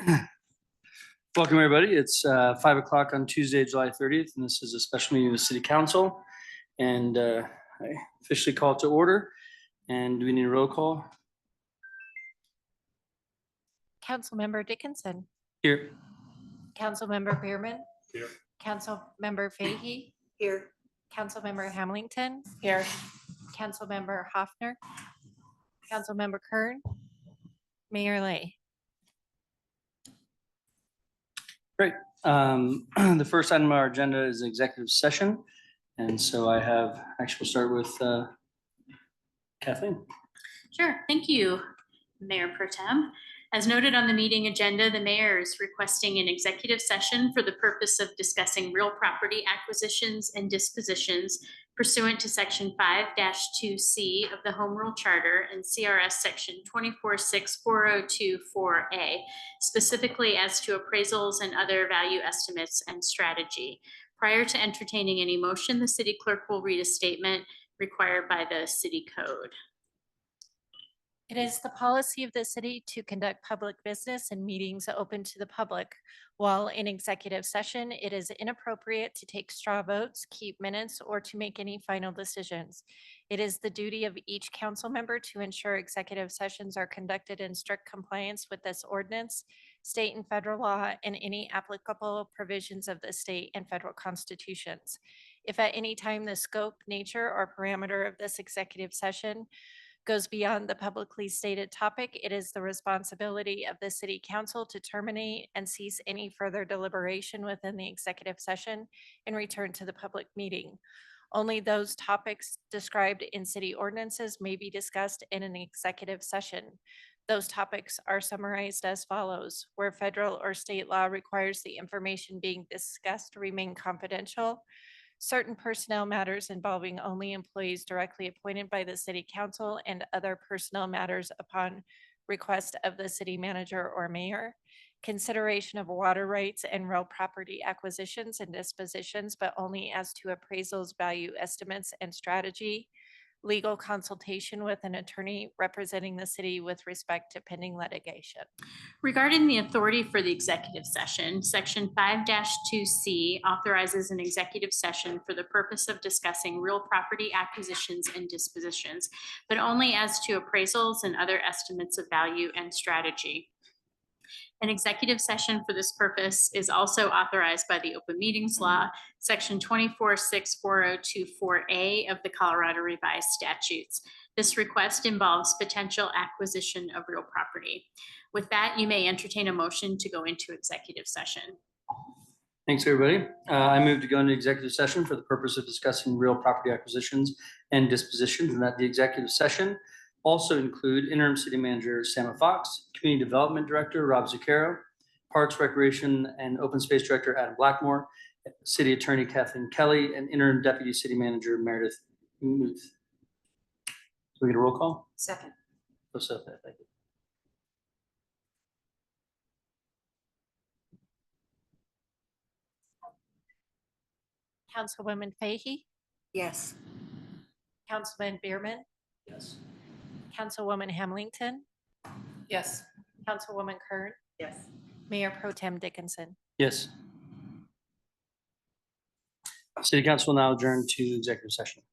Welcome, everybody. It's 5 o'clock on Tuesday, July 30th, and this is a special meeting of the City Council. And I officially call it to order. And do we need a roll call? Councilmember Dickinson. Here. Councilmember Bierman. Here. Councilmember Fahey. Here. Councilmember Hamilton. Here. Councilmember Hoffner. Councilmember Kern. Mayor Lay. Great. The first item on our agenda is executive session. And so we'll start with Kathleen. Sure, thank you, Mayor Pro Tem. As noted on the meeting agenda, the mayor is requesting an executive session for the purpose of discussing real property acquisitions and dispositions pursuant to Section 5-2C of the Home Rule Charter and CRS Section 246402-4A, specifically as to appraisals and other value estimates and strategy. Prior to entertaining any motion, the city clerk will read a statement required by the city code. It is the policy of the city to conduct public business and meetings open to the public. While in executive session, it is inappropriate to take straw votes, keep minutes, or to make any final decisions. It is the duty of each council member to ensure executive sessions are conducted in strict compliance with this ordinance, state and federal law, and any applicable provisions of the state and federal constitutions. If at any time the scope, nature, or parameter of this executive session goes beyond the publicly stated topic, it is the responsibility of the city council to terminate and cease any further deliberation within the executive session and return to the public meeting. Only those topics described in city ordinances may be discussed in an executive session. Those topics are summarized as follows: where federal or state law requires the information being discussed to remain confidential, certain personnel matters involving only employees directly appointed by the city council, and other personnel matters upon request of the city manager or mayor, consideration of water rights and real property acquisitions and dispositions, but only as to appraisals, value estimates, and strategy, legal consultation with an attorney representing the city with respect to pending litigation. Regarding the authority for the executive session, Section 5-2C authorizes an executive session for the purpose of discussing real property acquisitions and dispositions, but only as to appraisals and other estimates of value and strategy. An executive session for this purpose is also authorized by the Open Meetings Law, Section 246402-4A of the Colorado Revised Statutes. This request involves potential acquisition of real property. With that, you may entertain a motion to go into executive session. Thanks, everybody. I move to go into executive session for the purpose of discussing real property acquisitions and dispositions, and that the executive session also include interim city manager Sam Fox, community development director Rob Zuccaro, parks, recreation, and open space director Adam Blackmore, city attorney Kathleen Kelly, and interim deputy city manager Meredith Muth. So we get a roll call? Second. Thank you. Councilwoman Fahey, Yes. Councilman Bierman, Yes. Councilwoman Hamilton, Yes. Councilwoman Kern, Yes. Mayor Pro Tem Dickinson. Yes. City Council will now adjourn to executive session.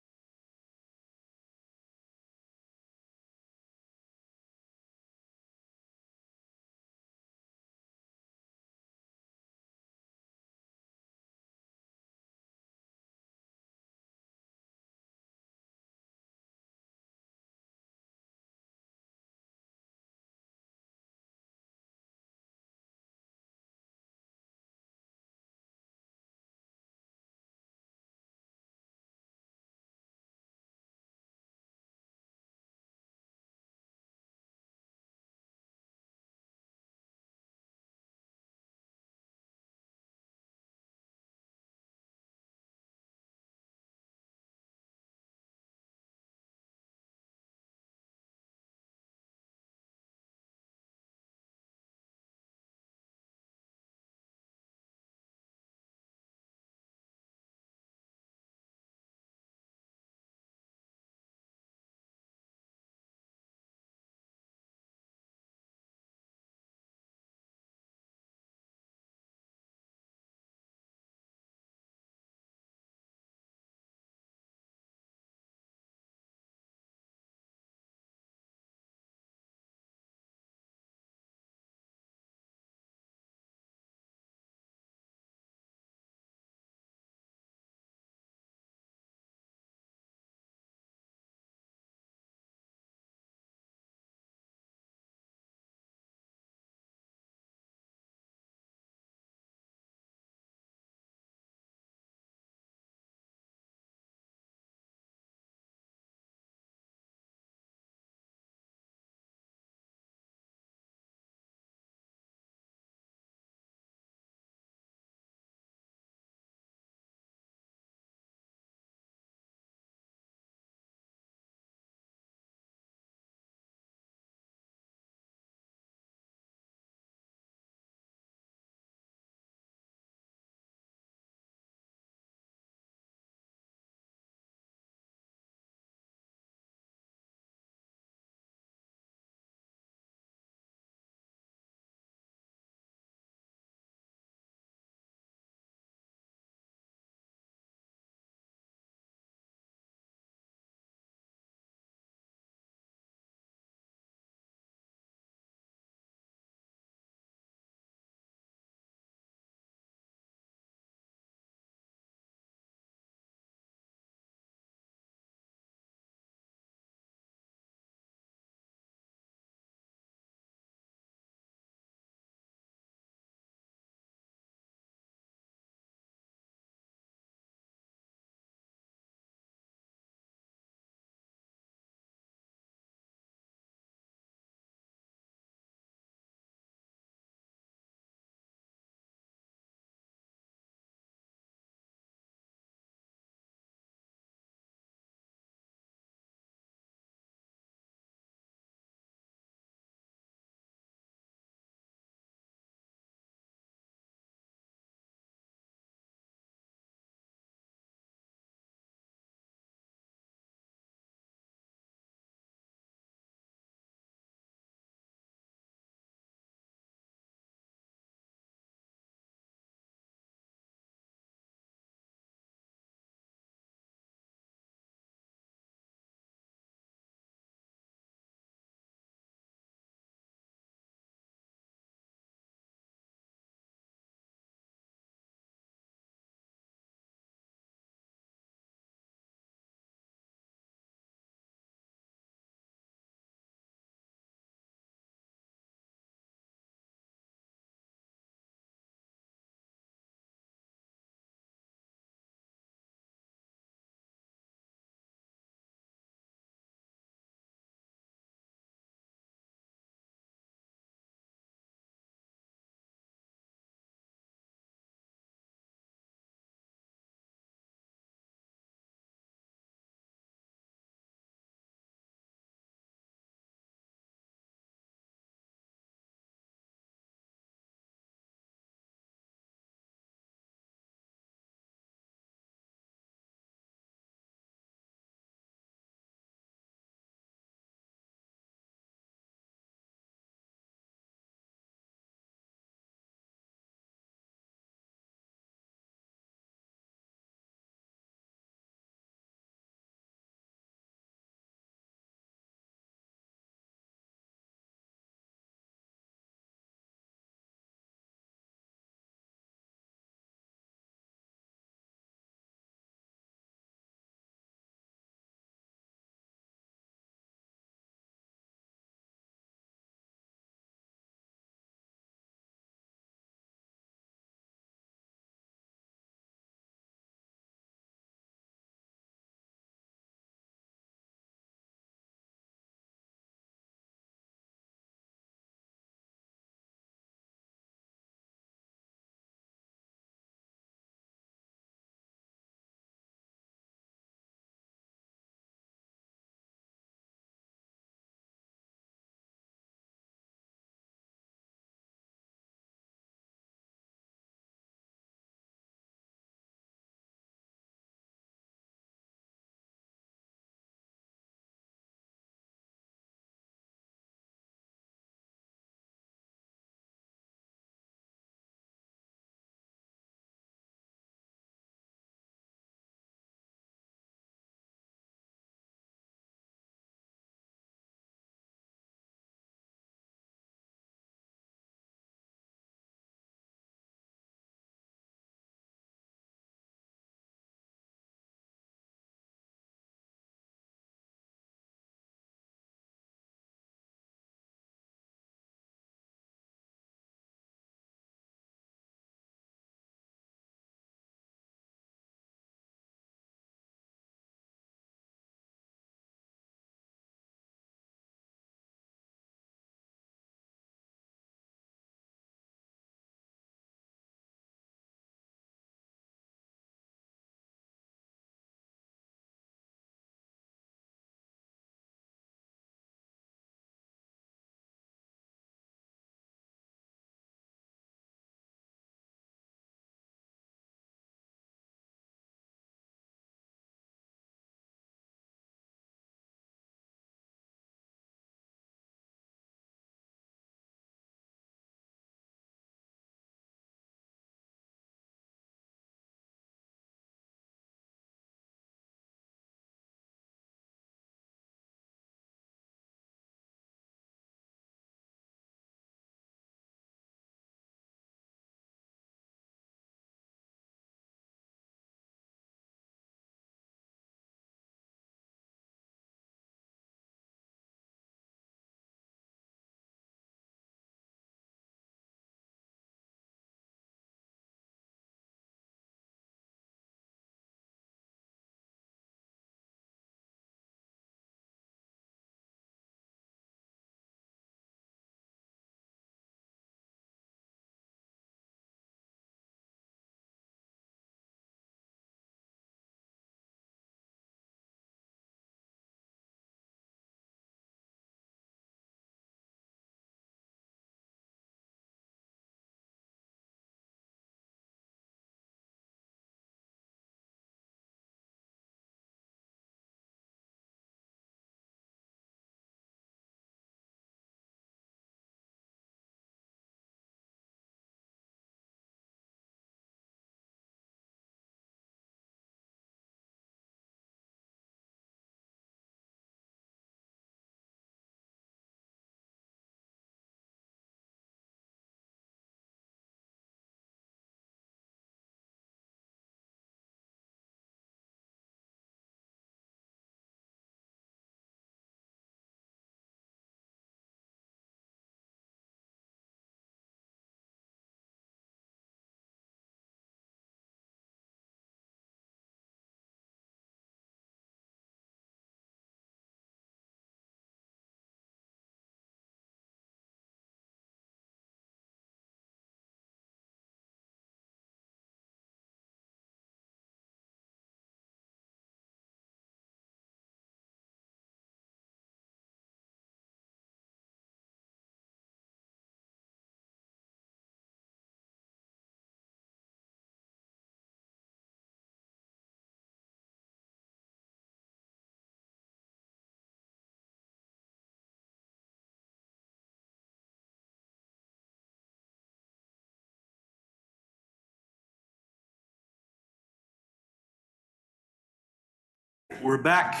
We're back.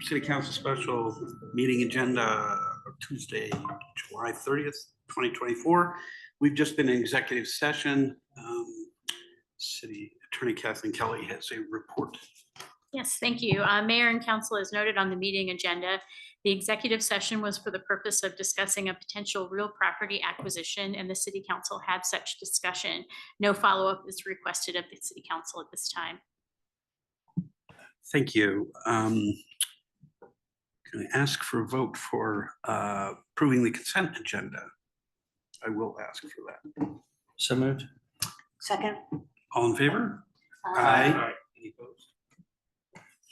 City Council special meeting agenda Tuesday, July 30th, 2024. We've just been in executive session. City Attorney Kathleen Kelly has a report. Yes, thank you. Mayor and council, as noted on the meeting agenda, the executive session was for the purpose of discussing a potential real property acquisition, and the city council had such discussion. No follow-up is requested of the city council at this time. Thank you. Can I ask for a vote for approving the consent agenda? I will ask for that. So moved. Second. All in favor? Aye. Any opposed?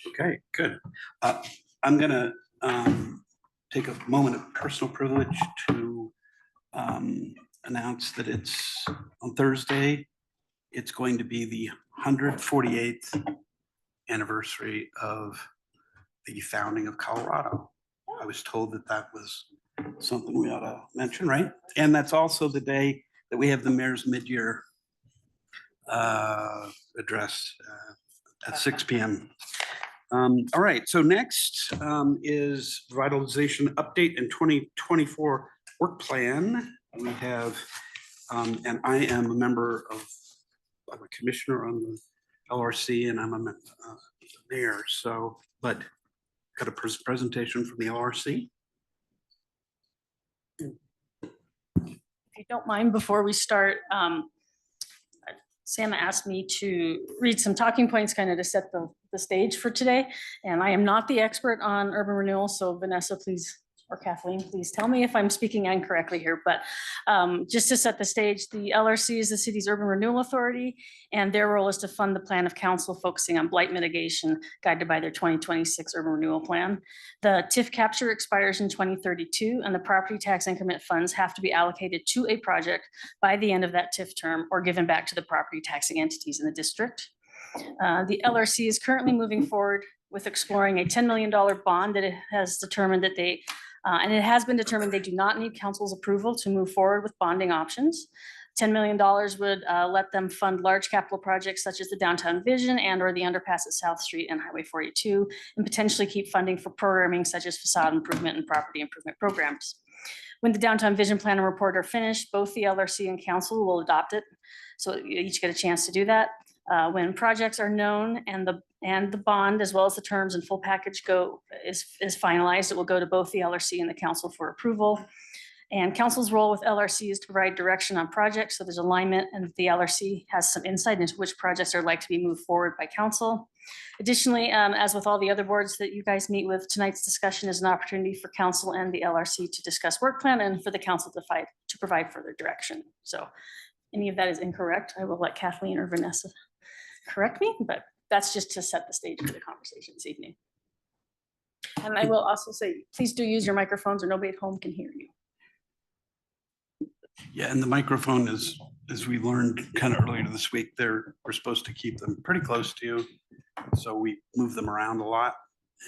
Okay, good. I'm gonna take a moment of personal privilege to announce that it's on Thursday. It's going to be the 148th anniversary of the founding of Colorado. I was told that that was something we ought to mention, right? And that's also the day that we have the mayor's mid-year address at 6 p.m. All right, so next is revitalization update and 2024 work plan. We have, and I am a member of, I'm a commissioner on the LRC, and I'm a mayor. So, but got a presentation from the LRC. If you don't mind, before we start, Sam asked me to read some talking points kind of to set the stage for today. And I am not the expert on urban renewal, so Vanessa, please, or Kathleen, please tell me if I'm speaking incorrectly here. But just to set the stage, the LRC is the city's urban renewal authority, and their role is to fund the plan of council focusing on blight mitigation guided by their 2026 urban renewal plan. The TIF capture expires in 2032, and the property tax increment funds have to be allocated to a project by the end of that TIF term or given back to the property taxing entities in the district. The LRC is currently moving forward with exploring a $10 million bond that it has determined that they and it has been determined they do not need council's approval to move forward with bonding options. $10 million would let them fund large capital projects such as the downtown vision and or the underpass at South Street and Highway 42, and potentially keep funding for programming such as facade improvement and property improvement programs. When the downtown vision plan and report are finished, both the LRC and council will adopt it. So you each get a chance to do that. When projects are known and the bond, as well as the terms and full package is finalized, it will go to both the LRC and the council for approval. And council's role with LRC is to provide direction on projects, so there's alignment, and the LRC has some insight into which projects are like to be moved forward by council. Additionally, as with all the other boards that you guys meet with, tonight's discussion is an opportunity for council and the LRC to discuss work plan and for the council to provide further direction. So any of that is incorrect, I will let Kathleen or Vanessa correct me, but that's just to set the stage for the conversation this evening. And I will also say, please do use your microphones or nobody at home can hear you. Yeah, and the microphone is, as we learned kind of earlier this week, we're supposed to keep them pretty close to you. So we move them around a lot,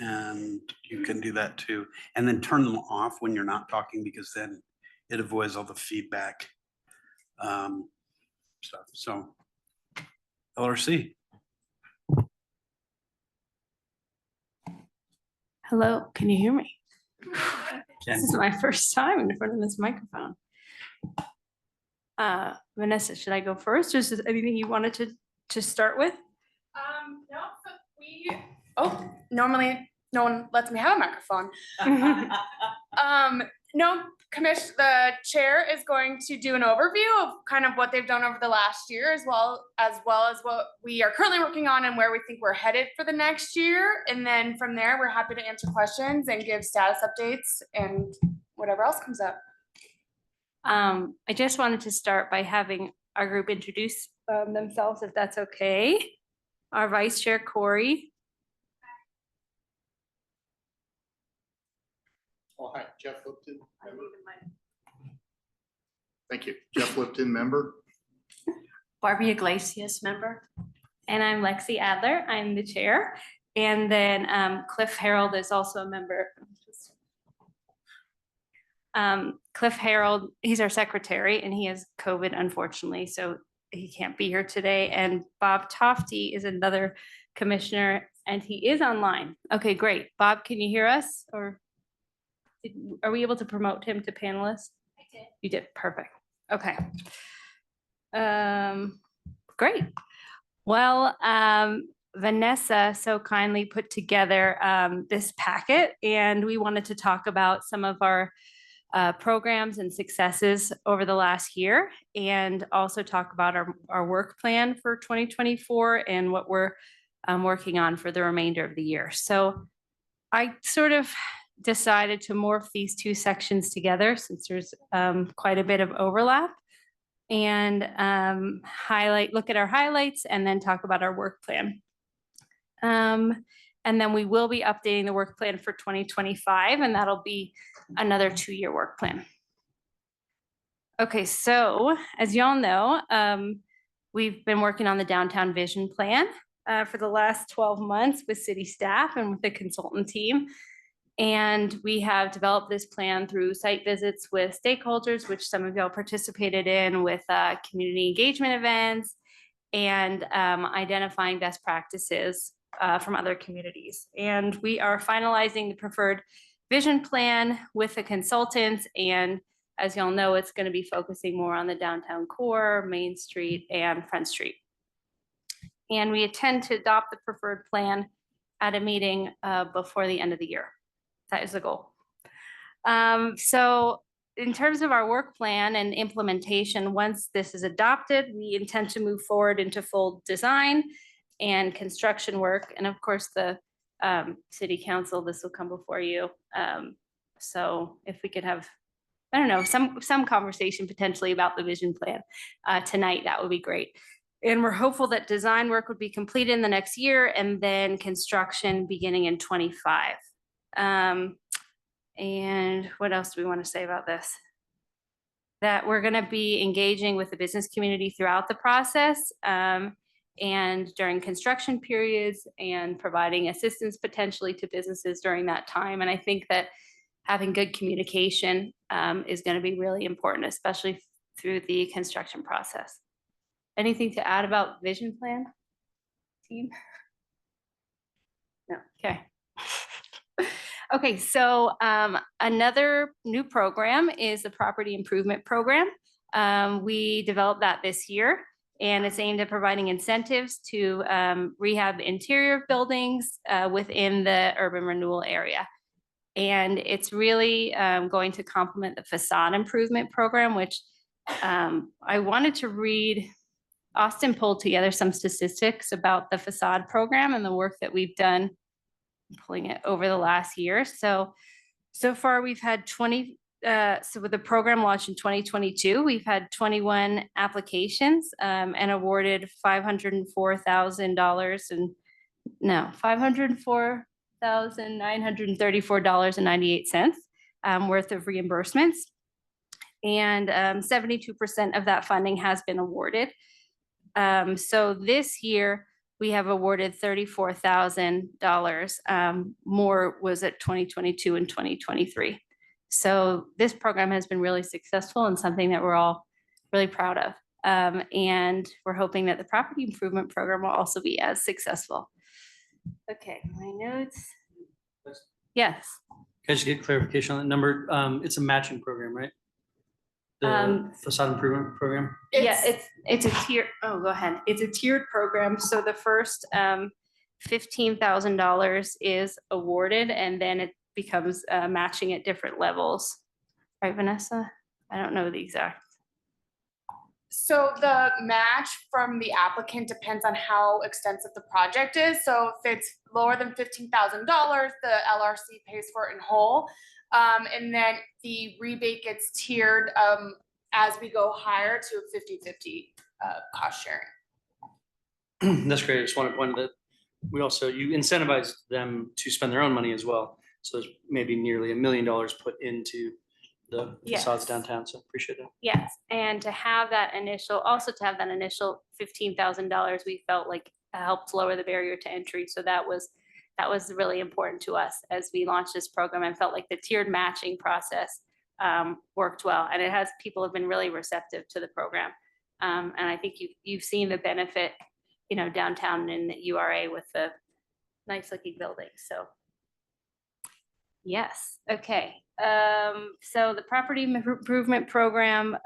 and you can do that too. And then turn them off when you're not talking, because then it avoids all the feedback stuff. So LRC. Hello, can you hear me? Ken. This is my first time in front of this microphone. Vanessa, should I go first, or is there anything you wanted to start with? No, but normally no one lets me have a microphone. No, the chair is going to do an overview of kind of what they've done over the last year, as well as what we are currently working on and where we think we're headed for the next year. And then from there, we're happy to answer questions and give status updates and whatever else comes up. I just wanted to start by having our group introduce themselves, if that's okay. Our Vice Chair, Corey. Oh, hi, Jeff Lipton, member. Thank you. Jeff Lipton, member. Barbie Iglesias, member. And I'm Lexi Adler, I'm the chair. And then Cliff Harold is also a member. Cliff Harold, he's our secretary, and he has COVID, unfortunately, so he can't be here today. And Bob Tofty is another commissioner, And he is online. Okay, great. Bob, can you hear us or are we able to promote him to panelist? I did. You did, perfect. Okay. Great. Well, Vanessa so kindly put together this packet, and we wanted to talk about some of our programs and successes over the last year, and also talk about our work plan for 2024 and what we're working on for the remainder of the year. So I sort of decided to morph these two sections together since there's quite a bit of overlap, and look at our highlights and then talk about our work plan. And then we will be updating the work plan for 2025, and that'll be another 2-year work plan. Okay, so as y'all know, we've been working on the downtown vision plan for the last 12 months with city staff and with the consultant team. And we have developed this plan through site visits with stakeholders, which some of y'all participated in, with community engagement events and identifying best practices from other communities. And we are finalizing the preferred vision plan with the consultants. And as y'all know, it's going to be focusing more on the downtown core, Main Street, and Front Street. And we intend to adopt the preferred plan at a meeting before the end of the year. That is the goal. So in terms of our work plan and implementation, once this is adopted, we intend to move forward into full design and construction work. And of course, the city council, this will come before you. So if we could have, I don't know, some conversation potentially about the vision plan tonight, that would be great. And we're hopeful that design work would be completed in the next year, and then construction beginning in 25. And what else do we want to say about this? That we're going to be engaging with the business community throughout the process and during construction periods, and providing assistance potentially to businesses during that time. And I think that having good communication is going to be really important, especially through the construction process. Anything to add about vision plan, team? No, okay. Okay, so another new program is the property improvement program. We developed that this year, and it's aimed at providing incentives to rehab interior buildings within the urban renewal area. And it's really going to complement the facade improvement program, which I wanted to read. Austin pulled together some statistics about the facade program and the work that we've done pulling it over the last year. So far we've had 20, so with the program launched in 2022, we've had 21 applications and awarded $504,934.98. Worth of reimbursements. And 72% of that funding has been awarded. So this year, we have awarded $34,000. More was at 2022 and 2023. So this program has been really successful and something that we're all really proud of. And we're hoping that the property improvement program will also be as successful. Okay, my notes. Yes. Can I just get clarification on that number? It's a matching program, right? The facade improvement program? Yeah, it's a tier, oh, go ahead. It's a tiered program. So the first $15,000 is awarded, and then it becomes matching at different levels. Right, Vanessa? I don't know the exact. So the match from the applicant depends on how extensive the project is. So if it's lower than $15,000, the LRC pays for it in whole. And then the rebate gets tiered as we go higher to 50-50 cost sharing. That's great. I just want to point that you incentivize them to spend their own money as well. So there's maybe nearly $1 million put into the facades downtown. So appreciate that. Yes, and to have that initial $15,000, we felt like helped lower the barrier to entry. So that was really important to us as we launched this program, and felt like the tiered matching process worked well. And people have been really receptive to the program. And I think you've seen the benefit, downtown in the URA with the nice looking building, so. Yes, okay. So the property improvement program,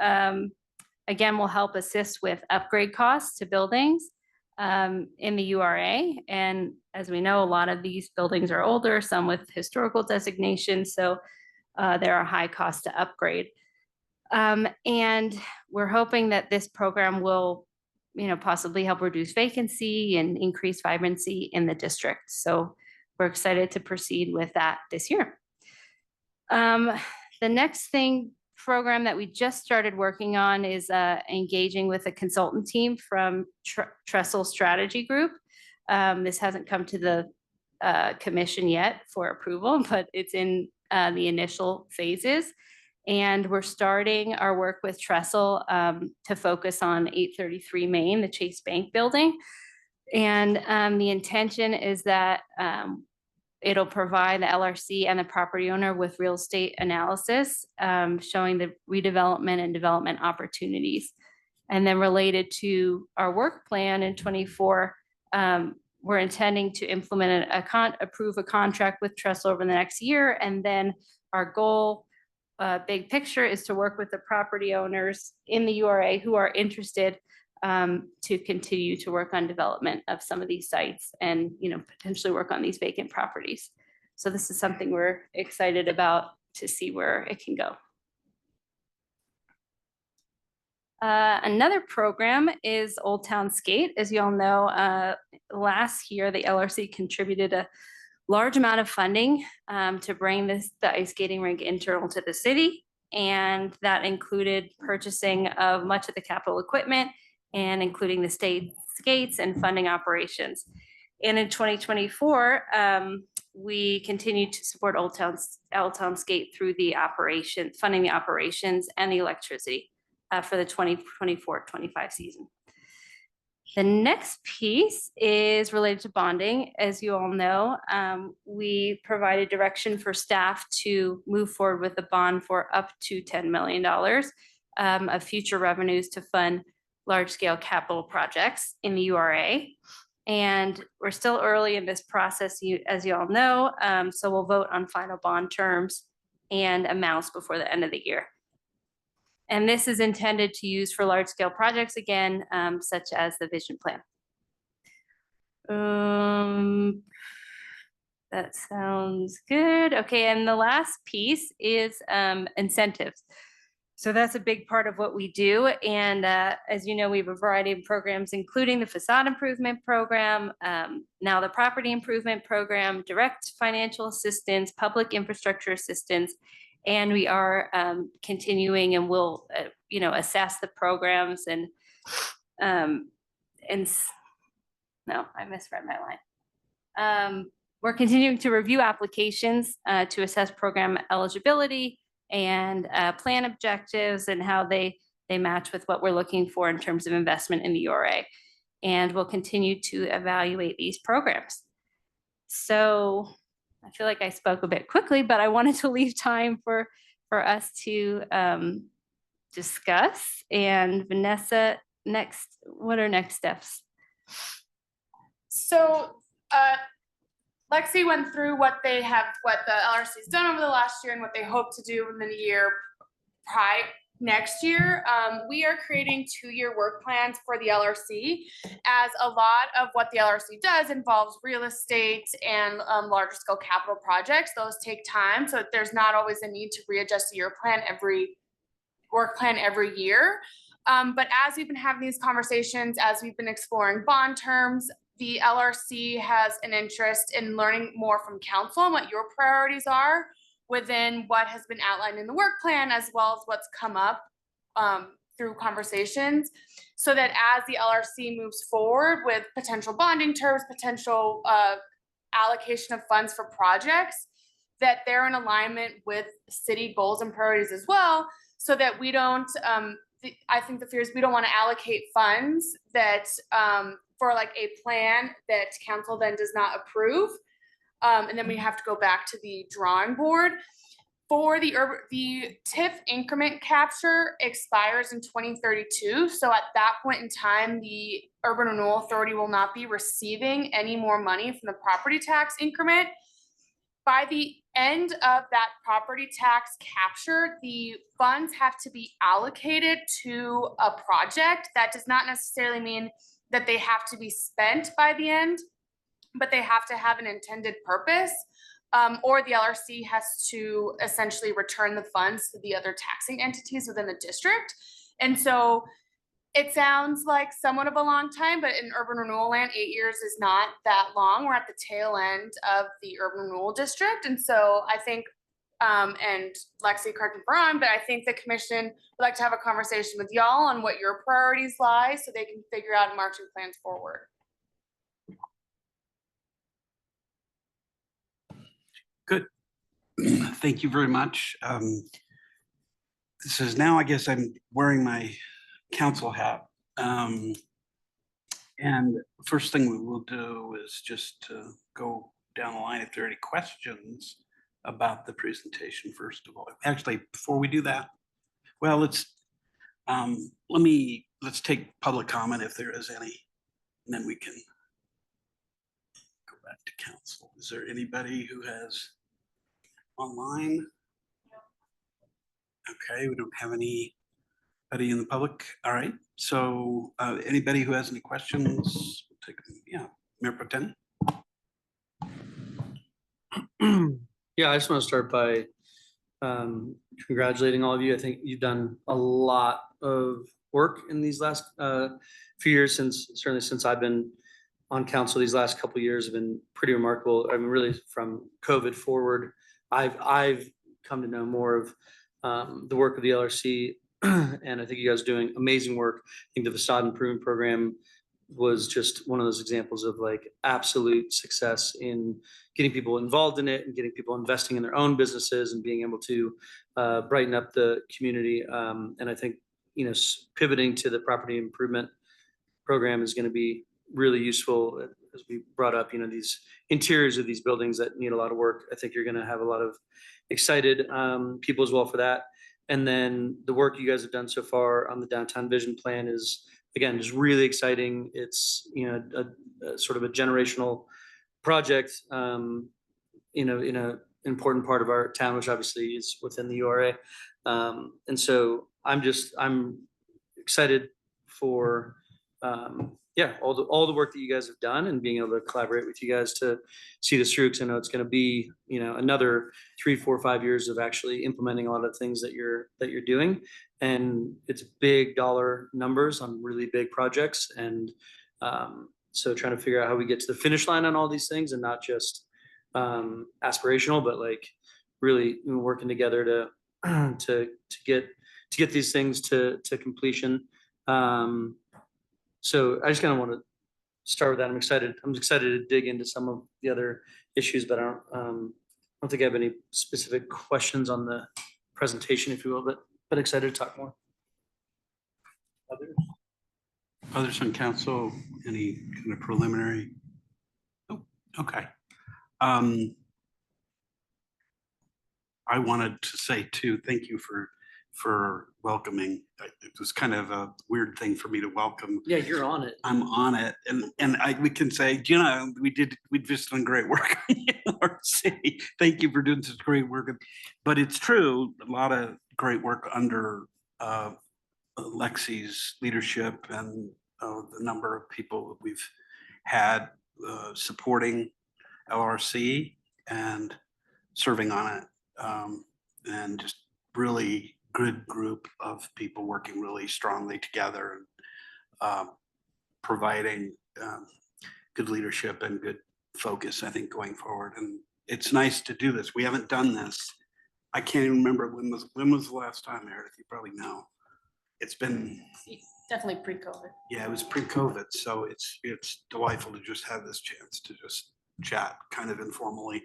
again, will help assist with upgrade costs to buildings in the URA. And as we know, a lot of these buildings are older, some with historical designations, so there are high costs to upgrade. And we're hoping that this program will, possibly help reduce vacancy and increase vibrancy in the district. So we're excited to proceed with that this year. The next program that we just started working on is engaging with a consultant team from Trestle Strategy Group. This hasn't come to the commission yet for approval, but it's in the initial phases. And we're starting our work with Trestle to focus on 833 Main, the Chase Bank building. And the intention is that it'll provide the LRC and the property owner with real estate analysis, showing the redevelopment and development opportunities. And then related to our work plan in 24, we're intending to implement approve a contract with Trestle over the next year. And then our goal, big picture, is to work with the property owners in the URA who are interested to continue to work on development of some of these sites and, potentially work on these vacant properties. So this is something we're excited about to see where it can go. Another program is Old Town Skate. As you all know, last year, the LRC contributed a large amount of funding to bring the ice skating rink internal to the city. And that included purchasing of much of the capital equipment and including the state skates and funding operations. And in 2024, we continued to support Old Town Skate through the funding the operations and the electricity for the 2024-25 season. The next piece is related to bonding. As you all know, we provided direction for staff to move forward with a bond for up to $10 million of future revenues to fund large-scale capital projects in the URA. And we're still early in this process, as you all know, so we'll vote on final bond terms and amounts before the end of the year. And this is intended to use for large-scale projects again, such as the vision plan. That sounds good. Okay, and the last piece is incentives. So that's a big part of what we do. And as you know, we have a variety of programs, including the facade improvement program, now the property improvement program, direct financial assistance, public infrastructure assistance. And we are continuing and will, assess the programs and no, I misread my line. We're continuing to review applications to assess program eligibility and plan objectives and how they match with what we're looking for in terms of investment in the URA. And we'll continue to evaluate these programs. So I feel like I spoke a bit quickly, but I wanted to leave time for us to discuss. And Vanessa, what are next steps? So Lexi went through what the LRC's done over the last year and what they hope to do in the year next year. We are creating 2-year work plans for the LRC, as a lot of what the LRC does involves real estate and larger scale capital projects. Those take time, so there's not always a need to readjust the work plan every year. But as we've been having these conversations, as we've been exploring bond terms, the LRC has an interest in learning more from council and what your priorities are within what has been outlined in the work plan, as well as what's come up through conversations, so that as the LRC moves forward with potential bonding terms, potential allocation of funds for projects, that they're in alignment with city goals and priorities as well, so that we don't, I think the fear is we don't want to allocate funds that for like a plan that council then does not approve. And then we have to go back to the drawing board. for the TIF increment capture expires in 2032. So at that point in time, the Urban Renewal Authority will not be receiving any more money from the property tax increment. By the end of that property tax capture, the funds have to be allocated to a project. That does not necessarily mean that they have to be spent by the end, but they have to have an intended purpose. Or the LRC has to essentially return the funds to the other taxing entities within the district. And so it sounds like somewhat of a long time, but in urban renewal land, 8 years is not that long. We're at the tail end of the urban renewal district. And so I think, and Lexi, correct me if I'm wrong, but I think the commission would like to have a conversation with y'all on what your priorities lie so they can figure out marching plans forward. Good. Thank you very much. This is now, I guess I'm wearing my council hat. And first thing we will do is just go down the line if there are any questions about the presentation, first of all. Actually, before we do that, well, let's take public comment if there is any, and then we can go back to council. Is there anybody who has online? Okay, we don't have anybody in the public. All right, so anybody who has any questions, we'll take them. Yeah, Mayor Pro Tem. Yeah, I just want to start by congratulating all of you. I think you've done a lot of work in these last few years, certainly since I've been on council. These last couple of years have been pretty remarkable. I mean, really from COVID forward, I've come to know more of the work of the LRC, and I think you guys are doing amazing work. I think the facade improvement program was just one of those examples of like absolute success in getting people involved in it and getting people investing in their own businesses and being able to brighten up the community. And I think, you know, pivoting to the property improvement program is going to be really useful. As we brought up, you know, these interiors of these buildings that need a lot of work. I think you're going to have a lot of excited people as well for that. And then the work you guys have done so far on the downtown vision plan is, again, just really exciting. It's, you know, a sort of a generational project, you know, in an important part of our town, which obviously is within the URA. And so I'm excited for, yeah, all the work that you guys have done and being able to collaborate with you guys to see this through. Because I know it's going to be, you know, another 3, 4, 5 years of actually implementing a lot of things that you're doing. And it's big dollar numbers on really big projects. And so trying to figure out how we get to the finish line on all these things and not just aspirational, but like really working together to get these things to completion. So I just kind of want to start with that. I'm excited to dig into some of the other issues, but I don't think I have any specific questions on the presentation, if you will, but excited to talk more. Others on council, any kind of preliminary? Oh, okay. I wanted to say too, thank you for welcoming. It was kind of a weird thing for me to welcome. Yeah, you're on it. I'm on it, and we can say, you know, we've just done great work on the LRC. Thank you for doing such great work. But it's true, a lot of great work under Lexi's leadership and the number of people that we've had supporting LRC and serving on it, and just really good group of people working really strongly together and providing good leadership and good focus, I think, going forward. And it's nice to do this. We haven't done this. I can't even remember when was the last time, Meredith? You probably know. It's been Definitely pre-COVID. Yeah, it was pre-COVID, so it's delightful to just have this chance to just chat kind of informally.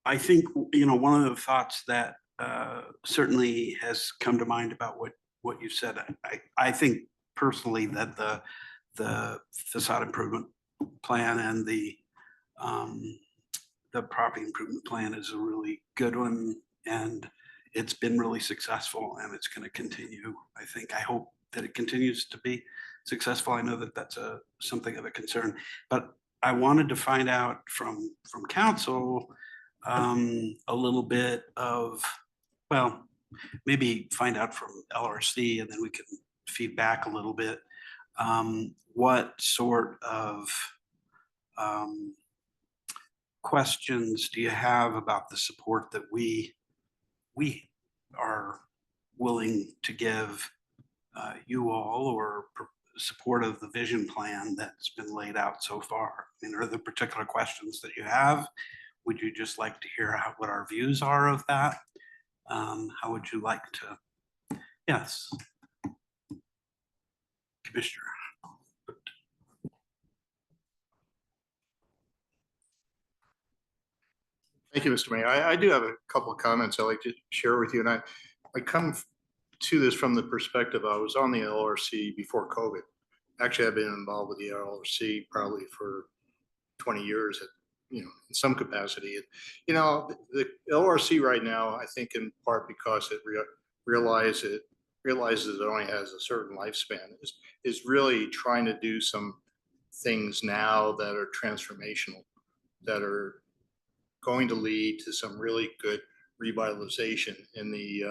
I think, you know, one of the thoughts that certainly has come to mind about what you said, I think personally that the facade improvement plan and the the property improvement plan is a really good one, and it's been really successful, and it's going to continue. I hope that it continues to be successful. I know that that's something of a concern, but I wanted to find out from council a little bit of, well, maybe find out from LRC, and then we can feedback a little bit. What sort of questions do you have about the support that we are willing to give you all, or support of the vision plan that's been laid out so far? I mean, are there particular questions that you have? Would you just like to hear what our views are of that? How would you like to? Yes. Commissioner. Thank you, Mr. Mayor. I do have a couple of comments I'd like to share with you. And I come to this from the perspective, I was on the LRC before COVID. Actually, I've been involved with the LRC probably for 20 years at, in some capacity. The LRC right now, I think in part because it realizes it only has a certain lifespan, is really trying to do some things now that are transformational, that are going to lead to some really good revitalization in the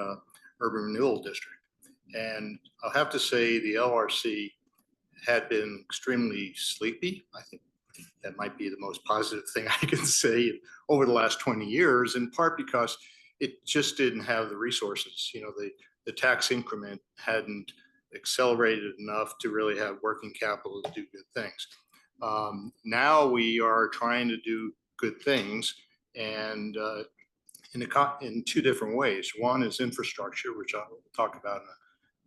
urban renewal district. And I'll have to say the LRC had been extremely sleepy. I think that might be the most positive thing I can say over the last 20 years, in part because it just didn't have the resources. The tax increment hadn't accelerated enough to really have working capital to do good things. Now we are trying to do good things, and in two different ways. One is infrastructure, which I'll talk about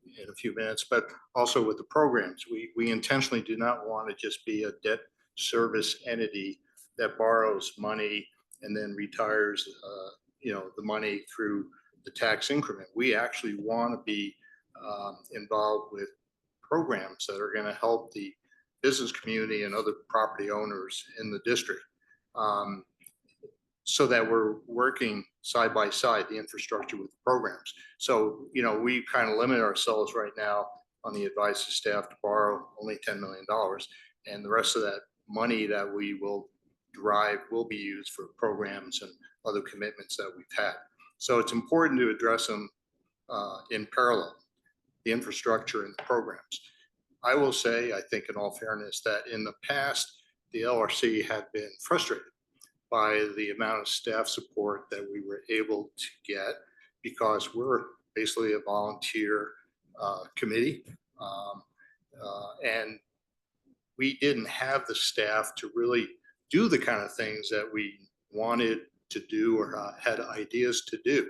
in a few minutes, but also with the programs. We intentionally do not want to just be a debt service entity that borrows money and then retires the money through the tax increment. We actually want to be involved with programs that are going to help the business community and other property owners in the district, so that we're working side by side, the infrastructure with the programs. So, we kind of limit ourselves right now on the advice of staff to borrow only $10 million. And the rest of that money that we will derive will be used for programs and other commitments that we've had. So it's important to address them in parallel, the infrastructure and the programs. I will say, I think in all fairness, that in the past, the LRC had been frustrated by the amount of staff support that we were able to get, because we're basically a volunteer committee. And we didn't have the staff to really do the kind of things that we wanted to do or had ideas to do.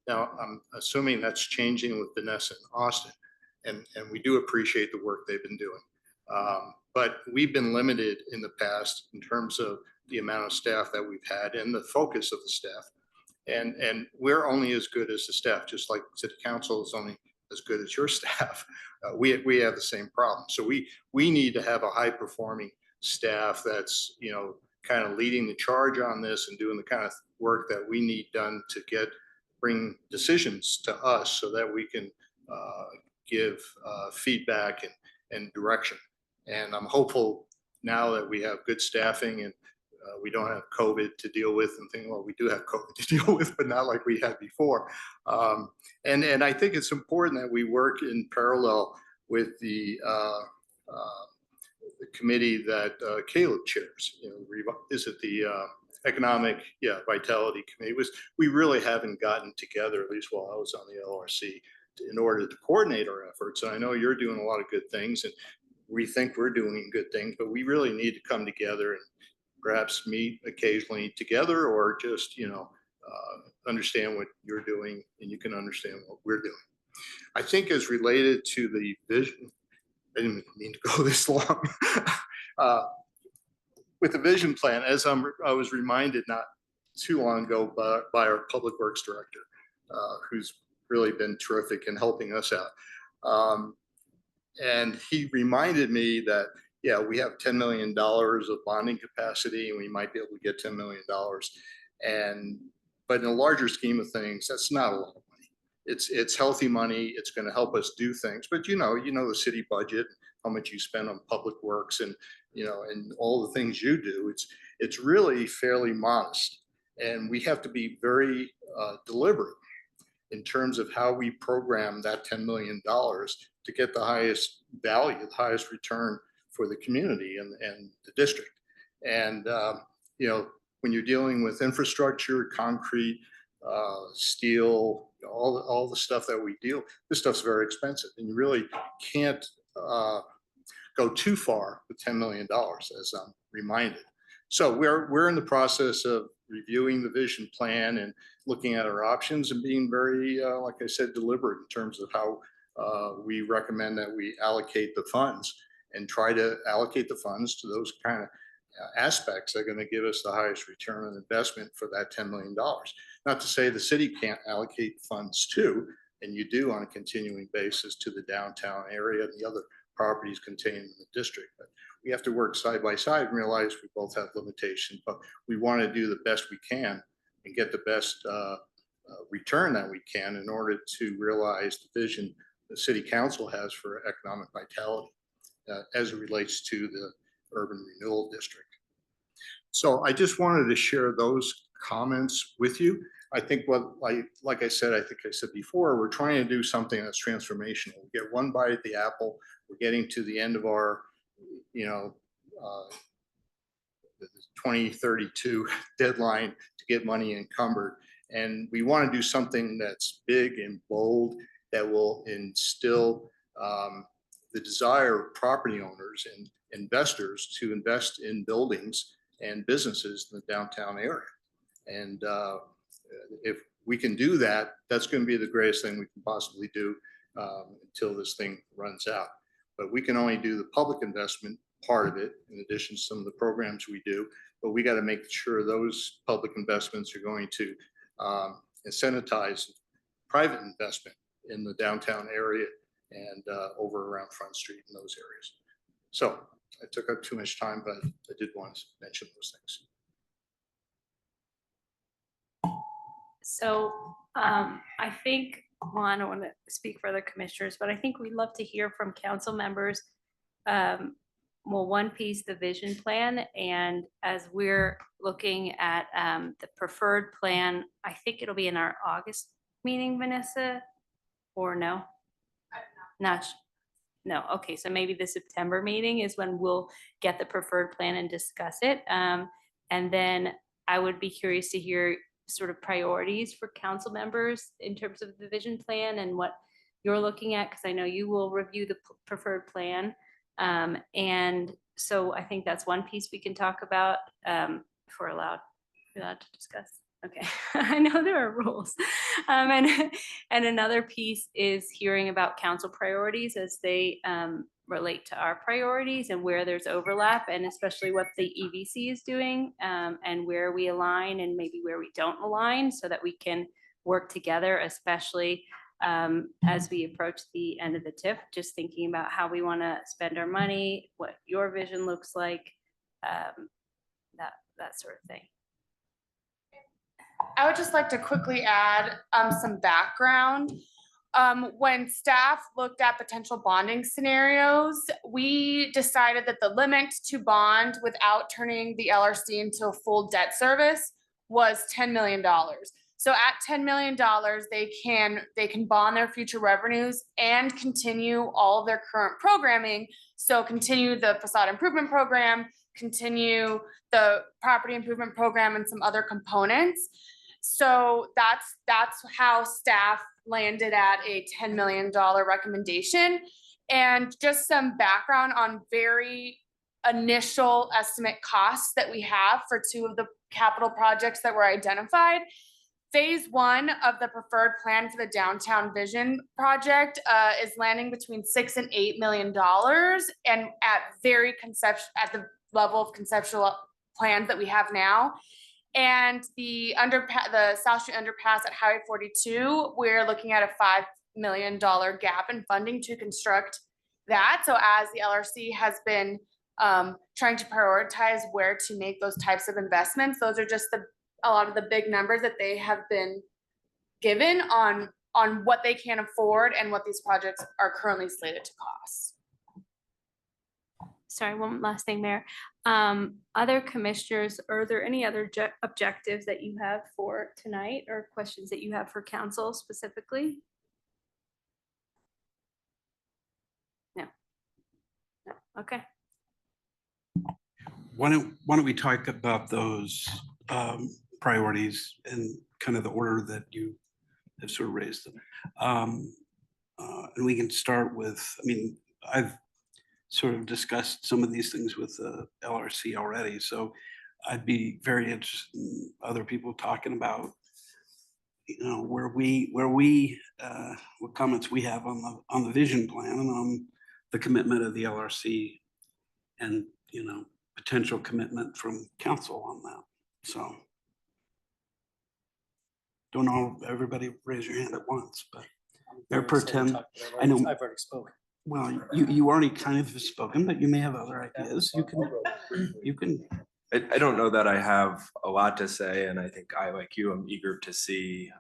Now, I'm assuming that's changing with Vanessa and Austin, and we do appreciate the work they've been doing. But we've been limited in the past in terms of the amount of staff that we've had and the focus of the staff. And we're only as good as the staff, just like city council is only as good as your staff. We have the same problem. So we need to have a high performing staff that's, kind of leading the charge on this and doing the kind of work that we need done to bring decisions to us so that we can give feedback and direction. And I'm hopeful now that we have good staffing and we don't have COVID to deal with and think, well, we do have COVID to deal with, but not like we had before. And I think it's important that we work in parallel with the committee that Caleb chairs. Is it the Economic Vitality Committee? We really haven't gotten together, at least while I was on the LRC, in order to coordinate our efforts. And I know you're doing a lot of good things, and we think we're doing good things, but we really need to come together and perhaps meet occasionally together, or just, understand what you're doing and you can understand what we're doing. I think as related to the vision, I didn't mean to go this long. With the vision plan, as I was reminded not too long ago by our public works director, who's really been terrific in helping us out. And he reminded me that yeah, we have $10 million of bonding capacity and we might be able to get $10 million. But in a larger scheme of things, that's not a lot of money. It's healthy money. It's going to help us do things. But you know the city budget, how much you spend on public works and and all the things you do. It's really fairly modest. And we have to be very deliberate in terms of how we program that $10 million to get the highest value, the highest return for the community and the district. And, when you're dealing with infrastructure, concrete, steel, all the stuff that we deal, this stuff's very expensive and you really can't go too far with $10 million, as I'm reminded. So we're in the process of reviewing the vision plan and looking at our options and being very, like I said, deliberate in terms of how we recommend that we allocate the funds and try to allocate the funds to those kind of aspects that are going to give us the highest return on investment for that $10 million. Not to say the city can't allocate funds too, and you do on a continuing basis to the downtown area and the other properties contained in the district. But we have to work side by side and realize we both have limitations, but we want to do the best we can and get the best return that we can in order to realize the vision the city council has for economic vitality as it relates to the urban renewal district. So I just wanted to share those comments with you. I think like I said before, we're trying to do something that's transformational. We get one bite at the apple. We're getting to the end of our, 2032 deadline to get money encumbered. And we want to do something that's big and bold that will instill the desire of property owners and investors to invest in buildings and businesses in the downtown area. And if we can do that, that's going to be the greatest thing we can possibly do until this thing runs out. But we can only do the public investment part of it, in addition to some of the programs we do. But we got to make sure those public investments are going to incentivize private investment in the downtown area and over around Front Street in those areas. So I took up too much time, but I did want to mention those things. So I think, well, I don't want to speak for other commissioners, but I think we'd love to hear from council members. Well, one piece, the vision plan, and as we're looking at the preferred plan, I think it'll be in our August meeting, Vanessa, or no? No, okay, so maybe the September meeting is when we'll get the preferred plan and discuss it. And then I would be curious to hear sort of priorities for council members in terms of the vision plan and what you're looking at, because I know you will review the preferred plan. And so I think that's one piece we can talk about if we're allowed to discuss. Okay, I know there are rules. And another piece is hearing about council priorities as they relate to our priorities and where there's overlap, and especially what the EVC is doing and where we align and maybe where we don't align, so that we can work together, especially as we approach the end of the TIF, just thinking about how we want to spend our money, what your vision looks like, that sort of thing. I would just like to quickly add some background. When staff looked at potential bonding scenarios, we decided that the limit to bond without turning the LRC into full debt service was $10 million. So at $10 million, they can bond their future revenues and continue all of their current programming. So continue the facade improvement program, continue the property improvement program, and some other components. So that's how staff landed at a $10 million recommendation. And just some background on very initial estimate costs that we have for two of the capital projects that were identified. Phase 1 of the preferred plan for the downtown vision project is landing between $6 and $8 million, and at the level of conceptual plans that we have now. And the South Street underpass at Highway 42, we're looking at a $5 million gap in funding to construct that. So as the LRC has been trying to prioritize where to make those types of investments. Those are just a lot of the big numbers that they have been given on what they can afford and what these projects are currently slated to cost. Sorry, one last thing, Mayor. Other commissioners, are there any other objectives that you have for tonight or questions that you have for council specifically? No. No, okay. Why don't we talk about those priorities and kind of the order that you have sort of raised them. And we can start with, I mean, I've sort of discussed some of these things with the LRC already, so I'd be very interested in other people talking about, you know, what comments we have on the vision plan and on the commitment of the LRC and, you know, potential commitment from council on that. So don't all, everybody raise your hand at once, but Mayor Pro Tem, I know. I've already spoken. Well, you already kind of have spoken, but you may have other ideas. You can. I don't know that I have a lot to say, and I think I, like you, I'm eager to see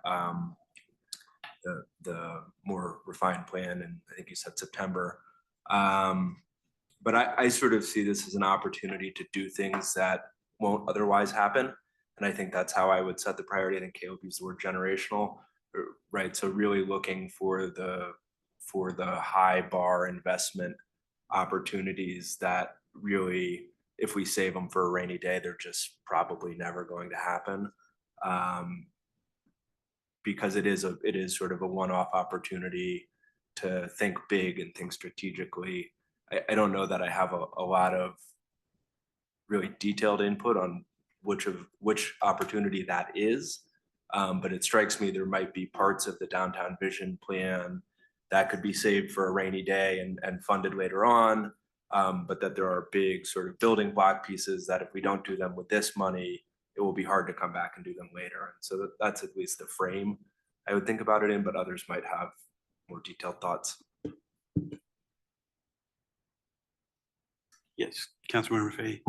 the more refined plan, and I think you said September. But I sort of see this as an opportunity to do things that won't otherwise happen, and I think that's how I would set the priority. I think Caleb used the word generational, right? So really looking for the high bar investment opportunities that really, if we save them for a rainy day, they're just probably never going to happen. Because it is sort of a one-off opportunity to think big and think strategically. I don't know that I have a lot of really detailed input on which opportunity that is. But it strikes me there might be parts of the downtown vision plan that could be saved for a rainy day and funded later on. But that there are big sort of building block pieces that if we don't do them with this money, it will be hard to come back and do them later. So that's at least the frame I would think about it in, but others might have more detailed thoughts. Yes, Councilmember Fahey.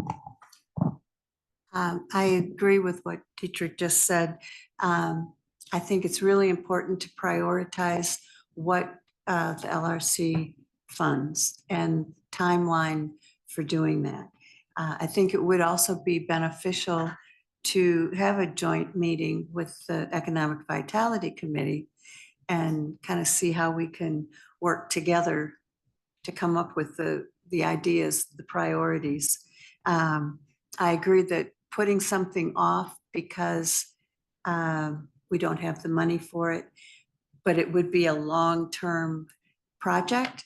I agree with what Dietrich just said. I think it's really important to prioritize what the LRC funds and timeline for doing that. I think it would also be beneficial to have a joint meeting with the Economic Vitality Committee and kind of see how we can work together to come up with the ideas, the priorities. I agree that putting something off because we don't have the money for it, but it would be a long-term project.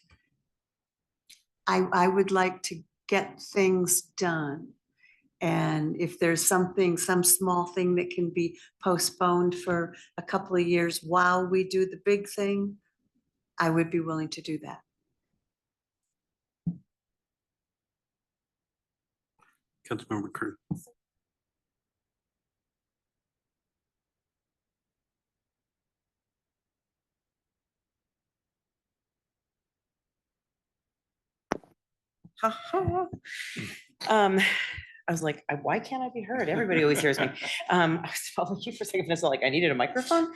I would like to get things done. And if there's some small thing that can be postponed for a couple of years while we do the big thing, I would be willing to do that. Councilmember Kern. I was like, why can't I be heard? Everybody always hears me. I was following you for a second, Vanessa, like I needed a microphone.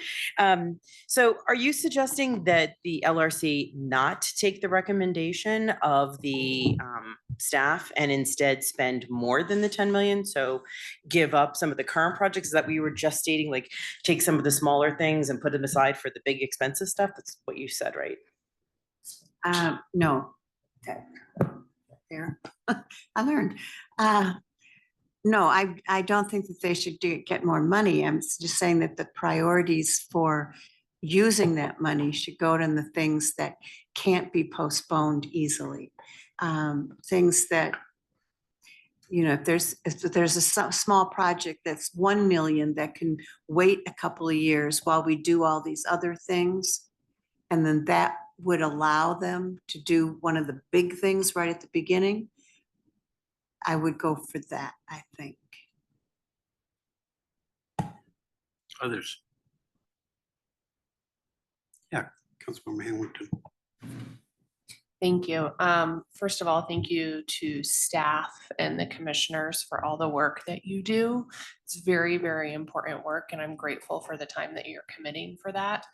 So are you suggesting that the LRC not take the recommendation of the staff and instead spend more than the 10 million? So give up some of the current projects that we were just stating, like take some of the smaller things and put them aside for the big expensive stuff? That's what you said, right? No. Okay. There. I learned. No, I don't think that they should get more money. I'm just saying that the priorities for using that money should go to the things that can't be postponed easily. Things that, you know, if there's a small project that's 1 million that can wait a couple of years while we do all these other things, and then that would allow them to do one of the big things right at the beginning, I would go for that, I think. Others? Yeah, Councilmember Hamilton. Thank you. First of all, thank you to staff and the commissioners for all the work that you do. It's very, very important work, and I'm grateful for the time that you're committing for that.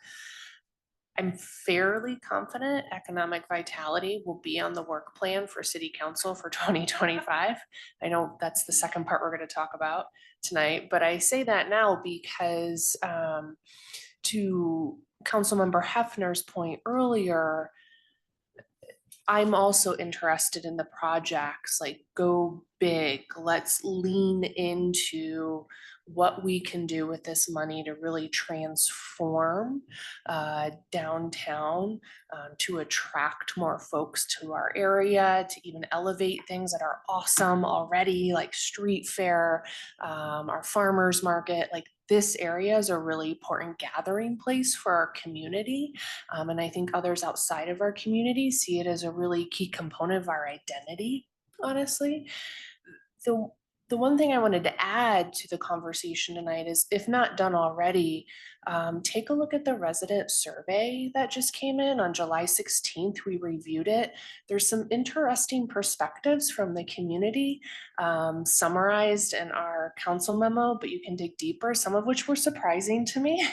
I'm fairly confident economic vitality will be on the work plan for city council for 2025. I know that's the second part we're going to talk about tonight, but I say that now because to Councilmember Hefner's point earlier, I'm also interested in the projects, like go big, let's lean into what we can do with this money to really transform downtown, to attract more folks to our area, to even elevate things that are awesome already, like street fair, our farmers market. Like, this area is a really important gathering place for our community. And I think others outside of our community see it as a really key component of our identity, honestly. The one thing I wanted to add to the conversation tonight is, if not done already, take a look at the resident survey that just came in on July 16th. We reviewed it. There's some interesting perspectives from the community summarized in our council memo, but you can dig deeper, some of which were surprising to me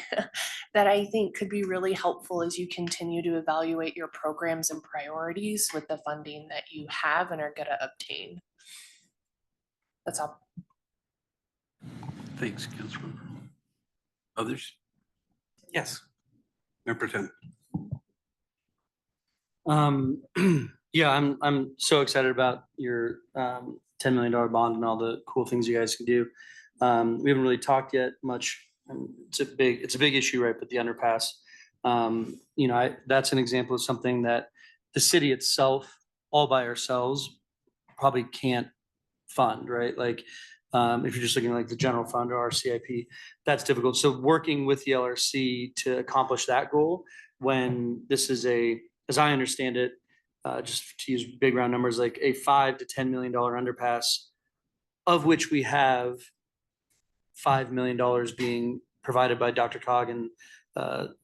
that I think could be really helpful as you continue to evaluate your programs and priorities with the funding that you have and are going to obtain. That's all. Thanks, Councilmember. Others? Yes. Mayor Pro Tem. Yeah, I'm so excited about your $10 million bond and all the cool things you guys can do. We haven't really talked yet much. It's a big issue, right? But the underpass, that's an example of something that the city itself, all by ourselves, probably can't fund, right? Like, if you're just looking at like the general fund or our CIP, that's difficult. So working with the LRC to accomplish that goal, when this is as I understand it, just to use big round numbers, like a $5 to $10 million underpass, of which we have $5 million being provided by DRCOG and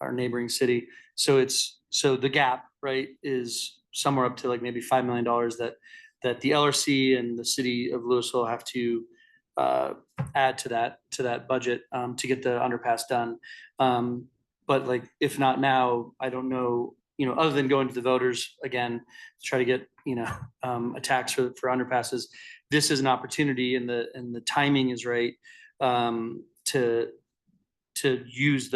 our neighboring city. So the gap, right, is somewhere up to like maybe $5 million that the LRC and the city of Louisville have to add to that budget to get the underpass done. But like, if not now, I don't know, other than going to the voters again to try to get a tax for underpasses, this is an opportunity, and the timing is right to use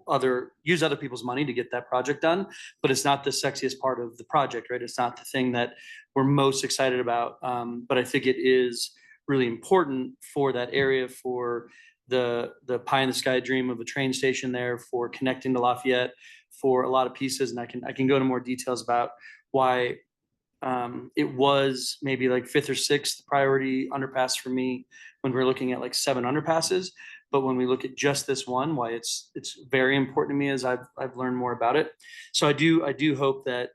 other people's money to get that project done. But it's not the sexiest part of the project, right? It's not the thing that we're most excited about. But I think it is really important for that area, for the pie in the sky dream of a train station there, for connecting to Lafayette, for a lot of pieces. And I can go into more details about why it was maybe like 5th or 6th priority underpass for me when we were looking at like 7 underpasses. But when we look at just this one, why it's very important to me as I've learned more about it. So I do hope that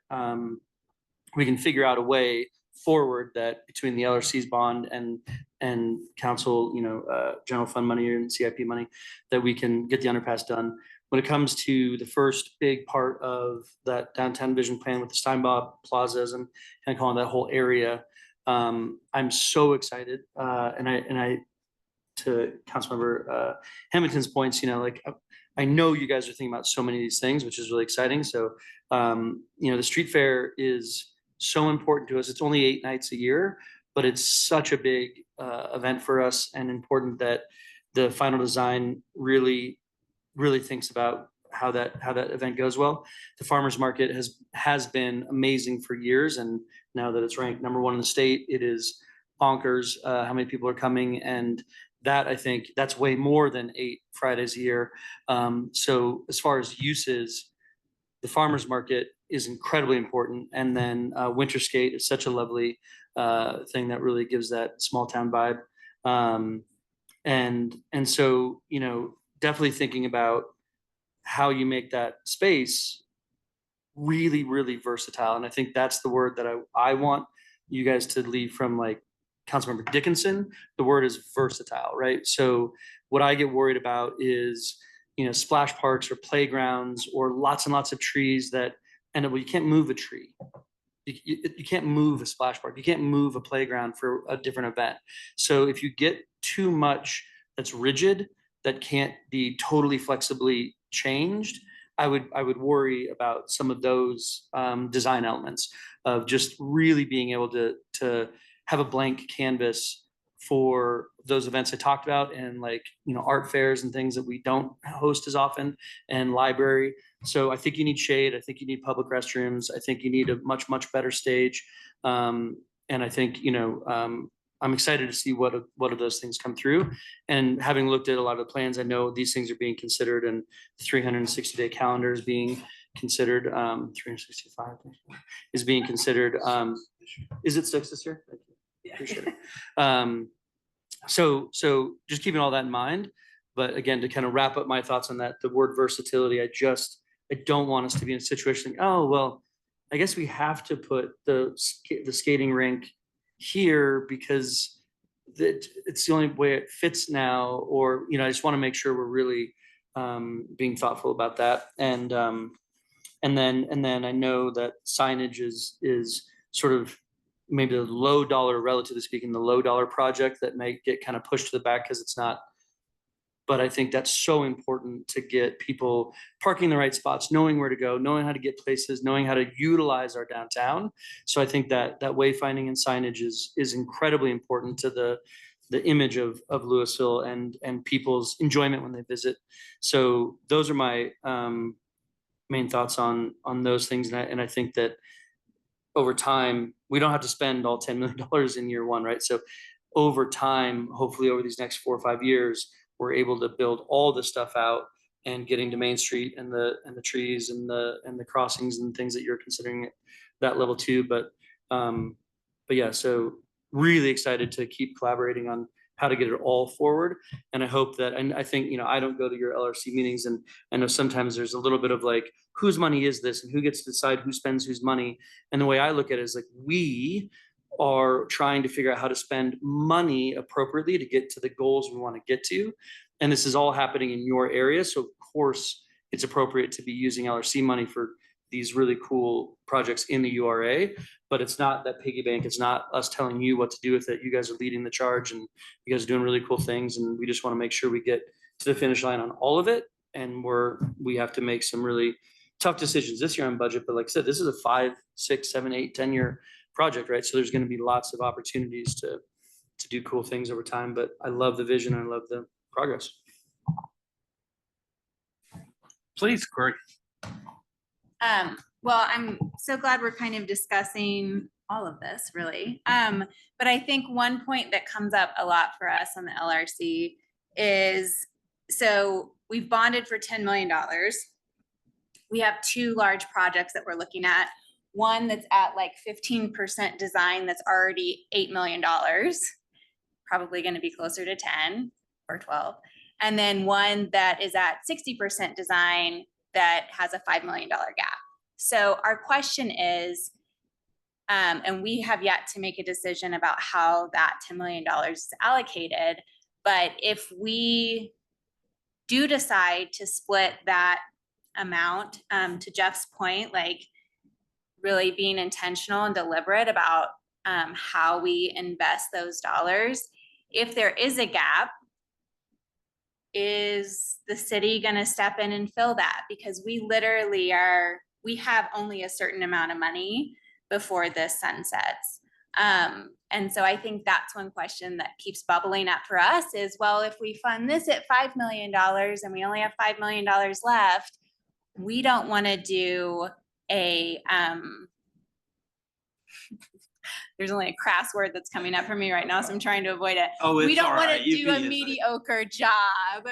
we can figure out a way forward that between the LRC's bond and council, general fund money and CIP money, that we can get the underpass done. When it comes to the first big part of that downtown vision plan with the Steinbach plazas and kind of calling that whole area, I'm so excited. And I to Councilmember Hamilton's points, I know you guys are thinking about so many of these things, which is really exciting. So, the street fair is so important to us. It's only 8 nights a year, but it's such a big event for us, and important that the final design really thinks about how that event goes well. The farmers market has been amazing for years, and now that it's ranked #1 in the state, it is bonkers how many people are coming. And that, I think, that's way more than 8 Fridays a year. So as far as uses, the farmers market is incredibly important. And then winter skate is such a lovely thing that really gives that small town vibe. And so, definitely thinking about how you make that space really, really versatile. And I think that's the word that I want you guys to leave from, like Councilmember Dickinson. The word is versatile, right? So what I get worried about is, splash parks or playgrounds or lots and lots of trees that, and you can't move a tree. you can't move a splash park. You can't move a playground for a different event. So if you get too much that's rigid, that can't be totally flexibly changed, I would worry about some of those design elements of just really being able to have a blank canvas for those events I talked about, and like, you know, art fairs and things that we don't host as often, and library. So I think you need shade. I think you need public restrooms. I think you need a much, much better stage. And I think, you know, I'm excited to see what of those things come through. And having looked at a lot of the plans, I know these things are being considered, and the 360-day calendar is being considered. 365 is being considered. Is it 6 this year? Appreciate it. So just keeping all that in mind. But again, to kind of wrap up my thoughts on that, the word versatility, I don't want us to be in a situation like, oh, well, I guess we have to put the skating rink here because it's the only way it fits now. Or, you know, I just want to make sure we're really being thoughtful about that. And then I know that signage is sort of maybe the low dollar, relatively speaking, the low dollar project that may get kind of pushed to the back because it's not. But I think that's so important to get people parking in the right spots, knowing where to go, knowing how to get places, knowing how to utilize our downtown. So I think that wayfinding and signage is incredibly important to the image of Louisville and people's enjoyment when they visit. So those are my main thoughts on those things. And I think that over time, we don't have to spend all $10 million in year one, right? So over time, hopefully over these next 4 or 5 years, we're able to build all this stuff out and getting to Main Street and the trees and the crossings and things that you're considering at that level too. But yeah, so really excited to keep collaborating on how to get it all forward. And I hope that, and I think, you know, I don't go to your LRC meetings, and I know sometimes there's a little bit of like, whose money is this and who gets to decide who spends whose money. And the way I look at it is like, we are trying to figure out how to spend money appropriately to get to the goals we want to get to. And this is all happening in your area. So of course it's appropriate to be using LRC money for these really cool projects in the URA, but it's not that piggy bank. It's not us telling you what to do with it. You guys are leading the charge, and you guys are doing really cool things. And we just want to make sure we get to the finish line on all of it. And we have to make some really tough decisions this year on budget. But like I said, this is a 5, 6, 7, 8, 10-year project, right? So there's going to be lots of opportunities to do cool things over time. But I love the vision and I love the progress. Please, Corey. Well, I'm so glad we're kind of discussing all of this, really. But I think one point that comes up a lot for us on the LRC is, so we've bonded for $10 million. We have 2 large projects that we're looking at. One that's at like 15% design that's already $8 million, probably going to be closer to 10 or 12. And then one that is at 60% design that has a $5 million gap. So our question is, and we have yet to make a decision about how that $10 million is allocated, but if we do decide to split that amount, to Jeff's point, like really being intentional and deliberate about how we invest those dollars, if there is a gap, is the city going to step in and fill that? Because we literally we have only a certain amount of money before this sunsets. And so I think that's one question that keeps bubbling up for us is, well, if we fund this at $5 million and we only have $5 million left, we don't want to do there's only a crass word that's coming up for me right now, so I'm trying to avoid it. Oh, we it's don't all want right. to You do a can use it. mediocre job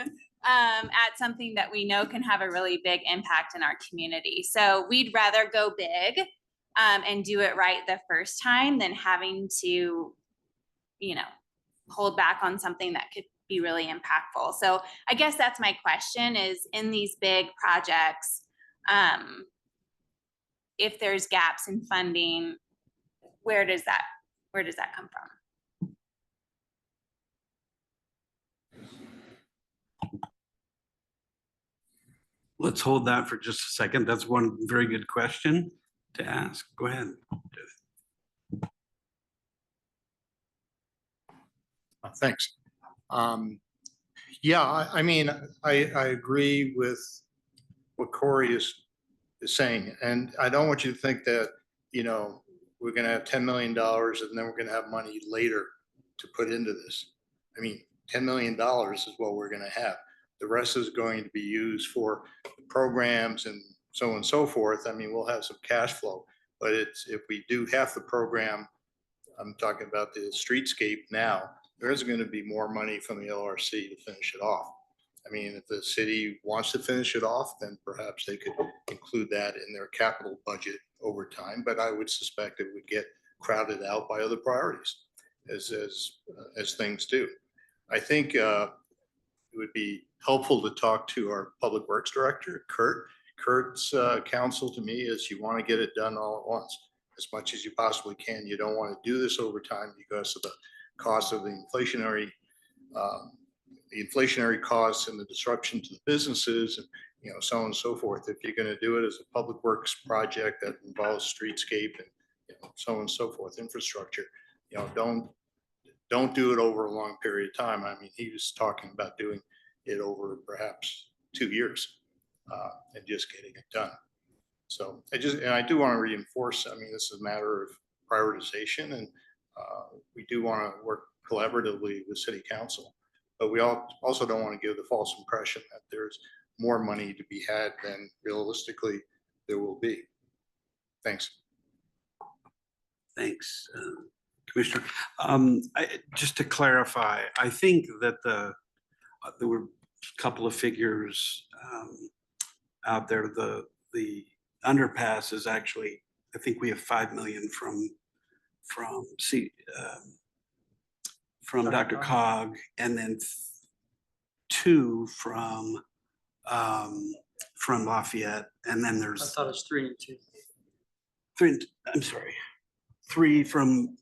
at something that we know can have a really big impact in our community. So we'd rather go big and do it right the first time than having to, you know, hold back on something that could be really impactful. So I guess that's my question is, in these big projects, if there's gaps in funding, where does that come from? Let's hold that for just a second. That's one very good question. to ask. Go ahead. Thanks. Yeah, I mean, I agree with what Corey is saying, and I don't want you to think that, you know, we're gonna have $10 million and then we're gonna have money later to put into this. I mean, $10 million is what we're gonna have. The rest is going to be used for programs and so on and so forth. I mean, we'll have some cash flow, but it's, if we do half the program, I'm talking about the streetscape now, there is going to be more money from the LRC to finish it off. I mean, if the city wants to finish it off, then perhaps they could include that in their capital budget over time, but I would suspect it would get crowded out by other priorities as things do. I think it would be helpful to talk to our Public Works Director, Kurt. Kurt's counsel to me is you want to get it done all at once, as much as you possibly can. You don't want to do this over time because of the cost of the inflationary costs and the disruption to the businesses and, you know, so on and so forth. If you're going to do it as a public works project that involves streetscape and, you know, so on and so forth, infrastructure, you know, don't do it over a long period of time. I mean, he was talking about doing it over perhaps 2 years and just getting it done. So I do want to reinforce, I mean, this is a matter of prioritization, and we do want to work collaboratively with city council, but we also don't want to give the false impression that there's more money to be had than realistically there will be. Thanks. Thanks, Commissioner. Just to clarify, I think that there were a couple of figures out there. The underpass is actually, I think we have 5 million from Dr. Cog, and then 2 from Lafayette, and then I there's thought it was 3 and 2. 3. I'm sorry, 3 from.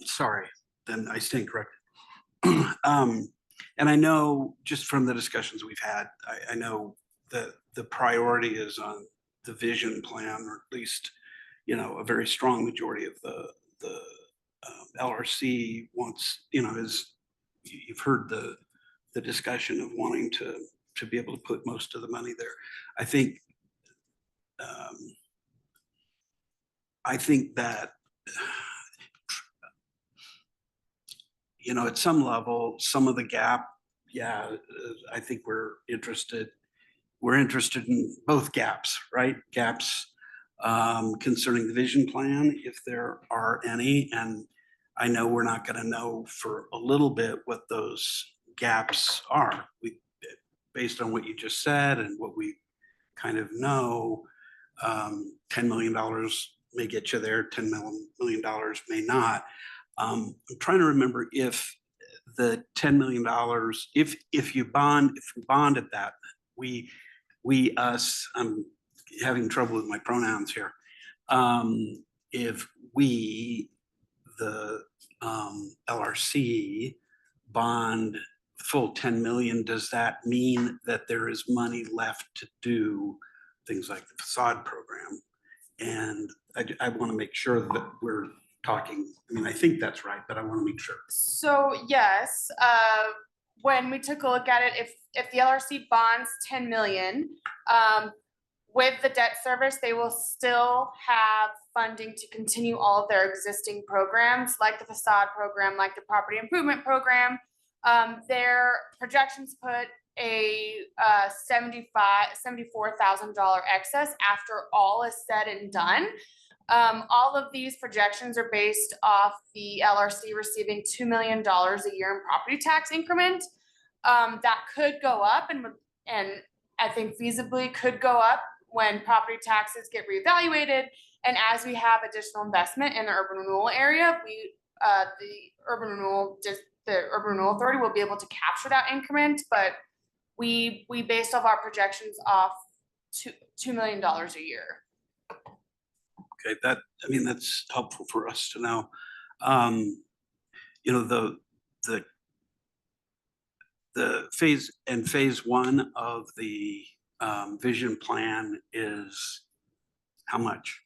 Sorry, then I stand corrected. And I know just from the discussions we've had, I know that the priority is on the vision plan, or at least, you know, a very strong majority of the LRC wants, you know, you've heard the discussion of wanting to be able to put most of the money there. I think that, you know, at some level, some of the gap, yeah, I think we're interested in both gaps, right? Gaps concerning the vision plan, if there are any. And I know we're not going to know for a little bit what those gaps are. Based on what you just said and what we kind of know, $10 million may get you there, $10 million may not. I'm trying to remember if the $10 million, if we bonded that, us, I'm having trouble with my pronouns here. If we, the LRC, bond full 10 million, does that mean that there is money left to do things like the facade program? And I want to make sure that we're talking, I mean, I think that's right, but I want to make sure. So yes, when we took a look at it, if the LRC bonds 10 million, with the debt service, they will still have funding to continue all of their existing programs, like the facade program, like the property improvement program. Their projections put a $74,000 excess after all is said and done. All of these projections are based off the LRC receiving $2 million a year in property tax increment. That could go up, and I think feasibly could go up when property taxes get reevaluated. And as we have additional investment in the urban renewal area, the urban renewal authority will be able to capture that increment. But we based off our projections off $2 million a year. Okay, that's helpful for us to know. You know, the phase 1 of the vision plan is how much?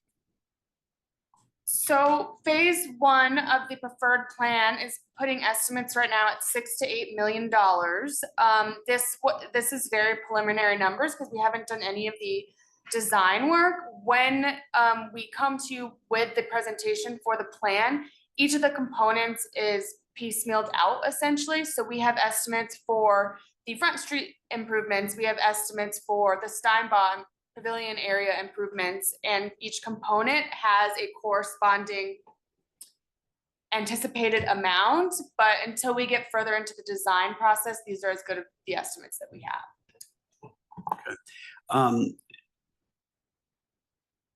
So phase one of the preferred plan is putting estimates right now at $6 to $8 million. This is very preliminary numbers because we haven't done any of the design work. When we come to you with the presentation for the plan, each of the components is piecemealed out essentially. So we have estimates for the Front Street improvements. We have estimates for the Steinbaum Pavilion area improvements, and each component has a corresponding anticipated amount. But until we get further into the design process, these are as good of the estimates that we have. Okay.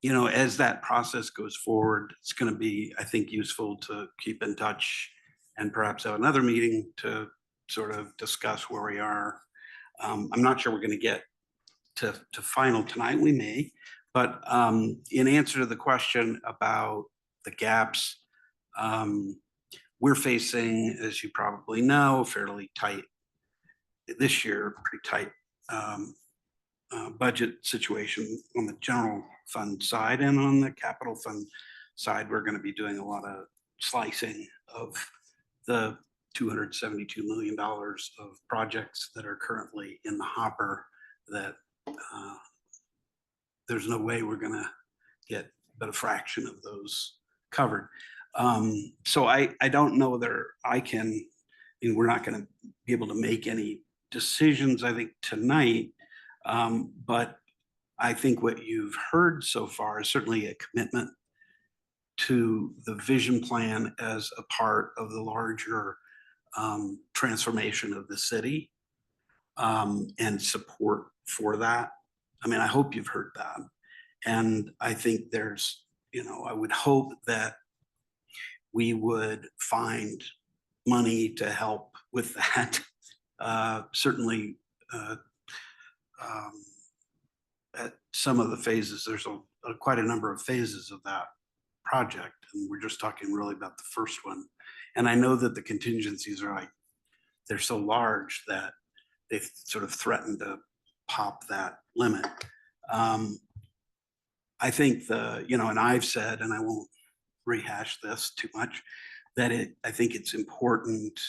You know, as that process goes forward, it's going to be, I think, useful to keep in touch and perhaps have another meeting to sort of discuss where we are. I'm not sure we're going to get to final tonight. We may, but in answer to the question about the gaps, we're facing, as you probably know, fairly tight this year, pretty tight budget situation on the general fund side, and on the capital fund side, we're going to be doing a lot of slicing of the $272 million of projects that are currently in the hopper that there's no way we're going to get but a fraction of those covered. So I don't know whether I can, we're not going to be able to make any decisions, I think, tonight. But I think what you've heard so far is certainly a commitment to the vision plan as a part of the larger transformation of the city, and support for that. I mean, I hope you've heard that. And I think there's, I would hope that we would find money to help with that. Certainly, at some of the phases, there's quite a number of phases of that project, and we're just talking really about the first one. And I know that the contingencies are they're so large that they sort of threaten to pop that limit. I think and I've said, and I won't rehash this too much, that I think it's important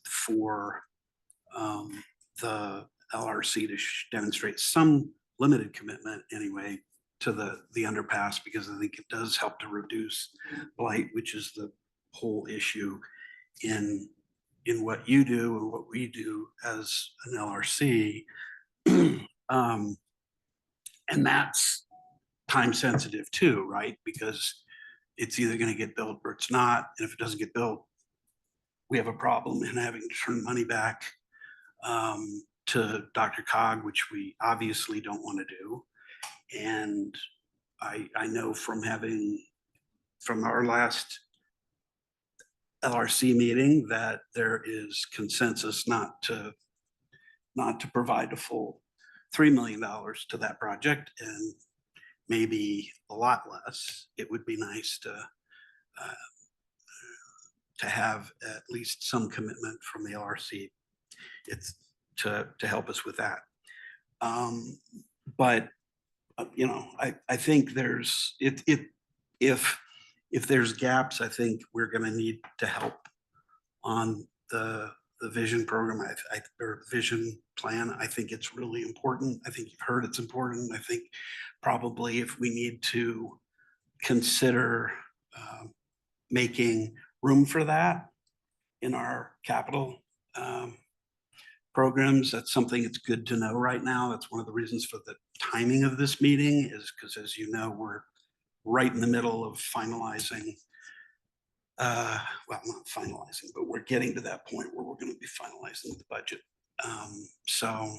for the LRC to demonstrate some limited commitment anyway to the underpass, because I think it does help to reduce blight, which is the whole issue in what you do and what we do as an LRC. And that's time sensitive too, right? Because it's either going to get built or it's not. And if it doesn't get built, we have a problem in having to turn money back to Dr. Cog, which we obviously don't want to do. And I know from our last LRC meeting that there is consensus not to provide a full $3 million to that project, and maybe a lot less. It would be nice to have at least some commitment from the LRC. It's to help us with that. But I think if there's gaps, I think we're going to need to help on the vision program or vision plan. I think it's really important. I think you've heard it's important. I think probably if we need to consider making room for that in our capital programs, that's something that's good to know right now. That's one of the reasons for the timing of this meeting, is because, as you know, we're right in the middle of finalizing, well, not finalizing, but we're getting to that point where we're going to be finalizing the budget. So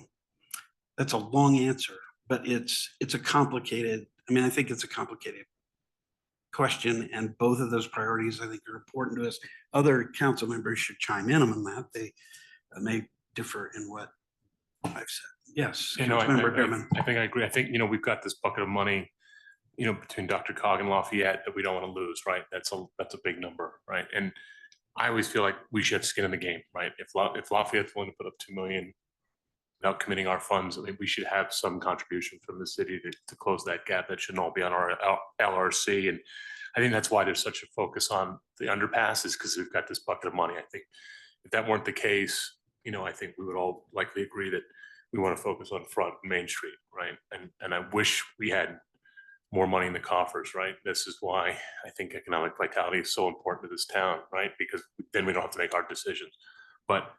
that's a long answer, but it's a complicated, I think it's a complicated question, and both of those priorities I think are important to us. Other council members should chime in on that. They may differ in what I've said. Yes, Councilmember Bierman. I think I agree. I think, we've got this bucket of money, between Dr. Cog and Lafayette that we don't want to lose, right? That's a big number, right? And I always feel like we should have skin in the game, right? If Lafayette's willing to put up $2 million, without committing our funds, I mean, we should have some contribution from the city to close that gap. That shouldn't all be on our LRC. And I think that's why there's such a focus on the underpass, is because we've got this bucket of money. I think if that weren't the case, I think we would all likely agree that we want to focus on Front and Main Street, right? And I wish we had more money in the coffers, right? This is why I think economic vitality is so important to this town, right? Because then we don't have to make hard decisions. But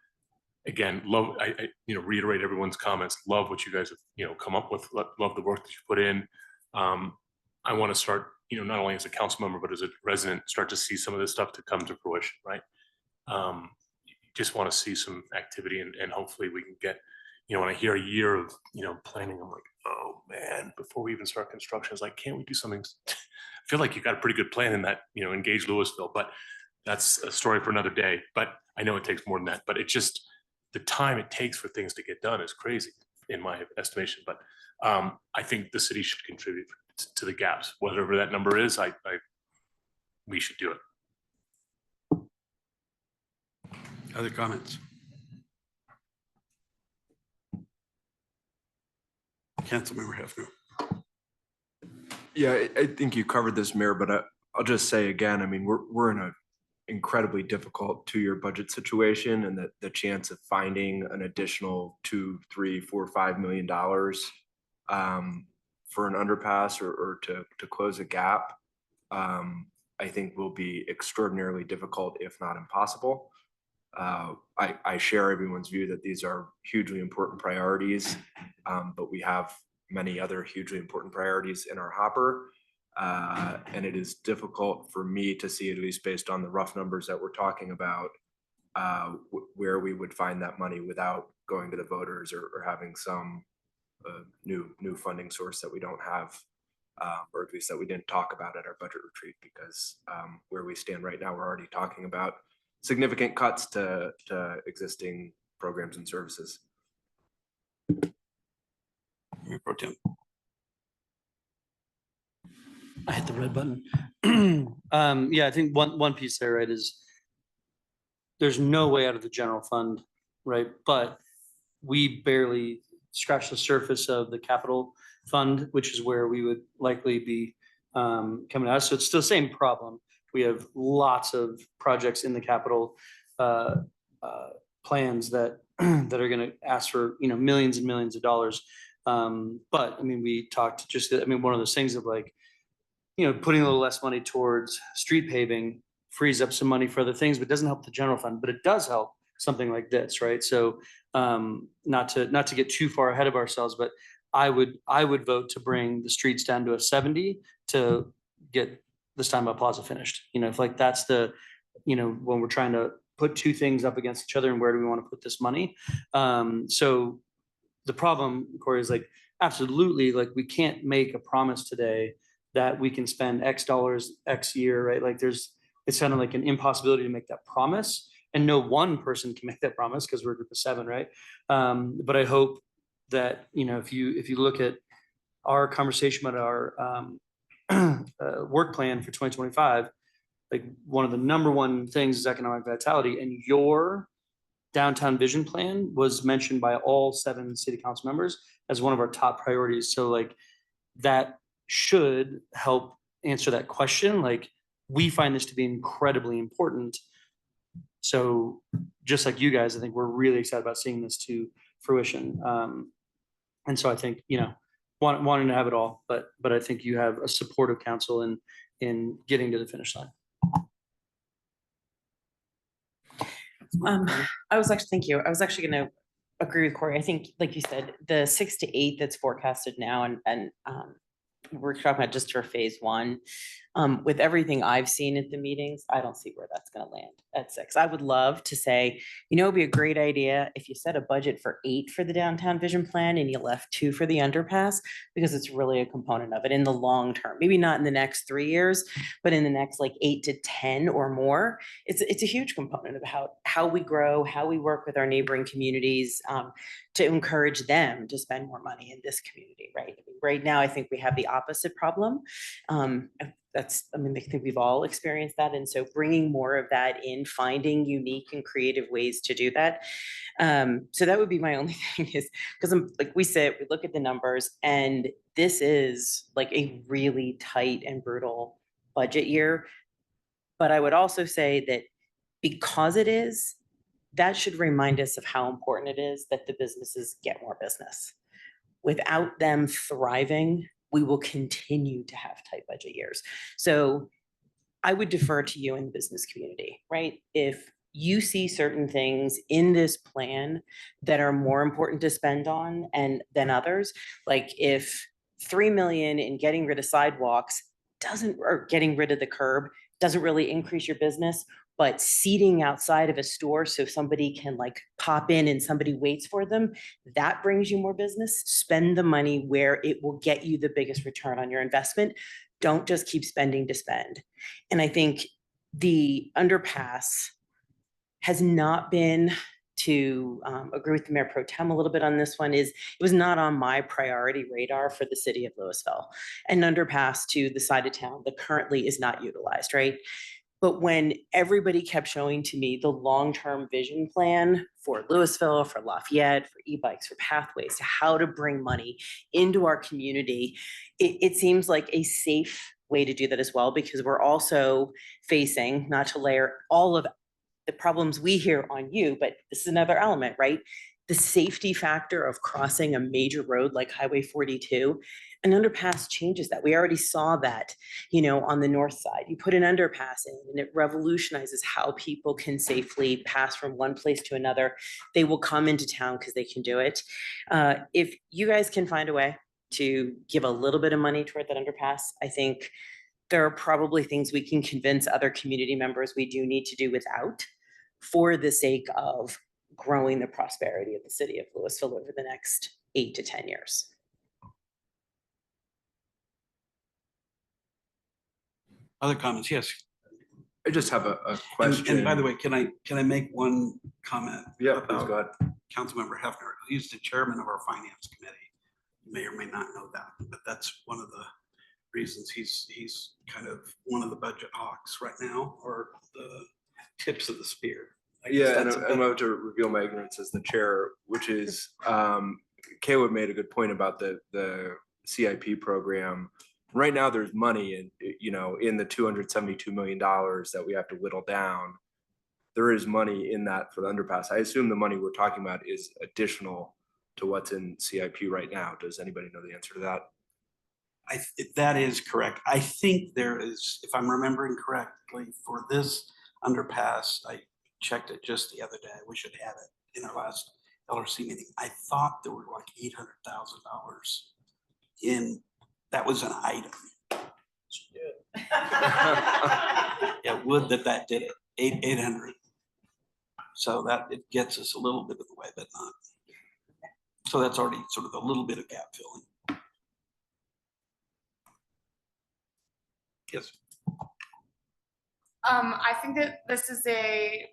again, I reiterate everyone's comments. Love what you guys have, come up with. Love the work that you put in. I want to start, not only as a council member, but as a resident, start to see some of this stuff to come to fruition, right? Just want to see some activity, and hopefully we can get, when I hear a year of, planning, I'm like, oh man, before we even start construction, it's like, can't we do something? I feel like you got a pretty good plan in that, engage Louisville, but that's a story for another day. But I know it takes more than that, but it just, the time it takes for things to get done is crazy in my estimation. But I think the city should contribute to the gaps, whatever that number is. We should do it. Other comments? Councilmember Hefner. Yeah, I think you covered this, Mayor, but I'll just say again, I mean, we're in an incredibly difficult 2-year budget situation, and the chance of finding an additional $2, $3, $4, $5 million for an underpass or to close a gap, I think will be extraordinarily difficult, if not impossible. I share everyone's view that these are hugely important priorities, but we have many other hugely important priorities in our hopper. And it is difficult for me to see, at least based on the rough numbers that we're talking about, where we would find that money without going to the voters or having some new funding source that we don't have, or at least that we didn't talk about at our budget retreat, because where we stand right now, we're already talking about significant cuts to existing programs and services. Mayor Pro Tem. I hit the red button. Yeah, I think one piece there, right, is there's no way out of the general fund, right? But we barely scratch the surface of the capital fund, which is where we would likely be coming out. So it's still the same problem. We have lots of projects in the capital plans that are going to ask for millions and millions of dollars. But I mean, we talked one of those things of like, putting a little less money towards street paving frees up some money for other things, but doesn't help the general fund, but it does help something like this, right? So not to get too far ahead of ourselves, but I would vote to bring the streets down to a 70 to get the Steinbach Plaza finished. If like that's the, when we're trying to put two things up against each other and where do we want to put this money? So the problem, Corey, is like, absolutely, like we can't make a promise today that we can spend X dollars, X year, right? Like it's kind of like an impossibility to make that promise. And no one person can make that promise because we're a group of 7, right? But I hope that, if you look at our conversation about our work plan for 2025, like one of the number one things is economic vitality, and your downtown vision plan was mentioned by all 7 city council members as one of our top priorities. So like that should help answer that question. Like we find this to be incredibly important. So just like you guys, I think we're really excited about seeing this to fruition. And so I think, wanting to have it all, but I think you have a supportive council in getting to the finish line. Thank you. I was actually going to agree with Corey. I think, like you said, the 6 to 8 that's forecasted now, and we're talking about just for phase 1. With everything I've seen at the meetings, I don't see where that's going to land at 6. I would love to say, it'd be a great idea if you set a budget for 8 for the downtown vision plan and you left 2 for the underpass, because it's really a component of it in the long term. Maybe not in the next 3 years, but in the next like 8 to 10 or more. It's a huge component of how we grow, how we work with our neighboring communities to encourage them to spend more money in this community, right? Right now, I think we have the opposite problem. I mean, I think we've all experienced that. And so bringing more of that in, finding unique and creative ways to do that. So that would be my only thing is, because I'm like, we look at the numbers, and this is like a really tight and brutal budget year. But I would also say that because it is, that should remind us of how important it is that the businesses get more business. Without them thriving, we will continue to have tight budget years. So I would defer to you in the business community, right? If you see certain things in this plan that are more important to spend on and than others, like if 3 million in getting rid of sidewalks or getting rid of the curb doesn't really increase your business, but seating outside of a store so somebody can like pop in and somebody waits for them, that brings you more business. Spend the money where it will get you the biggest return on your investment. Don't just keep spending to spend. And I think the underpass has not been, to agree with the Mayor Pro Tem a little bit on this one, is it was not on my priority radar for the city of Louisville. An underpass to the side of town that currently is not utilized, right? But when everybody kept showing to me the long-term vision plan for Louisville, for Lafayette, for e-bikes, for pathways, to how to bring money into our community, it seems like a safe way to do that as well, because we're also facing, not to layer all of the problems we hear on you, but this is another element, right? The safety factor of crossing a major road like Highway 42. An underpass changes that. We already saw that, on the north side. You put an underpass in and it revolutionizes how people can safely pass from one place to another. They will come into town because they can do it. If you guys can find a way to give a little bit of money toward that underpass, I think there are probably things we can convince other community members we do need to do without, for the sake of growing the prosperity of the city of Louisville over the next 8 to 10 years. Other comments? Yes. I just have a question. And by the way, can I make one comment? Yeah, please go ahead. Councilmember Hefner, he's the chairman of our finance committee. You may or may not know that, but that's one of the reasons he's kind of one of the budget hawks right now, or the tips of the spear. Yeah, and I'm about to reveal my ignorance as the chair, which is Caleb made a good point about the CIP program. Right now, there's money in the $272 million that we have to whittle down. There is money in that for the underpass. I assume the money we're talking about is additional to what's in CIP right now. Does anybody know the answer to that? That is correct. I think there is, if I'm remembering correctly, for this underpass, I checked it just the other day. We should have it in our last LRC meeting. I thought there were like $800,000 in, that was an item. Yeah, would that did it, 800. So that it gets us a little bit of the way, but not. So that's already sort of a little bit of gap filling. Yes. I think that this is a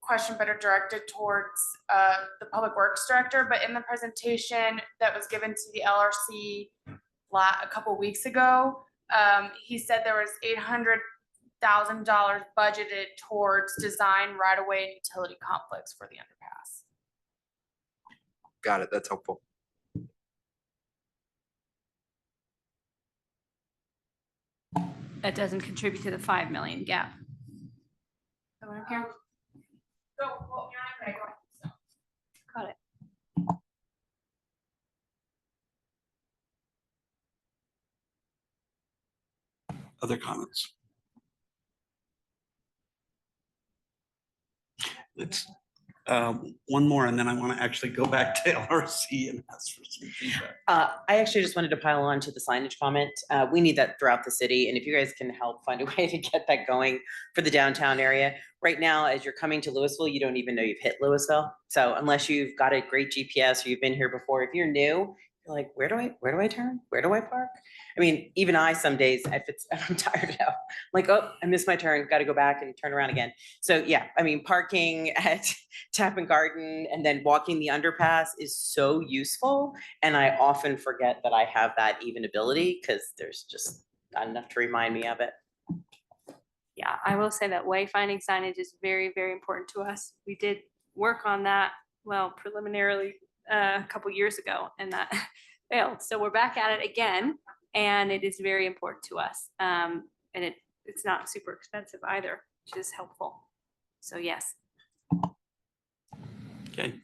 question better directed towards the Public Works Director, but in the presentation that was given to the LRC a couple weeks ago, he said there was $800,000 budgeted towards design, right-of-way, and utility conflicts for the underpass. Got it. That's helpful. That doesn't contribute to the 5 million gap. Got it. Other comments? Let's one more, and then I want to actually go back to LRC and ask for some feedback. I actually just wanted to pile on to the signage comment. We need that throughout the city, and if you guys can help find a way to get that going for the downtown area. Right now, as you're coming to Louisville, you don't even know you've hit Louisville. So unless you've got a great GPS or you've been here before, if you're new, you're like, where do I turn? Where do I park? I mean, even I, some days, if I'm tired out, I'm like, oh, I missed my turn, got to go back and turn around again. So yeah, I mean, parking at Tappan Garden and then walking the underpass is so useful. And I often forget that I have that even ability because there's just not enough to remind me of it. Yeah, I will say that wayfinding signage is very, very important to us. We did work on that, well, preliminarily a couple years ago, and that failed. So we're back at it again, and it is very important to us. And it's not super expensive either, which is helpful. So yes. Okay,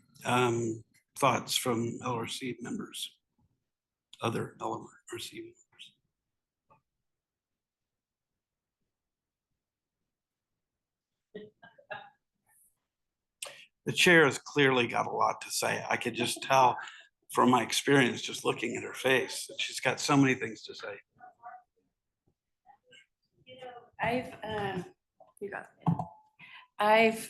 thoughts from LRC members? Other LRC members? The chair has clearly got a lot to say. I could just tell from my experience, just looking at her face, that she's got so many things to say. I've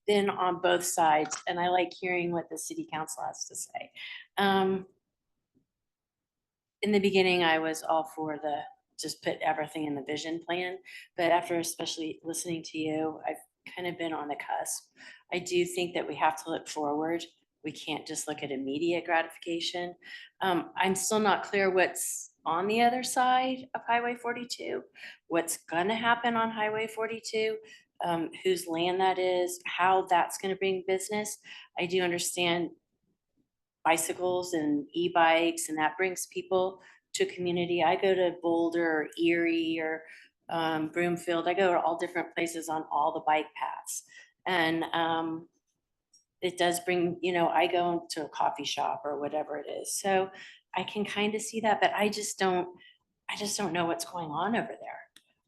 been on both sides and I like hearing what the city council has to say. In the beginning, I was all for just put everything in the vision plan, but after especially listening to you, I've kind of been on the cusp. I do think that we have to look forward. We can't just look at immediate gratification. I'm still not clear what's on the other side of Highway 42, what's gonna happen on Highway 42, whose land that is, how that's gonna bring business. I do understand bicycles and e-bikes, and that brings people to community. I go to Boulder or Erie or Broomfield. I go to all different places on all the bike paths. And it does bring, I go to a coffee shop or whatever it is. So I can kind of see that, but I just don't know what's going on over there.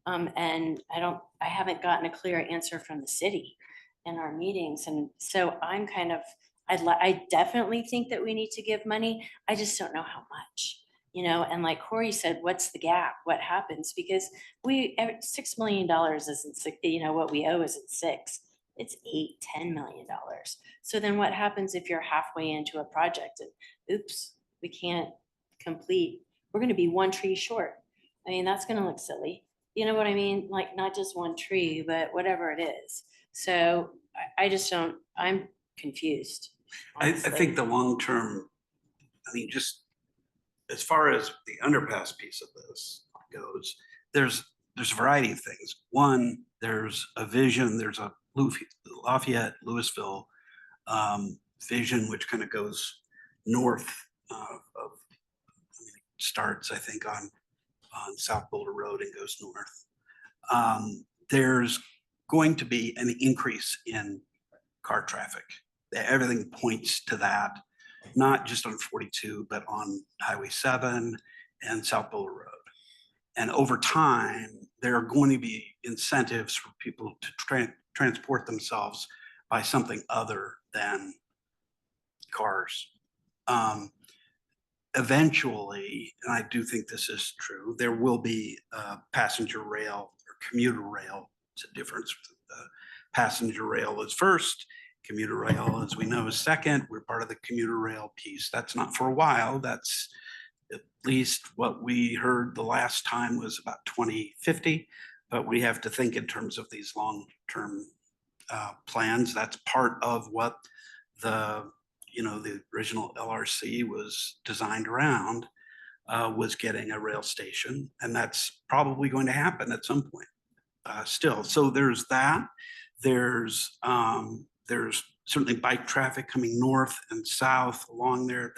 And I haven't gotten a clear answer from the city in our meetings. And so I'm kind of, I definitely think that we need to give money. I just don't know how much, and like Corey said, what's the gap? What happens? Because $6 million isn't, what we owe isn't $6, it's $8-10 million. So then what happens if you're halfway into a project and oops, we can't complete, we're going to be one tree short. I mean, that's going to look silly. You know what I mean? Like not just one tree, but whatever it is. So I just don't, I'm confused. I think the long-term, just as far as the underpass piece of this goes, there's a variety of things. One, there's a vision, there's a Lafayette, Louisville vision, which kind of goes north starts, I think, on South Boulder Road and goes north. There's going to be an increase in car traffic. Everything points to that, not just on 42, but on Highway 7 and South Boulder Road. And over time, there are going to be incentives for people to transport themselves by something other than cars. Eventually, and I do think this is true, there will be passenger rail or commuter rail. It's a difference. Passenger rail is first, commuter rail, as we know, is second. We're part of the commuter rail piece. That's not for a while. That's at least what we heard the last time was about 2050, but we have to think in terms of these long-term plans. That's part of what the original LRC was designed around, was getting a rail station, and that's probably going to happen at some point still. So there's that. There's certainly bike traffic coming north and south along there.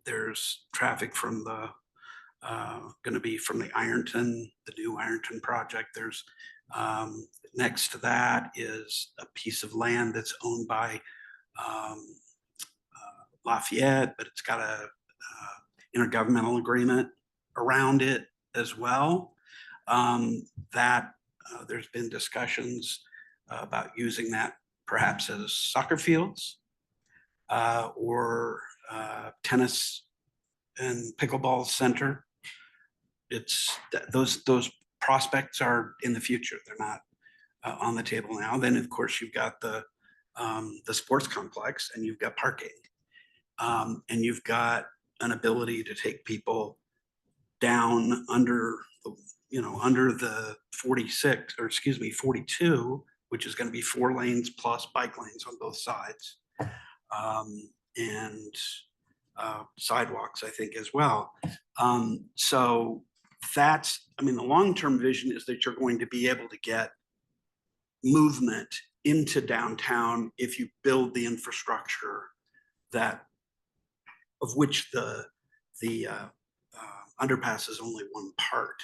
There's traffic from going to be from the new Ironton project. There's next to that is a piece of land that's owned by Lafayette, but it's got a intergovernmental agreement around it as well. There's been discussions about using that perhaps as soccer fields or tennis and pickleball center. Those prospects are in the future. They're not on the table now. Then of course you've got the sports complex, and you've got parking, and you've got an ability to take people down under the 42, which is going to be 4 lanes plus bike lanes on both sides, and sidewalks, I think, as well. So I mean, the long-term vision is that you're going to be able to get movement into downtown if you build the infrastructure that, of which the underpass is only one part.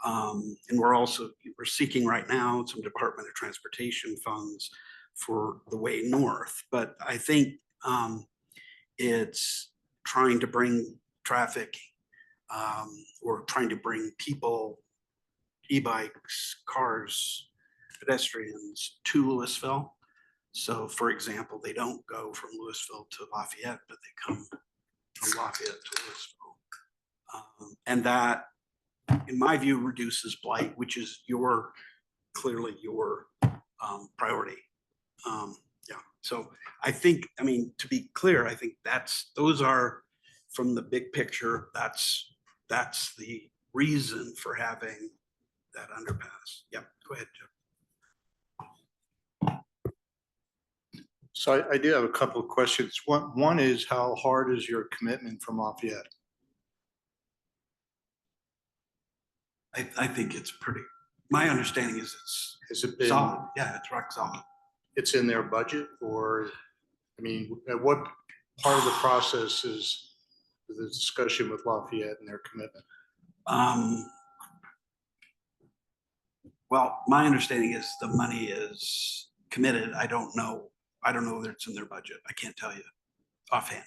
And we're seeking right now some Department of Transportation funds for the way north. But I think it's trying to bring traffic or trying to bring people, e-bikes, cars, pedestrians to Louisville. So for example, they don't go from Louisville to Lafayette, but they come from Lafayette to Louisville. And that, in my view, reduces blight, which is clearly your priority. Yeah, so I think, I mean, to be clear, I think those are from the big picture, that's the reason for having that underpass. Yep, go ahead, Jeff. So I do have a couple of questions. One is, how hard is your commitment from Lafayette? I think it's my understanding is Has it been? solid. Yeah, it's rock solid. It's in their budget, or, I mean, at what part of the process is the discussion with Lafayette and their commitment? Well, my understanding is the money is committed. I don't know whether it's in their budget. I can't tell you offhand.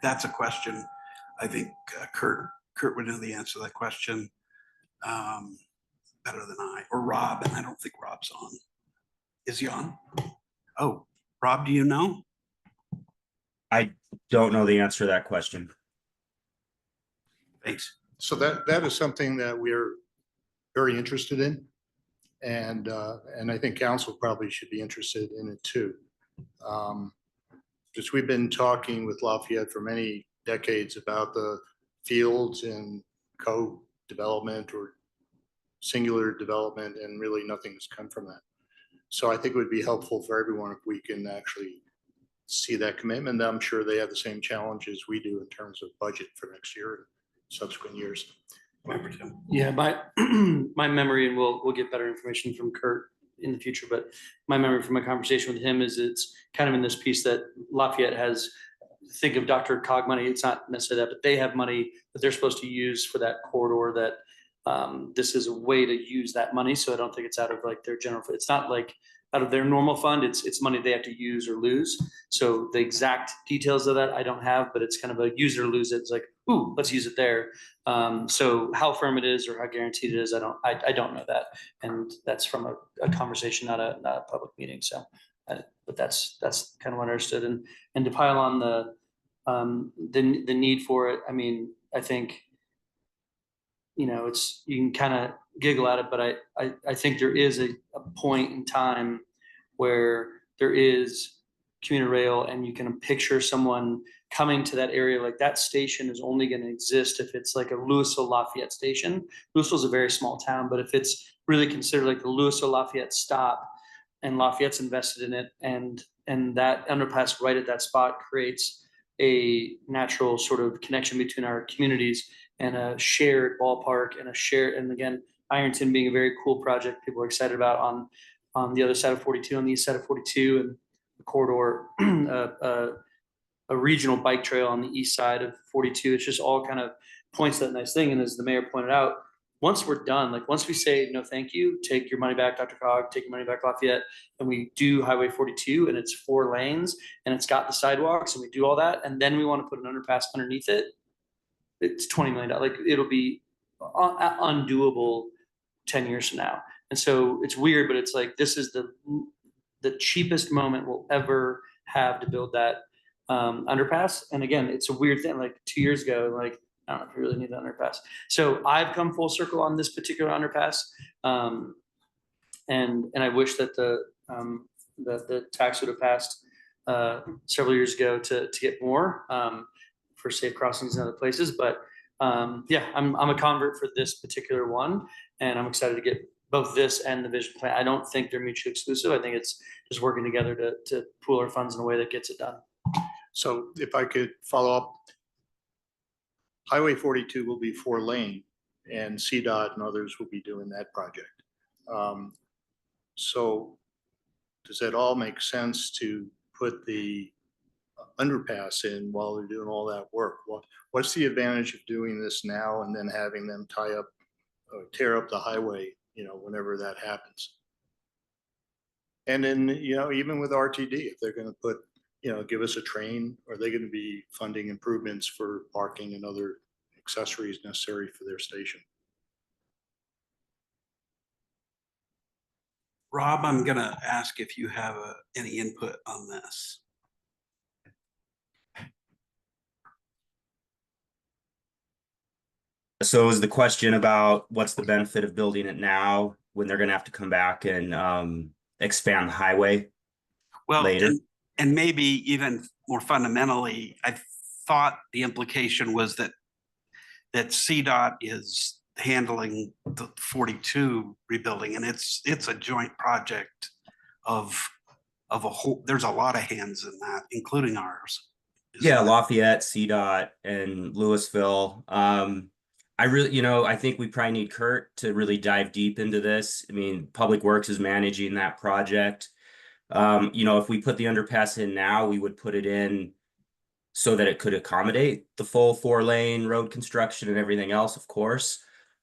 That's a question. I think Kurt would know the answer to that question better than I, or Rob, and I don't think Rob's on. Is he on? Oh, Rob, do you know? I don't know the answer to that question. Thanks. So that is something that we're very interested in. And I think council probably should be interested in it too. Just we've been talking with Lafayette for many decades about the fields and co-development or singular development, and really nothing has come from that. So I think it would be helpful for everyone if we can actually see that commitment. I'm sure they have the same challenges we do in terms of budget for next year and subsequent years. Yeah, my memory, and we'll get better information from Kurt in the future, but my memory from my conversation with him is it's kind of in this piece that Lafayette has, think of Dr. Cog money, it's not necessarily that, but they have money that they're supposed to use for that corridor that this is a way to use that money. So I don't think it's out of like their general, it's not like out of their normal fund, it's money they have to use or lose. So the exact details of that I don't have, but it's kind of a use or lose it. It's like, ooh, let's use it there. So how firm it is or how guaranteed it is, I don't know that. And that's from a conversation, not a public meeting. So, but that's kind of what I understood. And to pile on the need for it, I mean, I think, you know, you can kind of giggle at it, but I think there is a point in time where there is commuter rail and you can picture someone coming to that area. Like that station is only going to exist if it's like a Louisville Lafayette station. Louisville is a very small town, but if it's really considered like the Louisville Lafayette stop and Lafayette's invested in it, and that underpass right at that spot creates a natural sort of connection between our communities and a shared ballpark and and again, Ironton being a very cool project people are excited about on the other side of 42, on the east side of 42, and the corridor, a regional bike trail on the east side of 42. It's just all kind of points to that nice thing. And as the mayor pointed out, once we're done, like once we say, no, thank you, take your money back, Dr. Cog, take your money back, Lafayette, and we do Highway 42 and it's 4 lanes and it's got the sidewalks and we do all that, and then we want to put an underpass underneath it, it's $20 million. Like it'll be undoable 10 years from now. And so it's weird, but it's like, this is the cheapest moment we'll ever have to build that underpass. And again, it's a weird thing. Like 2 years ago, like, I don't know if you really need the underpass. So I've come full circle on this particular underpass. And I wish that the tax would have passed several years ago to get more for safe crossings in other places. But yeah, I'm a convert for this particular one, and I'm excited to get both this and the vision plan. I don't think they're mutually exclusive. I think it's just working together to pool our funds in a way that gets it done. So if I could follow up, Highway 42 will be 4-lane, and CDOT and others will be doing that project. So does that all make sense to put the underpass in while they're doing all that work? What's the advantage of doing this now and then having them tie up, tear up the highway, whenever that happens? And then, even with RTD, if they're going to put, give us a train, are they going to be funding improvements for parking and other accessories necessary for their station? Rob, I'm gonna ask if you have any input on this. So is the question about what's the benefit of building it now when they're gonna have to come back and expand the highway Well, later? and maybe even more fundamentally, I thought the implication was that CDOT is handling the 42 rebuilding, and it's a joint project of a whole, there's a lot of hands in that, including ours. Yeah, Lafayette, CDOT, and Louisville. I really, I think we probably need Kurt to really dive deep into this. I mean, Public Works is managing that project. If we put the underpass in now, we would put it in so that it could accommodate the full 4-lane road construction and everything else, of course.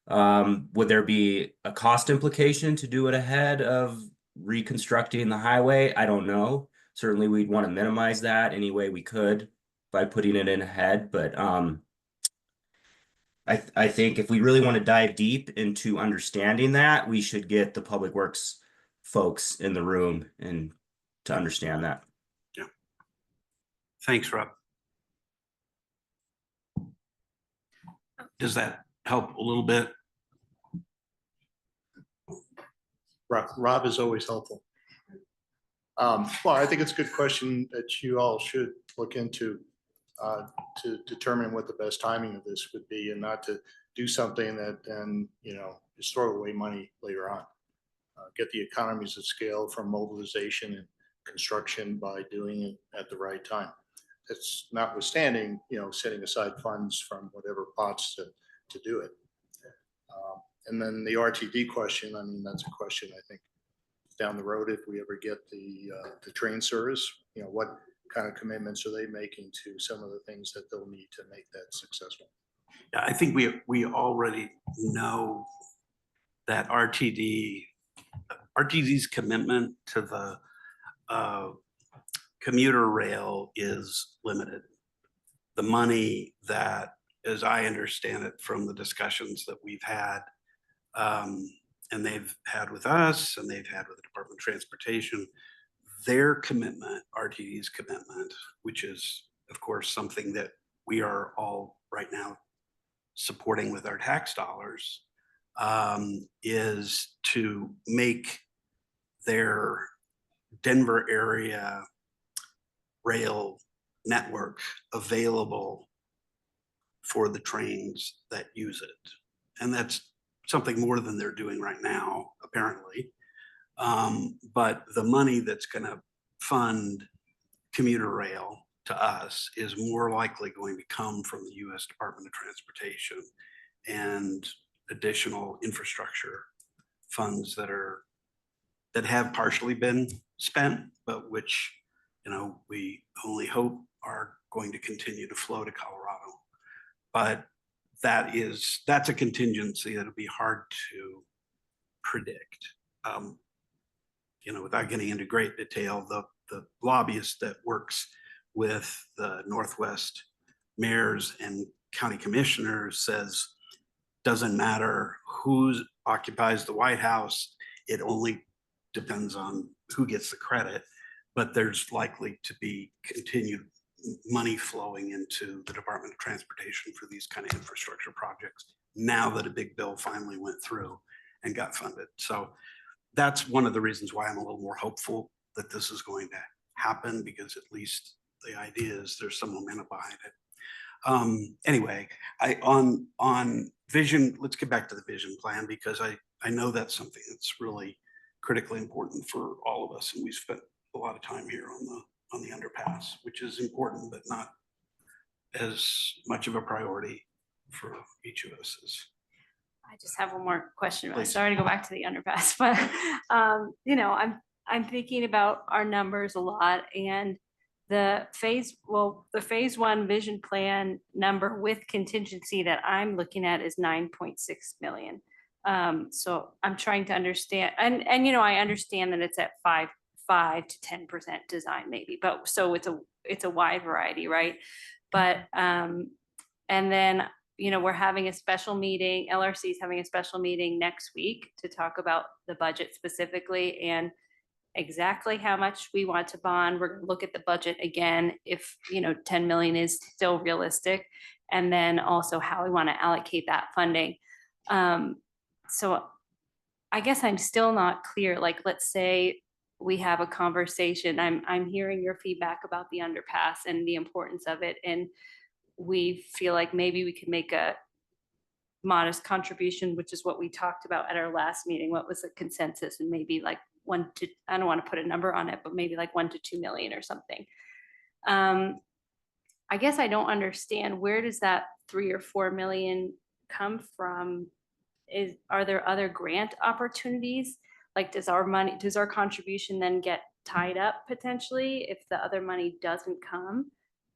Would there be a cost implication to do it ahead of reconstructing the highway? I don't know. Certainly we'd want to minimize that any way we could by putting it in ahead. But I think if we really want to dive deep into understanding that, we should get the Public Works folks in the room and to understand that. Yeah. Thanks, Rob. Does that help a little bit? Rob is always helpful. Well, I think it's a good question that you all should look into to determine what the best timing of this would be, and not to do something that then, just throw away money later on. Get the economies of scale from mobilization and construction by doing it at the right time. It's notwithstanding, setting aside funds from whatever pots to do it. And then the RTD question, I mean, that's a question I think down the road, if we ever get the train service, what kind of commitments are they making to some of the things that they'll need to make that successful? Yeah, I think we already know that RTD's commitment to the commuter rail is limited. The money that, as I understand it from the discussions that we've had, and they've had with us and they've had with the Department of Transportation, their commitment, RTD's commitment, which is of course something that we are all right now supporting with our tax dollars, is to make their Denver area rail network available for the trains that use it. And that's something more than they're doing right now, apparently. But the money that's going to fund commuter rail to us is more likely going to come from the U.S. Department of Transportation and additional infrastructure funds that have partially been spent, but which, we only hope are going to continue to flow to Colorado. But that's a contingency that'll be hard to predict. Without getting into great detail, the lobbyist that works with the Northwest mayors and county commissioners says, doesn't matter who occupies the White House, it only depends on who gets the credit, but there's likely to be continued money flowing into the Department of Transportation for these kind of infrastructure projects now that a big bill finally went through and got funded. So that's one of the reasons why I'm a little more hopeful that this is going to happen, because at least the idea is there's some momentum behind it. Anyway, on vision, let's get back to the vision plan, because I know that's something that's really critically important for all of us, and we spent a lot of time here on the underpass, which is important but not as much of a priority for each of us is. I just have one more question. I'm Please. sorry to go back to the underpass, but, you know, I'm thinking about our numbers a lot and the phase one vision plan number with contingency that I'm looking at is 9.6 million. So I'm trying to understand, and, you know, I understand that it's at 5 to 10% design maybe, but so it's a wide variety, right? But, and then, you know, we're having a special meeting, LRC is having a special meeting next week to talk about the budget specifically and exactly how much we want to bond. We're gonna look at the budget again, if, you know, 10 million is still realistic. And then also how we want to allocate that funding. So I guess I'm still not clear, like, let's say we have a conversation, I'm hearing your feedback about the underpass and the importance of it. And we feel like maybe we could make a modest contribution, which is what we talked about at our last meeting. What was the consensus? And maybe like I don't want to put a number on it, but maybe like 1 to 2 million or something. I guess I don't understand, where does that 3 or 4 million come from? Are there other grant opportunities? Like, does our contribution then get tied up potentially if the other money doesn't come?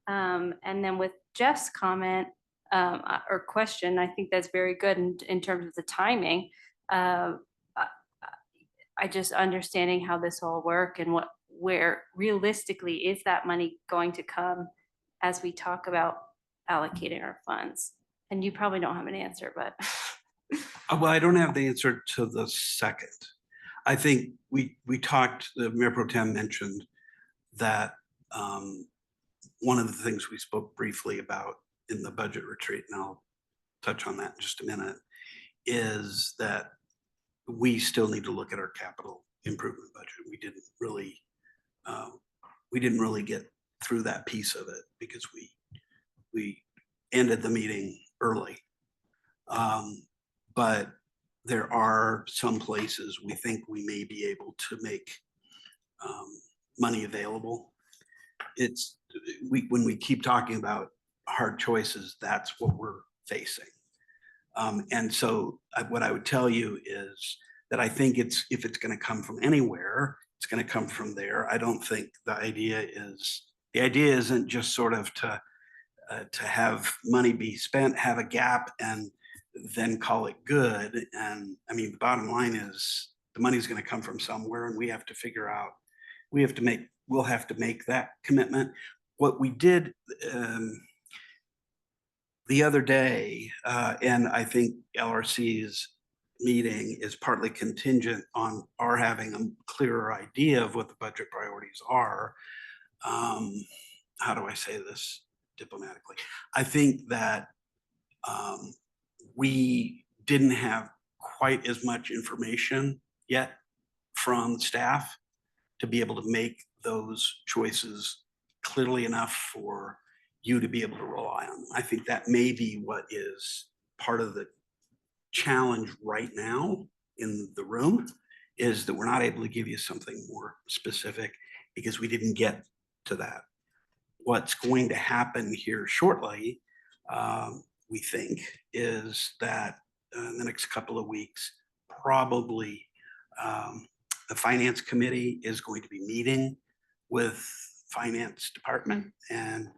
And then with Jeff's comment or question, I think that's very good in terms of the timing. I just understanding how this all work and where realistically is that money going to come as we talk about allocating our funds. And you probably don't have an answer, but. Well, I don't have the answer to the second. I think we talked, the Mayor Pro Tem mentioned that one of the things we spoke briefly about in the budget retreat, and I'll touch on that in just a minute, is that we still need to look at our capital improvement budget. We didn't really get through that piece of it because we ended the meeting early. But there are some places we think we may be able to make money available. When we keep talking about hard choices, that's what we're facing. And so what I would tell you is that I think if it's going to come from anywhere, it's going to come from there. I don't think the idea isn't just sort of to have money be spent, have a gap, and then call it good. And I mean, the bottom line is the money's going to come from somewhere, and we have to figure out, we'll have to make that commitment. What we did the other day, and I think LRC's meeting is partly contingent on our having a clearer idea of what the budget priorities are. How do I say this diplomatically? I think that we didn't have quite as much information yet from staff to be able to make those choices clearly enough for you to be able to rely on. I think that may be what is part of the challenge right now in the room, is that we're not able to give you something more specific because we didn't get to that. What's going to happen here shortly, we think, is that in the next couple of weeks, probably the finance committee is going to be meeting with finance department, and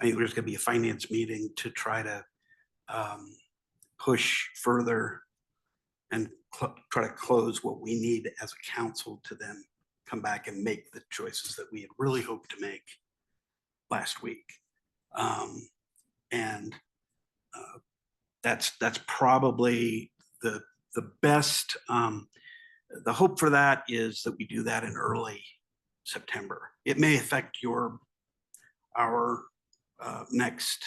I think there's going to be a finance meeting to try to push further and try to close what we need as a council to then come back and make the choices that we had really hoped to make last week. That's probably the best. The hope for that is that we do that in early September. It may affect our next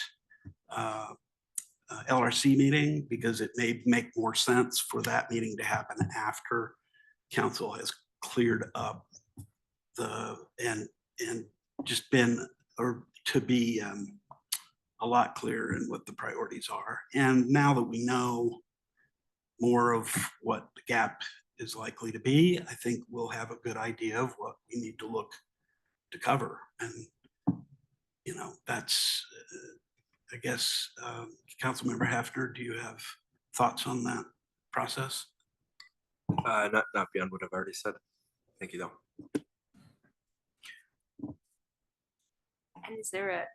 LRC meeting, because it may make more sense for that meeting to happen after council has cleared up and just been, or to be a lot clearer in what the priorities are. And now that we know more of what the gap is likely to be, I think we'll have a good idea of what we need to look to cover. And, you know, that's, I guess, Councilmember Hafner, do you have thoughts on that process? Not beyond what I've already said. Thank you, though. And is there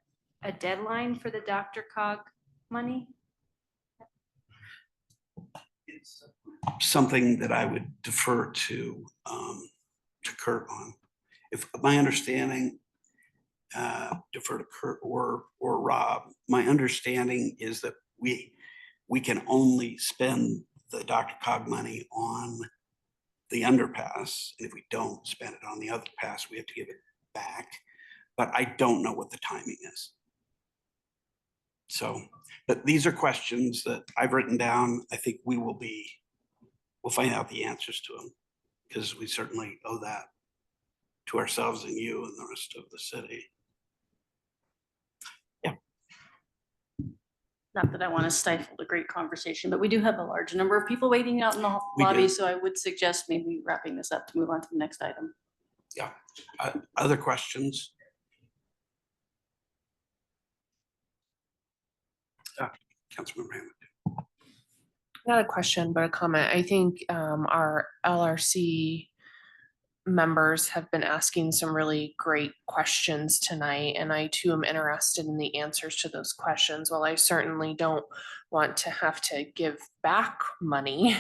a deadline for the Dr. Cog money? It's something that I would defer to Kurt on. If my understanding, defer to Kurt or Rob, my understanding is that we can only spend the Dr. Cog money on the underpass. And if we don't spend it on the other pass, we have to give it back. But I don't know what the timing is. So, but these are questions that I've written down. I think we'll find out the answers to them, because we certainly owe that to ourselves and you and the rest of the city. Yeah. Not that I want to stifle the great conversation, but we do have a large number of people waiting out in the We lobby, do. so I would suggest maybe wrapping this up to move on to the next item. Yeah. Other questions? Councilmember Hammond. Not a question, but a comment. I think our LRC members have been asking some really great questions tonight, and I too am interested in the answers to those questions. While I certainly don't want to have to give back money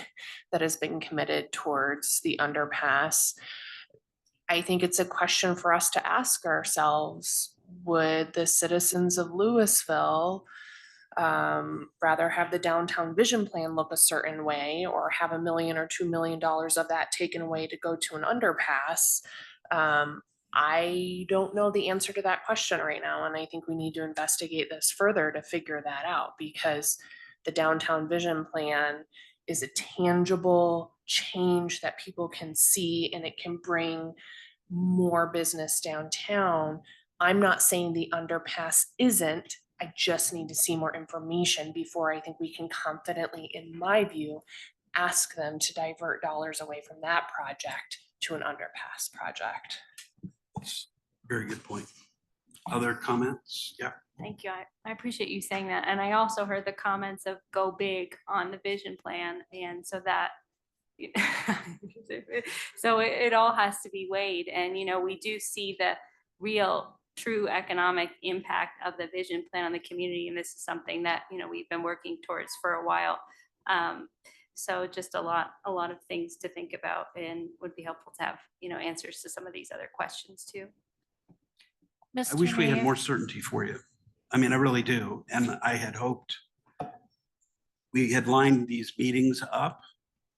that has been committed towards the underpass, I think it's a question for us to ask ourselves. Would the citizens of Louisville rather have the downtown vision plan look a certain way, or have $1 million or $2 million of that taken away to go to an underpass? I don't know the answer to that question right now, and I think we need to investigate this further to figure that out, because the downtown vision plan is a tangible change that people can see, and it can bring more business downtown. I'm not saying the underpass isn't. I just need to see more information before I think we can confidently, in my view, ask them to divert dollars away from that project to an underpass project. Very good point. Other comments? Yeah. Thank you. I appreciate you saying that. And I also heard the comments of go big on the vision plan. And so that, so it all has to be weighed. And, you know, we do see the real true economic impact of the vision plan on the community. And this is something that, you know, we've been working towards for a while. So just a lot of things to think about, and would be helpful to have, you know, answers to some of these other questions too. I wish we had more certainty for you. I mean, I really do. And I had hoped we had lined these meetings up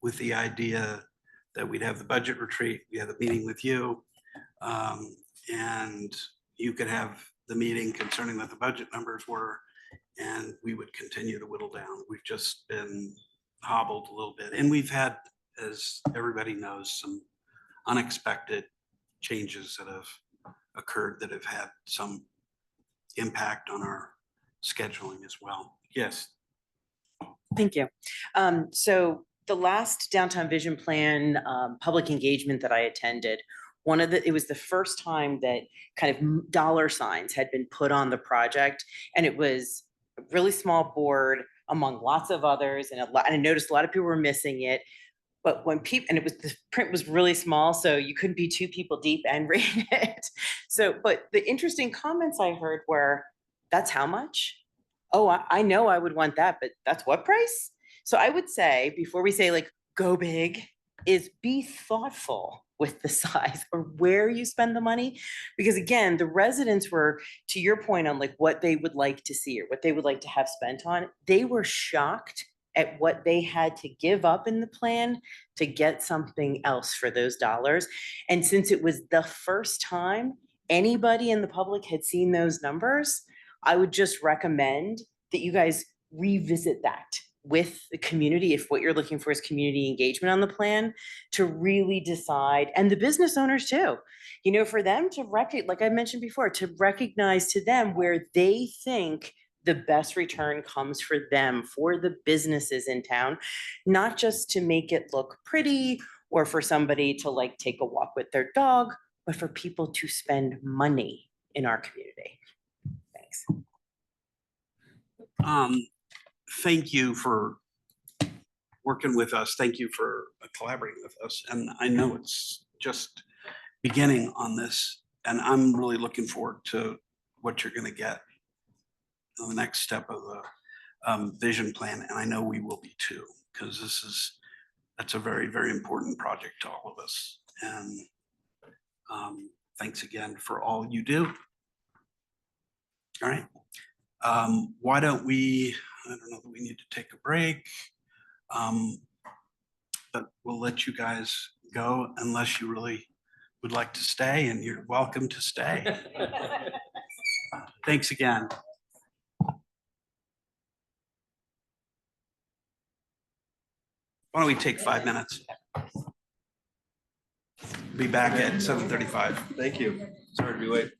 with the idea that we'd have the budget retreat, we have a meeting with you, and you could have the meeting concerning what the budget numbers were, and we would continue to whittle down. We've just been hobbled a little bit. And we've had, as everybody knows, some unexpected changes that have occurred that have had some impact on our scheduling as well. Yes. Thank you. So the last downtown vision plan public engagement that I attended, it was the first time that kind of dollar signs had been put on the project, and it was a really small board among lots of others, and I noticed a lot of people were missing it. But when people, and the print was really small, so you couldn't be two people deep and read it. So, but the interesting comments I heard were, that's how much? Oh, I know I would want that, but that's what price? So I would say, before we say like, go big, is be thoughtful with the size or where you spend the money. Because again, the residents were, to your point on like what they would like to see or what they would like to have spent on, they were shocked at what they had to give up in the plan to get something else for those dollars. And since it was the first time anybody in the public had seen those numbers, I would just recommend that you guys revisit that with the community, if what you're looking for is community engagement on the plan, to really decide, and the business owners too, you know, for them to like I mentioned before, to recognize to them where they think the best return comes for them, for the businesses in town, not just to make it look pretty or for somebody to like take a walk with their dog, but for people to spend money in our community. Thanks. Thank you for working with us. Thank you for collaborating with us. And I know it's just beginning on this, and I'm really looking forward to what you're going to get in the next step of the vision plan. And I know we will be too, because that's a very, very important project to all of us. And thanks again for all you do. All right. Why don't we, I don't know that we need to take a break. But we'll let you guys go unless you really would like to stay, and you're welcome to stay. Thanks again. Why don't we take 5 minutes? Be back at 7:35. Thank you. Sorry to be late.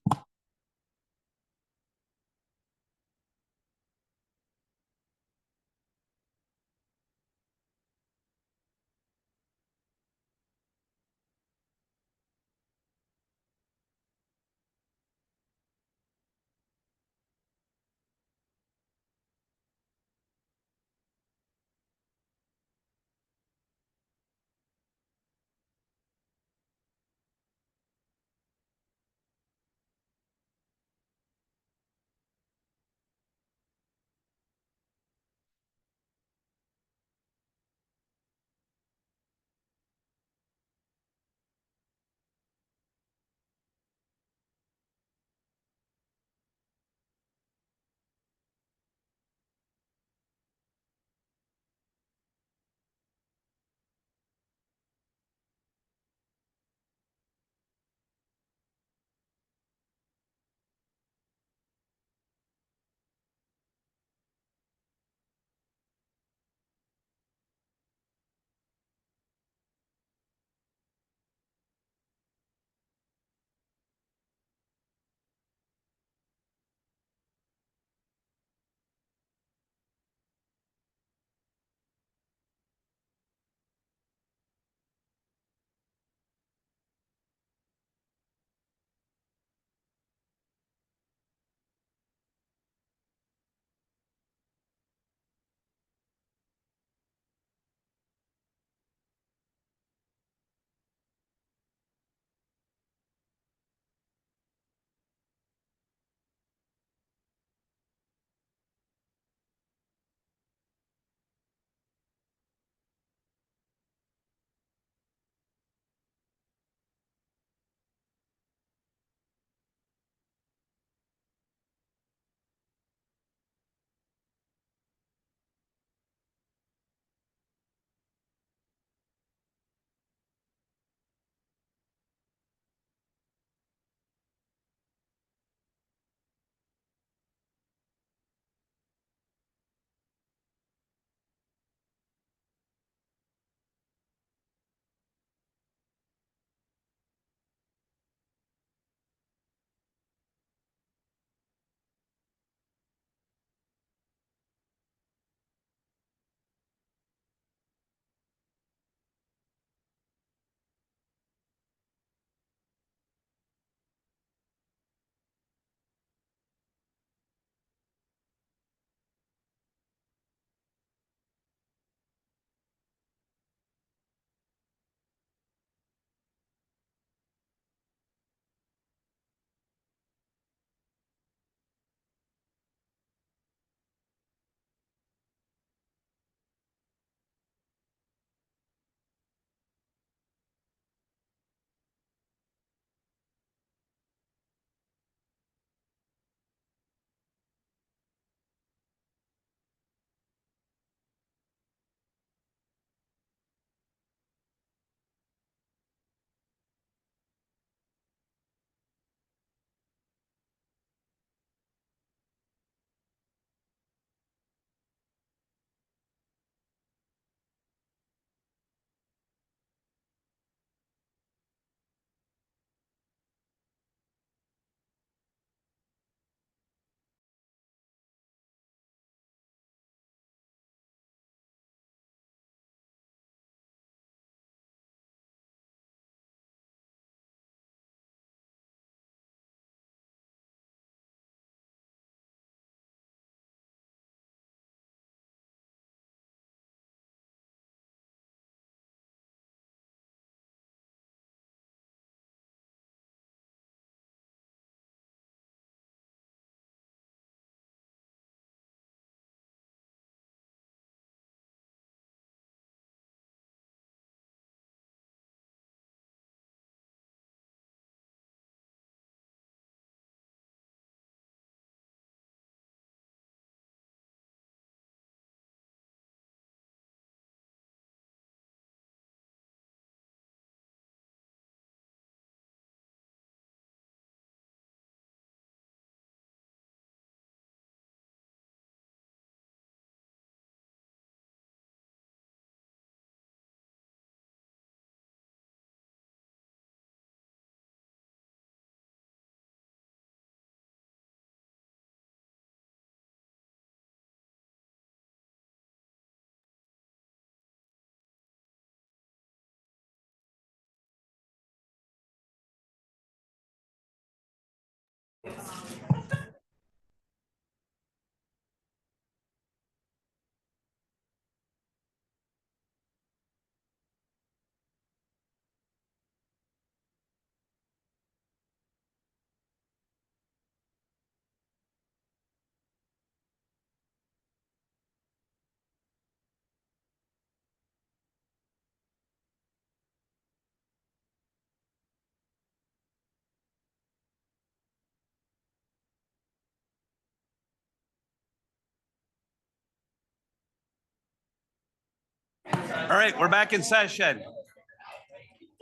All right, we're back in session.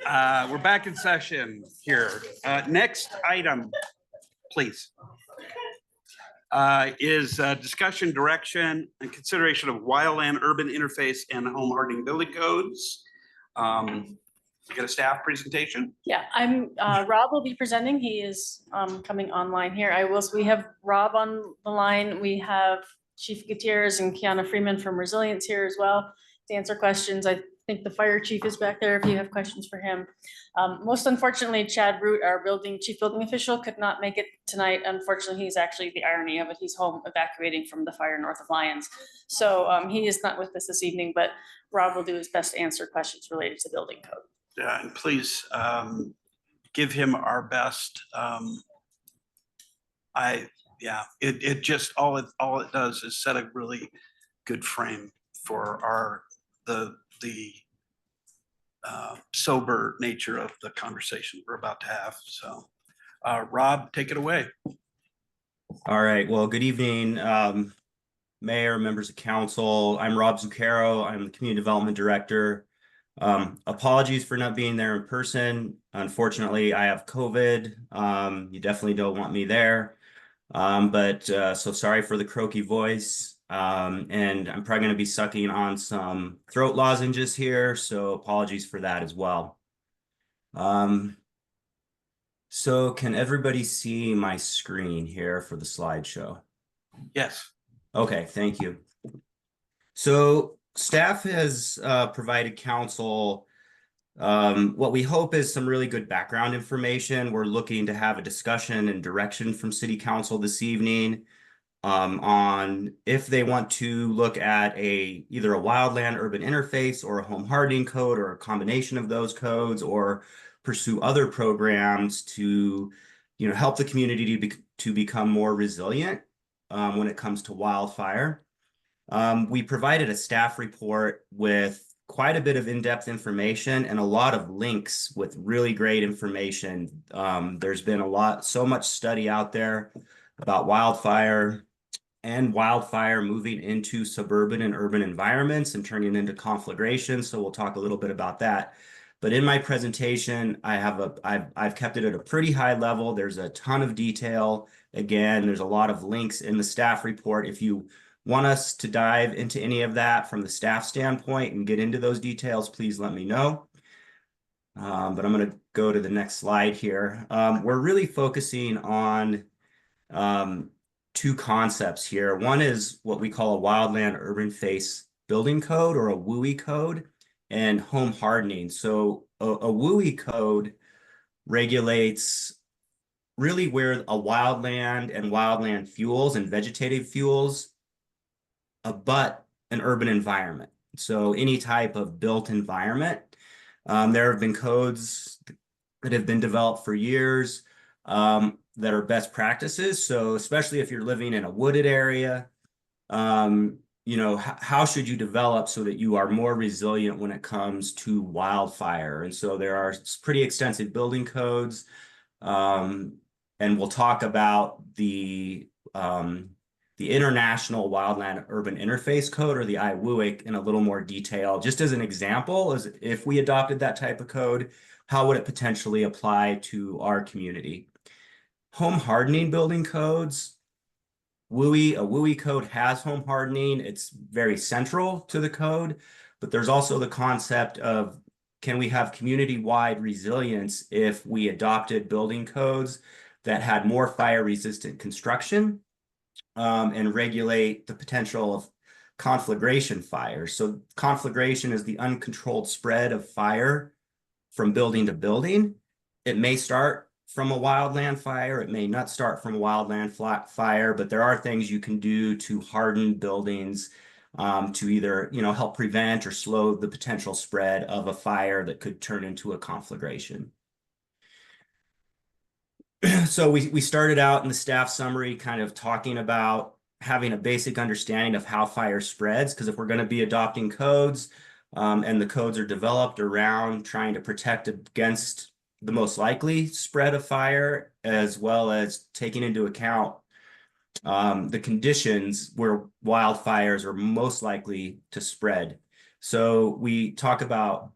We're back in session here. Next item, please. Is discussion, direction, and consideration of wildland urban interface and home hardening building codes. You got a staff presentation? Yeah, Rob will be presenting. He is coming online here. We have Rob on the line. We have Chief Gutierrez and Kiana Freeman from Resilience here as well to answer questions. I think the fire chief is back there if you have questions for him. Most unfortunately, Chad Root, our chief building official, could not make it tonight. Unfortunately, he's actually, the irony of it, he's home evacuating from the fire north of Lyons. So he is not with us this evening, but Rob will do his best to answer questions related to building code. And please give him our best. It just all it does is set a really good frame for the sober nature of the conversation we're about to have. So, Rob, take it away. All right. Well, good evening, Mayor, members of council. I'm Rob Zucchero. I'm the Community Development Director. Apologies for not being there in person. Unfortunately, I have COVID. You definitely don't want me there. So sorry for the croaky voice. And I'm probably going to be sucking on some throat lozenges here. So apologies for that as well. So can everybody see my screen here for the slideshow? Yes. Okay, thank you. So staff has provided council what we hope is some really good background information. We're looking to have a discussion and direction from City Council this evening on if they want to look at either a wildland urban interface or a home hardening code or a combination of those codes, or pursue other programs to help the community to become more resilient when it comes to wildfire. We provided a staff report with quite a bit of in-depth information and a lot of links with really great information. There's been so much study out there about wildfire and wildfire moving into suburban and urban environments and turning into conflagration. So we'll talk a little bit about that. But in my presentation, I've kept it at a pretty high level. There's a ton of detail. Again, there's a lot of links in the staff report. If you want us to dive into any of that from the staff standpoint and get into those details, please let me know. But I'm going to go to the next slide here. We're really focusing on two concepts here. One is what we call a wildland urban face building code, or a WUI code, and home hardening. So a WUI code regulates really where a wildland and wildland fuels and vegetative fuels abut an urban environment. So any type of built environment. There have been codes that have been developed for years that are best practices. So especially if you're living in a wooded area, how should you develop so that you are more resilient when it comes to wildfire? And so there are pretty extensive building codes. And we'll talk about the International Wildland Urban Interface Code, or the IWUIC, in a little more detail. Just as an example, as if we adopted that type of code, how would it potentially apply to our community? Home hardening building codes. A WUI code has home hardening. It's very central to the code, but there's also the concept of, can we have community-wide resilience if we adopted building codes that had more fire-resistant construction and regulate the potential of conflagration fires? So conflagration is the uncontrolled spread of fire from building to building. It may start from a wildland fire. It may not start from a wildland fire, but there are things you can do to harden buildings to either, help prevent or slow the potential spread of a fire that could turn into a conflagration. So we started out in the staff summary kind of talking about having a basic understanding of how fire spreads, because if we're going to be adopting codes and the codes are developed around trying to protect against the most likely spread of fire, as well as taking into account the conditions where wildfires are most likely to spread. So we talk about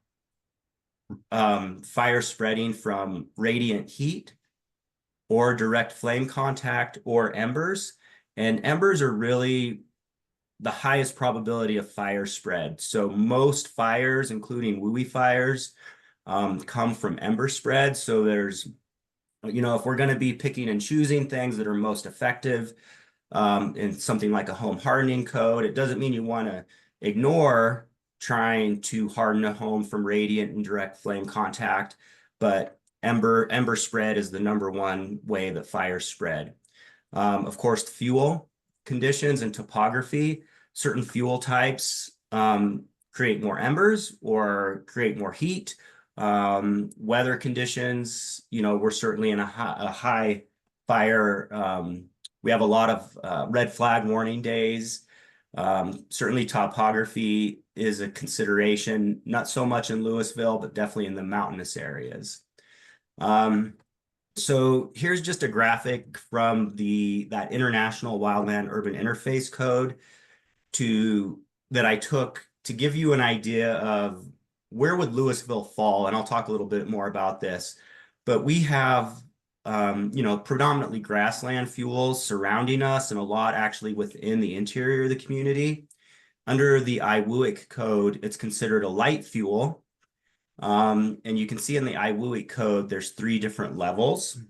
fire spreading from radiant heat or direct flame contact or embers. And embers are really the highest probability of fire spread. So most fires, including WUI fires, come from ember spread. So there's, if we're going to be picking and choosing things that are most effective in something like a home hardening code, it doesn't mean you want to ignore trying to harden a home from radiant and direct flame contact, but ember spread is the #1 way that fires spread. Of course, fuel conditions and topography, certain fuel types create more embers or create more heat. Weather conditions, we're certainly in a high fire. We have a lot of red flag warning days. Certainly topography is a consideration, not so much in Louisville, but definitely in the mountainous areas. So here's just a graphic from that International Wildland Urban Interface Code that I took to give you an idea of where would Louisville fall, and I'll talk a little bit more about this. But we have, predominantly grassland fuels surrounding us, and a lot actually within the interior of the community. Under the IWUIC code, it's considered a light fuel. And you can see in the IWUIC code, there's 3 different levels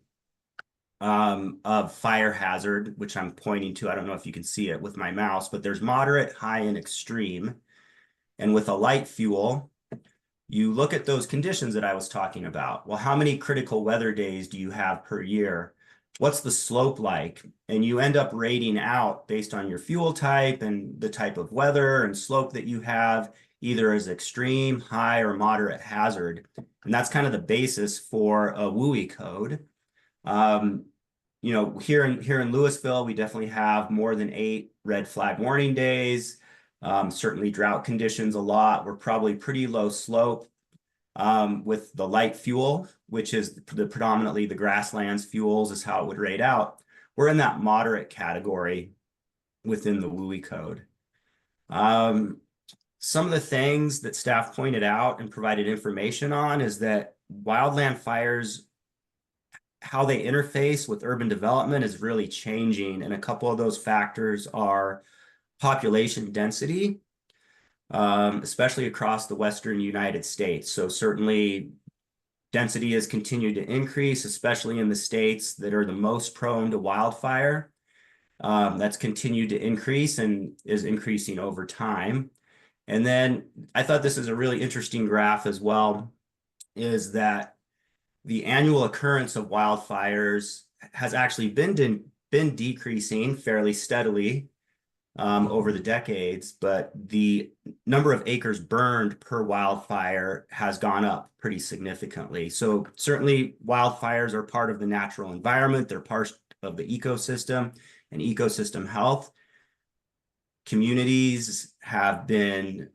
of fire hazard, which I'm pointing to. I don't know if you can see it with my mouse, but there's moderate, high, and extreme. And with a light fuel, you look at those conditions that I was talking about. Well, how many critical weather days do you have per year? What's the slope like? And you end up rating out based on your fuel type and the type of weather and slope that you have, either as extreme, high, or moderate hazard. And that's kind of the basis for a WUI code. Here in Louisville, we definitely have more than 8 red flag warning days. Certainly drought conditions a lot. We're probably pretty low slope with the light fuel, which is predominantly the grasslands fuels is how it would rate out. We're in that moderate category within the WUI code. Some of the things that staff pointed out and provided information on is that wildland fires, how they interface with urban development is really changing. And a couple of those factors are population density, especially across the Western United States. So certainly density has continued to increase, especially in the states that are the most prone to wildfire. That's continued to increase and is increasing over time. And then I thought this is a really interesting graph as well, is that the annual occurrence of wildfires has actually been decreasing fairly steadily over the decades, but the number of acres burned per wildfire has gone up pretty significantly. So certainly wildfires are part of the natural environment. They're part of the ecosystem and ecosystem health. Communities have been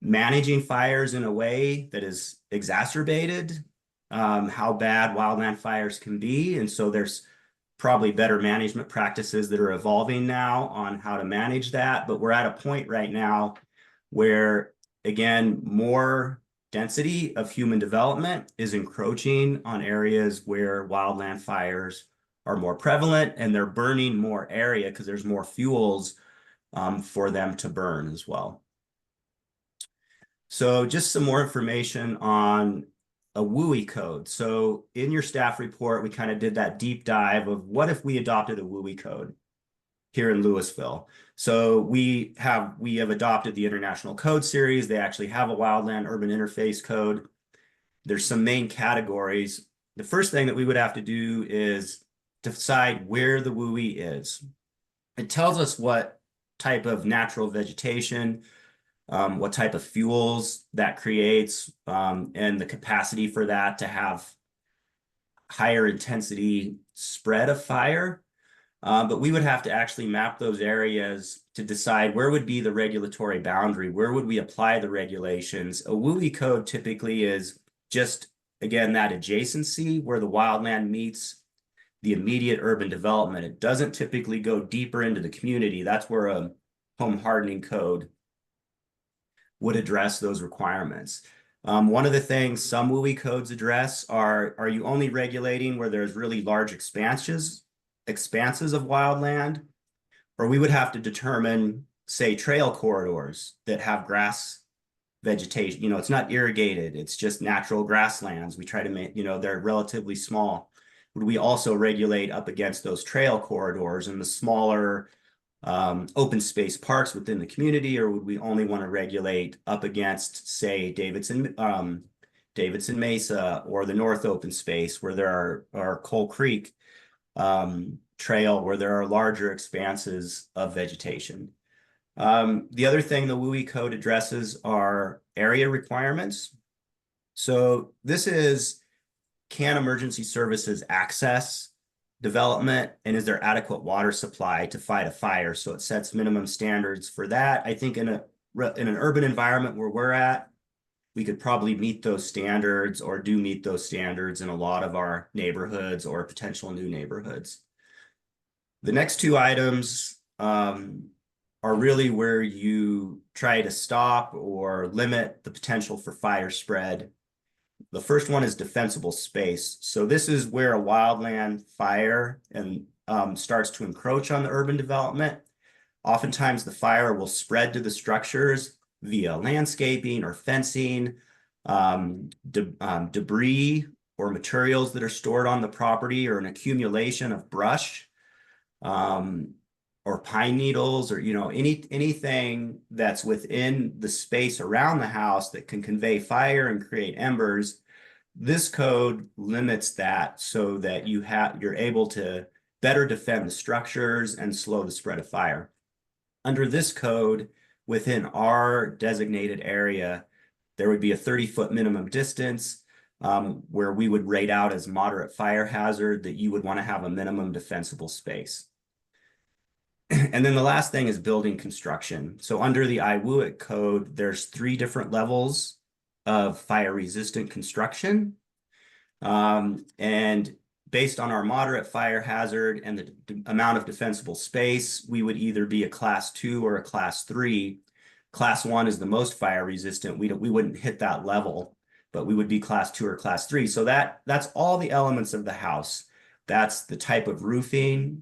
managing fires in a way that is exacerbated how bad wildland fires can be. And so there's probably better management practices that are evolving now on how to manage that. But we're at a point right now where, again, more density of human development is encroaching on areas where wildland fires are more prevalent, and they're burning more area because there's more fuels for them to burn as well. So just some more information on a WUI code. So in your staff report, we kind of did that deep dive of what if we adopted a WUI code here in Louisville. So we have adopted the International Code Series. They actually have a Wildland Urban Interface Code. There's some main categories. The first thing that we would have to do is decide where the WUI is. It tells us what type of natural vegetation, what type of fuels that creates, and the capacity for that to have higher intensity spread of fire. But we would have to actually map those areas to decide where would be the regulatory boundary, where would we apply the regulations. A WUI code typically is just, again, that adjacency where the wildland meets the immediate urban development. It doesn't typically go deeper into the community. That's where a home hardening code would address those requirements. One of the things some WUI codes address are you only regulating where there's really large expanses of wildland? Or we would have to determine, say, trail corridors that have grass vegetation. You know, it's not irrigated, it's just natural grasslands. We try to make, you know, they're relatively small. Would we also regulate up against those trail corridors and the smaller open space parks within the community, or would we only want to regulate up against, say, Davidson Mesa or the North Open Space where there are Coal Creek Trail where there are larger expanses of vegetation? The other thing the WUI code addresses are area requirements. So this is, can emergency services access development, and is there adequate water supply to fight a fire? So it sets minimum standards for that. I think in an urban environment where we're at, we could probably meet those standards or do meet those standards in a lot of our neighborhoods or potential new neighborhoods. The next two items are really where you try to stop or limit the potential for fire spread. The first one is defensible space. So this is where a wildland fire starts to encroach on the urban development. Oftentimes the fire will spread to the structures via landscaping or fencing, debris or materials that are stored on the property, or an accumulation of brush, or pine needles, or, you know, anything that's within the space around the house that can convey fire and create embers. This code limits that so that you're able to better defend the structures and slow the spread of fire. Under this code, within our designated area, there would be a 30-foot minimum distance where we would rate out as moderate fire hazard that you would want to have a minimum defensible space. And then the last thing is building construction. So under the IWUIC code, there's 3 different levels of fire resistant construction. And based on our moderate fire hazard and the amount of defensible space, we would either be a class 2 or a class 3. Class 1 is the most fire resistant. We wouldn't hit that level, but we would be class 2 or class 3. So that's all the elements of the house. That's the type of roofing.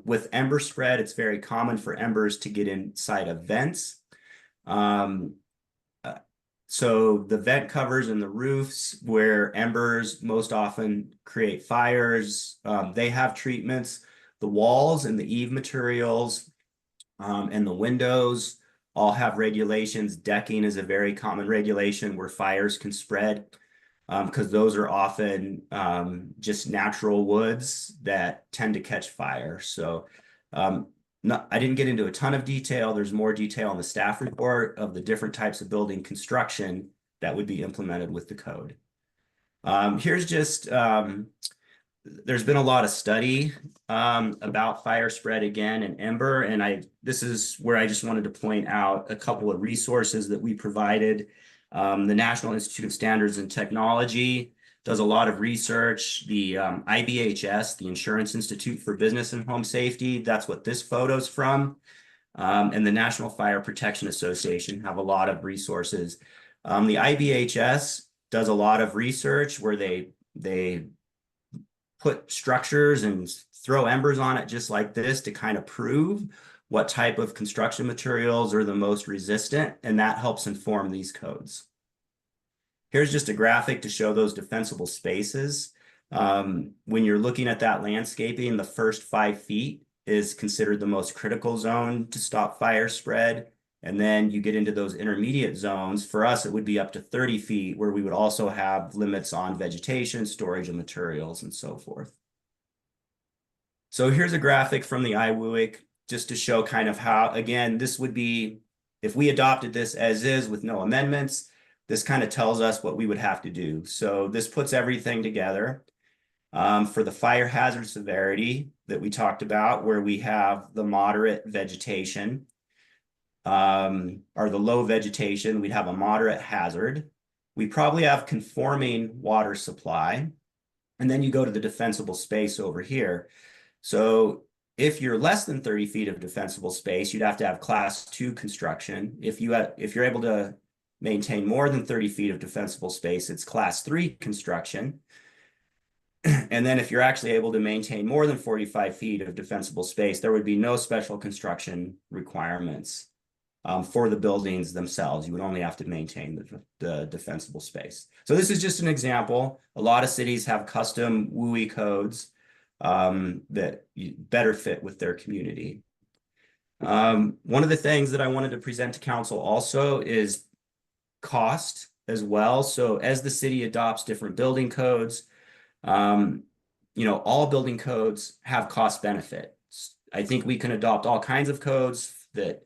With ember spread, it's very common for embers to get inside of vents. So the vent covers and the roofs where embers most often create fires, they have treatments. The walls and the eave materials and the windows all have regulations. Decking is a very common regulation where fires can spread, because those are often just natural woods that tend to catch fire. So I didn't get into a ton of detail. There's more detail in the staff report of the different types of building construction that would be implemented with the code. Here's just, there's been a lot of study about fire spread again and ember, and this is where I just wanted to point out a couple of resources that we provided. The National Institute of Standards and Technology does a lot of research. The IBHS, the Insurance Institute for Business and Home Safety, that's what this photo's from. And the National Fire Protection Association have a lot of resources. The IBHS does a lot of research where they put structures and throw embers on it just like this to kind of prove what type of construction materials are the most resistant, and that helps inform these codes. Here's just a graphic to show those defensible spaces. When you're looking at that landscaping, the first 5 feet is considered the most critical zone to stop fire spread. And then you get into those intermediate zones. For us, it would be up to 30 feet where we would also have limits on vegetation, storage of materials, and so forth. So here's a graphic from the IWUIC just to show kind of how, again, this would be, if we adopted this as is with no amendments, this kind of tells us what we would have to do. So this puts everything together for the fire hazard severity that we talked about, where we have the moderate vegetation or the low vegetation, we'd have a moderate hazard. We probably have conforming water supply. And then you go to the defensible space over here. So If you're less than 30 feet of defensible space, you'd have to have class 2 construction. If you're able to maintain more than 30 feet of defensible space, it's class 3 construction. And then if you're actually able to maintain more than 45 feet of defensible space, there would be no special construction requirements for the buildings themselves. You would only have to maintain the defensible space. So this is just an example. A lot of cities have custom WUI codes that better fit with their community. One of the things that I wanted to present to council also is cost as well. So as the city adopts different building codes, all building codes have cost benefits. I think we can adopt all kinds of codes that,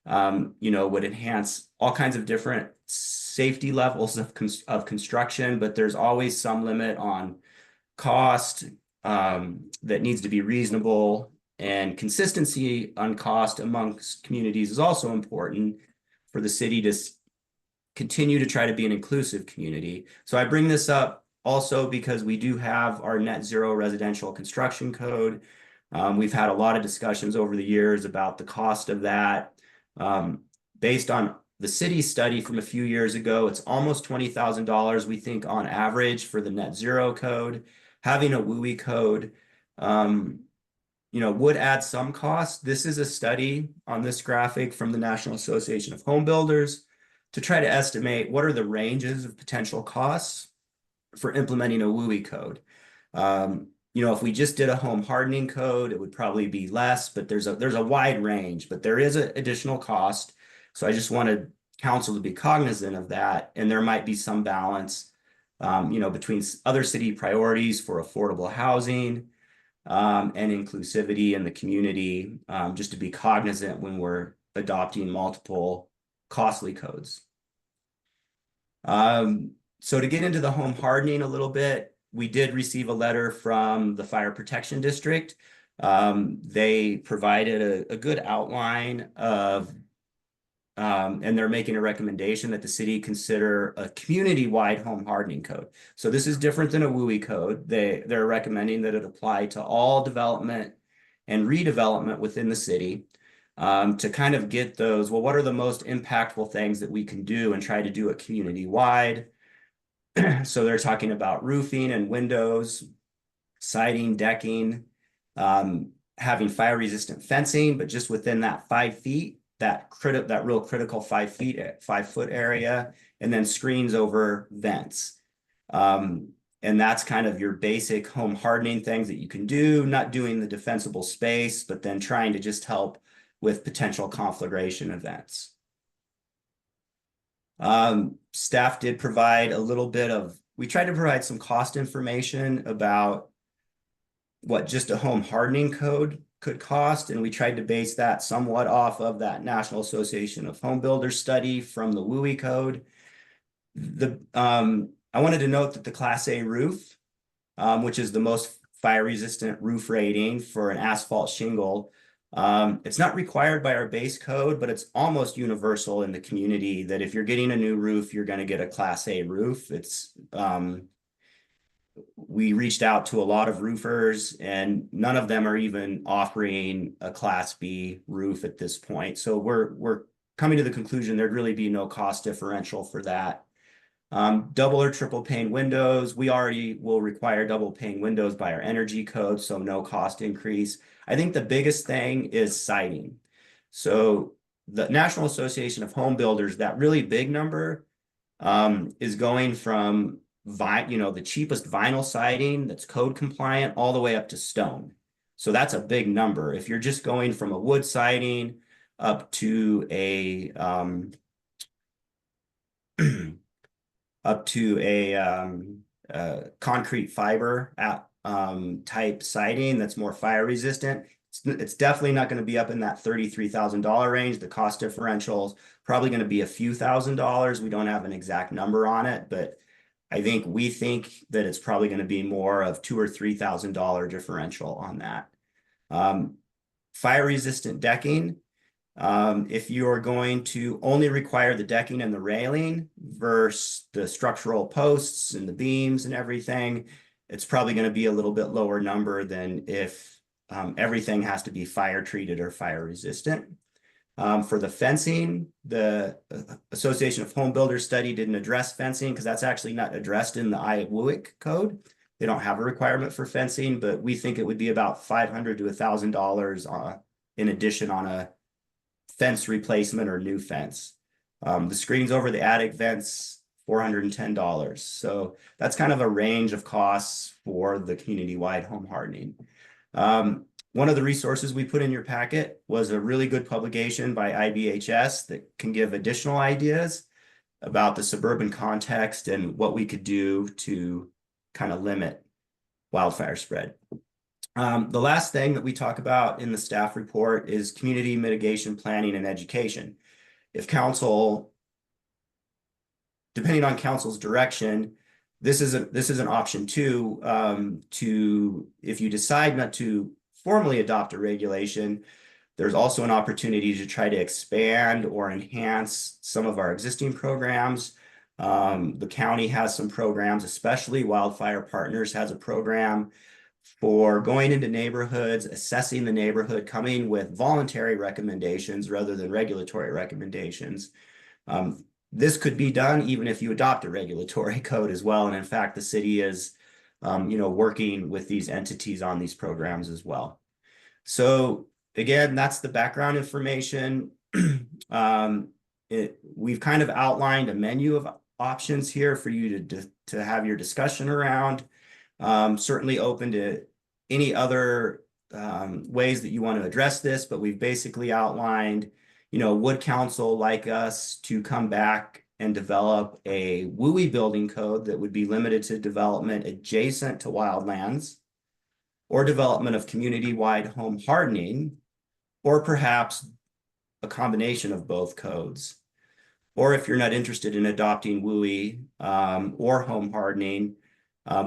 would enhance all kinds of different safety levels of construction, but there's always some limit on cost that needs to be reasonable, and consistency on cost amongst communities is also important for the city to continue to try to be an inclusive community. So I bring this up also because we do have our net zero residential construction code. We've had a lot of discussions over the years about the cost of that. Based on the city study from a few years ago, it's almost $20,000, we think, on average for the net zero code. Having a WUI code, would add some cost. This is a study on this graphic from the National Association of Home Builders to try to estimate what are the ranges of potential costs for implementing a WUI code. If we just did a home hardening code, it would probably be less, but there's a wide range, but there is an additional cost. So I just wanted council to be cognizant of that, and there might be some balance, between other city priorities for affordable housing and inclusivity in the community, just to be cognizant when we're adopting multiple costly codes. So to get into the home hardening a little bit, we did receive a letter from the Fire Protection District. They provided a good outline of, and they're making a recommendation that the city consider a community-wide home hardening code. So this is different than a WUI code. They're recommending that it apply to all development and redevelopment within the city, to kind of get those, well, what are the most impactful things that we can do and try to do it community-wide? So they're talking about roofing and windows, siding, decking, having fire-resistant fencing, but just within that 5 feet, that real critical 5 feet, 5 foot area, and then screens over vents. And that's kind of your basic home hardening things that you can do, not doing the defensible space, but then trying to just help with potential conflagration events. Staff did provide a little bit of, we tried to provide some cost information about what just a home hardening code could cost, and we tried to base that somewhat off of that National Association of Home Builders study from the WUI code. I wanted to note that the Class A roof, which is the most fire-resistant roof rating for an asphalt shingle, it's not required by our base code, but it's almost universal in the community that if you're getting a new roof, you're going to get a Class A roof. We reached out to a lot of roofers, and none of them are even offering a Class B roof at this point. So we're coming to the conclusion there'd really be no cost differential for that. Double or triple pane windows, we already will require double pane windows by our energy code, so no cost increase. I think the biggest thing is siding. So the National Association of Home Builders, that really big number is going from the cheapest vinyl siding that's code compliant all the way up to stone. So that's a big number. If you're just going from a wood siding up to a concrete fiber type siding that's more fire resistant, it's definitely not going to be up in that $33,000 range. The cost differential is probably going to be a few $1,000s. We don't have an exact number on it, but we think that it's probably going to be more of $2,000 or $3,000 differential on that. Fire resistant decking. If you're going to only require the decking and the railing versus the structural posts and the beams and everything, it's probably going to be a little bit lower number than if everything has to be fire treated or fire resistant. For the fencing, the Association of Home Builders study didn't address fencing because that's actually not addressed in the IWUIC code. They don't have a requirement for fencing, but we think it would be about $500 to $1,000 in addition on a fence replacement or new fence. The screens over the attic vents, $410. So that's kind of a range of costs for the community-wide home hardening. One of the resources we put in your packet was a really good publication by IBHS that can give additional ideas about the suburban context and what we could do to kind of limit wildfire spread. The last thing that we talk about in the staff report is community mitigation planning and education. If council, depending on council's direction, this is an option too, if you decide not to formally adopt a regulation, there's also an opportunity to try to expand or enhance some of our existing programs. The county has some programs, especially Wildfire Partners has a program for going into neighborhoods, assessing the neighborhood, coming with voluntary recommendations rather than regulatory recommendations. This could be done even if you adopt a regulatory code as well. And in fact, the city is working with these entities on these programs as well. So again, that's the background information. We've kind of outlined a menu of options here for you to have your discussion around. Certainly open to any other ways that you want to address this, but we've basically outlined, would council like us to come back and develop a WUI building code that would be limited to development adjacent to wildlands, or development of community-wide home hardening, or perhaps a combination of both codes. Or if you're not interested in adopting WUI or home hardening,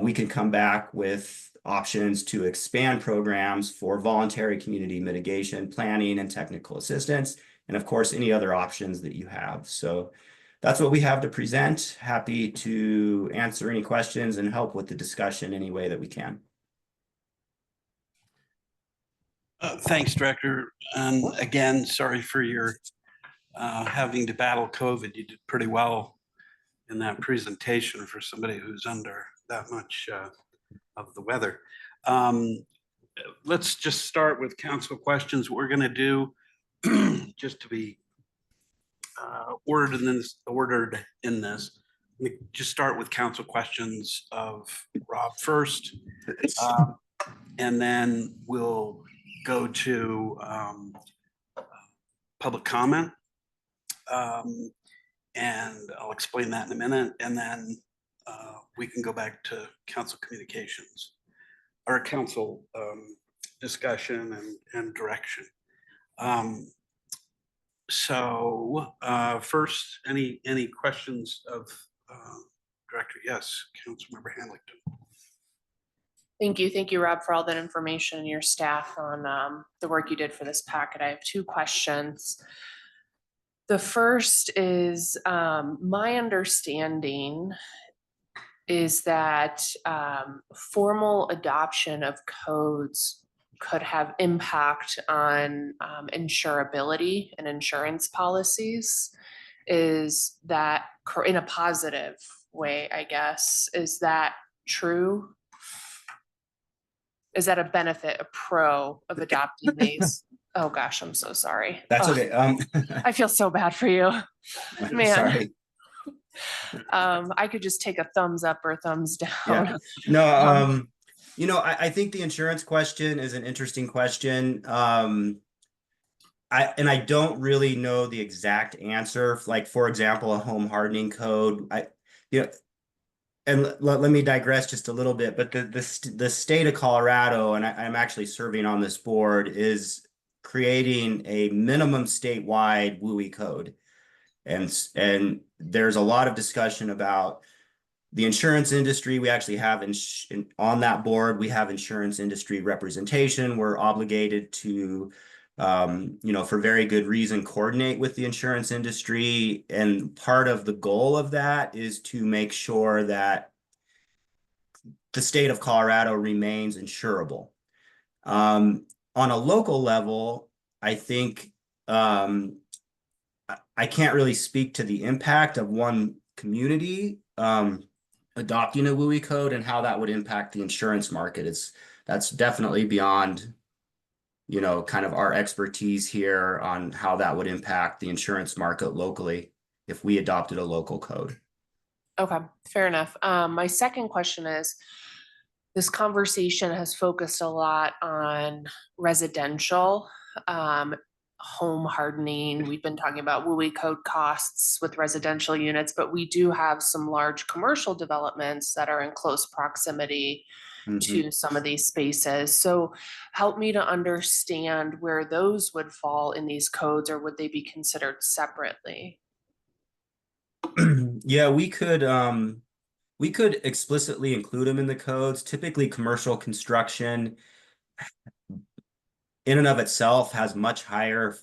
we can come back with options to expand programs for voluntary community mitigation, planning, and technical assistance, and of course, any other options that you have. So that's what we have to present. Happy to answer any questions and help with the discussion any way that we can. Thanks, Director. And again, sorry for your having to battle COVID. You did pretty well in that presentation for somebody who's under that much of the weather. Let's just start with council questions. What we're going to do, just to be ordered in this, let me just start with council questions of Rob first, and then we'll go to public comment, and I'll explain that in a minute, and then we can go back to council communications or council discussion and direction. So first, any questions of Director? Yes, Councilmember Hanlington. Thank you, Rob, for all that information and your staff on the work you did for this packet. I have two questions. The first is, my understanding is that formal adoption of codes could have impact on insurability and insurance policies. Is that in a positive way, I guess? Is that true? Is that a benefit, a pro of adopting these? Oh gosh, I'm so sorry. That's okay. I feel so bad for you, man. Sorry. I could just take a thumbs up or a thumbs down. Yeah. No, I think the insurance question is an interesting question. I don't really know the exact answer. Like, for example, a home hardening code. And let me digress just a little bit, but the state of Colorado, and I'm actually serving on this board, is creating a minimum statewide WUI code. And there's a lot of discussion about the insurance industry. We actually have on that board, we have insurance industry representation. We're obligated to, for very good reason, coordinate with the insurance industry. And part of the goal of that is to make sure that the state of Colorado remains insurable. On a local level, I think I can't really speak to the impact of one community adopting a WUI code and how that would impact the insurance market. That's definitely beyond, kind of our expertise here on how that would impact the insurance market locally if we adopted a local code. Okay, fair enough. My second question is, this conversation has focused a lot on residential, home hardening. We've been talking about WUI code costs with residential units, but we do have some large commercial developments that are in close proximity to some of these spaces. So help me to understand where those would fall in these codes, or would they be considered separately? Yeah, we could explicitly include them in the codes. Typically, commercial construction in and of itself has much higher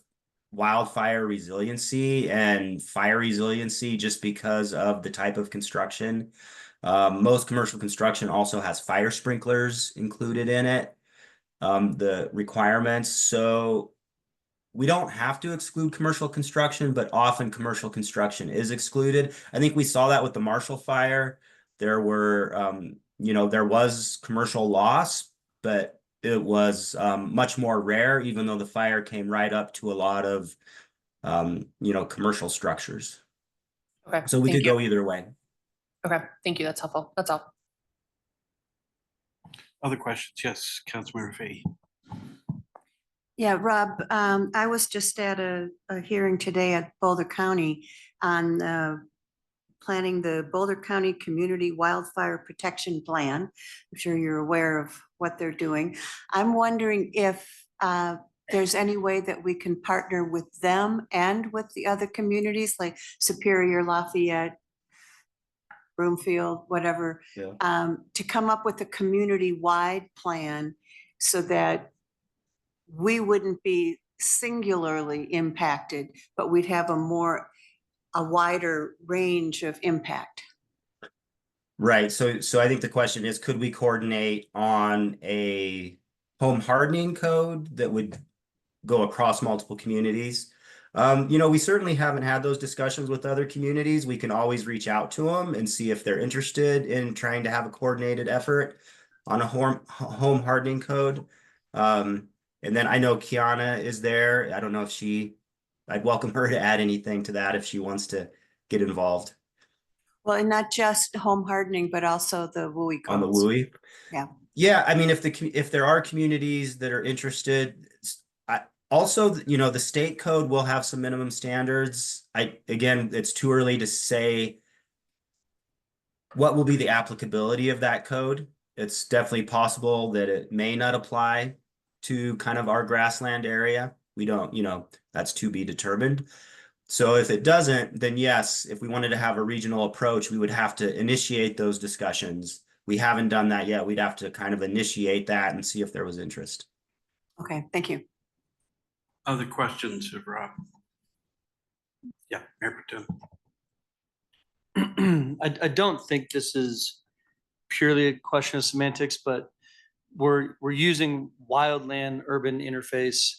wildfire resiliency and fire resiliency just because of the type of construction. Most commercial construction also has fire sprinklers included in it, the requirements. So we don't have to exclude commercial construction, but often commercial construction is excluded. I think we saw that with the Marshall Fire. There was commercial loss, but it was much more rare, even though the fire came right up to a lot of, commercial structures. Okay. So we thank could you. go either way. Okay, thank you. That's helpful. That's all. Other questions? Yes, Councilmember Fahey. Yeah, Rob, I was just at a hearing today at Boulder County on planning the Boulder County Community Wildfire Protection Plan. I'm sure you're aware of what they're doing. I'm wondering if there's any way that we can partner with them and with the other communities like Superior, Lafayette, Broomfield, whatever, to come up with a community-wide plan so that we wouldn't be singularly impacted, but we'd have a wider range of impact. Right. So I think the question is, could we coordinate on a home hardening code that would go across multiple communities? We certainly haven't had those discussions with other communities. We can always reach out to them and see if they're interested in trying to have a coordinated effort on a home hardening code. And then I know Kiana is there. I don't know if I'd welcome her to add anything to that if she wants to get involved. Well, and not just home hardening, but also the WUI codes. On the WUI? Yeah. Yeah, I mean, if there are communities that are interested, also, the state code will have some minimum standards. Again, it's too early to say what will be the applicability of that code. It's definitely possible that it may not apply to kind of our grassland area. We don't, that's to be determined. So if it doesn't, then yes, if we wanted to have a regional approach, we would have to initiate those discussions. We haven't done that yet. We'd have to kind of initiate that and see if there was interest. Okay, thank you. Other questions of Rob? Yeah, Mayor Protem. I don't think this is purely a question of semantics, but we're using wildland urban interface.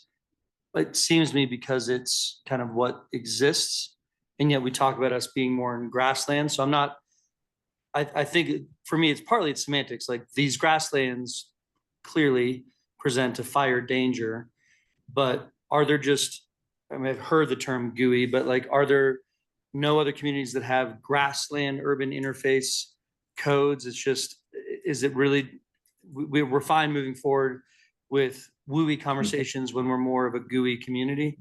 It seems to me because it's kind of what exists, and yet we talk about us being more in grassland. So I think for me, it's semantics. Like these grasslands clearly present a fire danger, but are there I've heard the term GUI, but are there no other communities that have grassland urban interface codes? Is it really, we're fine moving forward with WUI conversations when we're more of a GUI community?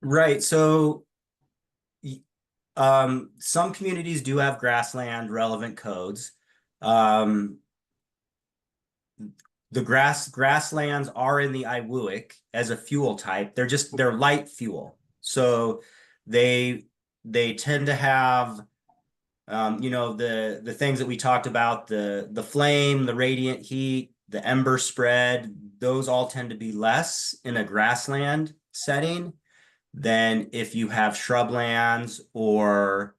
Right. So some communities do have grassland relevant codes. The grasslands are in the IWUIC as a fuel type. They're light fuel. So they tend to have, the things that we talked about, the flame, the radiant heat, the ember spread, those all tend to be less in a grassland setting than if you have shrublands or,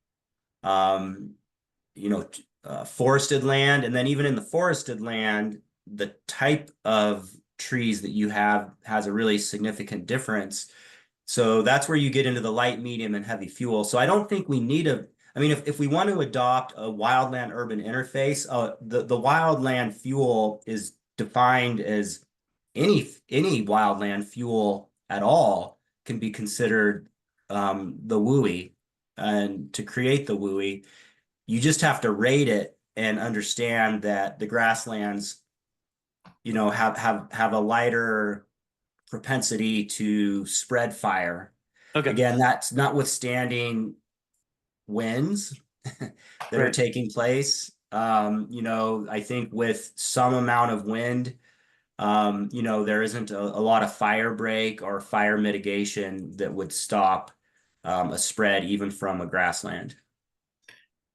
forested land. And then even in the forested land, the type of trees that you have has a really significant difference. So that's where you get into the light, medium, and heavy fuel. So I don't think we need I mean, if we want to adopt a wildland urban interface, the wildland fuel is defined as any wildland fuel at all can be considered the WUI. And to create the WUI, you just have to rate it and understand that the grasslands, have a lighter propensity to spread fire. Okay. Again, that's notwithstanding winds that are Right. taking place. I think with some amount of wind, there isn't a lot of fire break or fire mitigation that would stop a spread even from a grassland.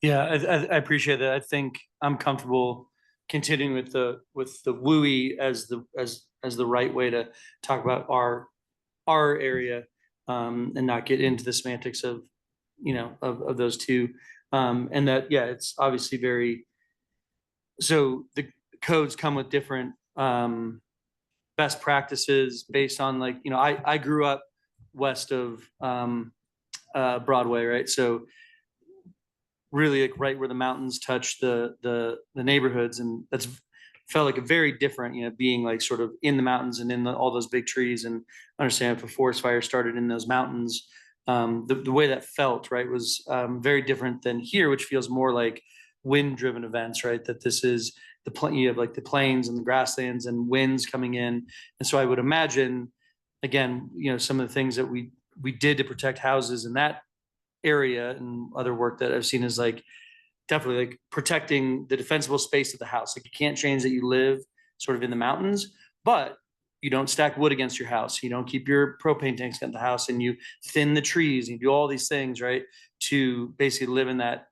Yeah, I appreciate that. I think I'm comfortable continuing with the WUI as the right way to talk about our area, and not get into the semantics of of those two. And that, yeah, it's obviously so the codes come with different best practices based on, like, I grew up west of Broadway, right? So really, like, right where the mountains touch the neighborhoods, and that's felt like a very different, being like sort of in the mountains and in all those big trees, and understand if a forest fire started in those mountains, the way that felt, right, was very different than here, which feels more like wind driven events, right? That this is you have like the plains and the grasslands and winds coming in. And so I would imagine, again, some of the things that we did to protect houses in that area, and other work that I've seen is like definitely like protecting the defensible space of the house. Like, you can't change that you live sort of in the mountains, but you don't stack wood against your house. You don't keep your propane tanks against the house, and you thin the trees, and you do all these things, right, to basically live in that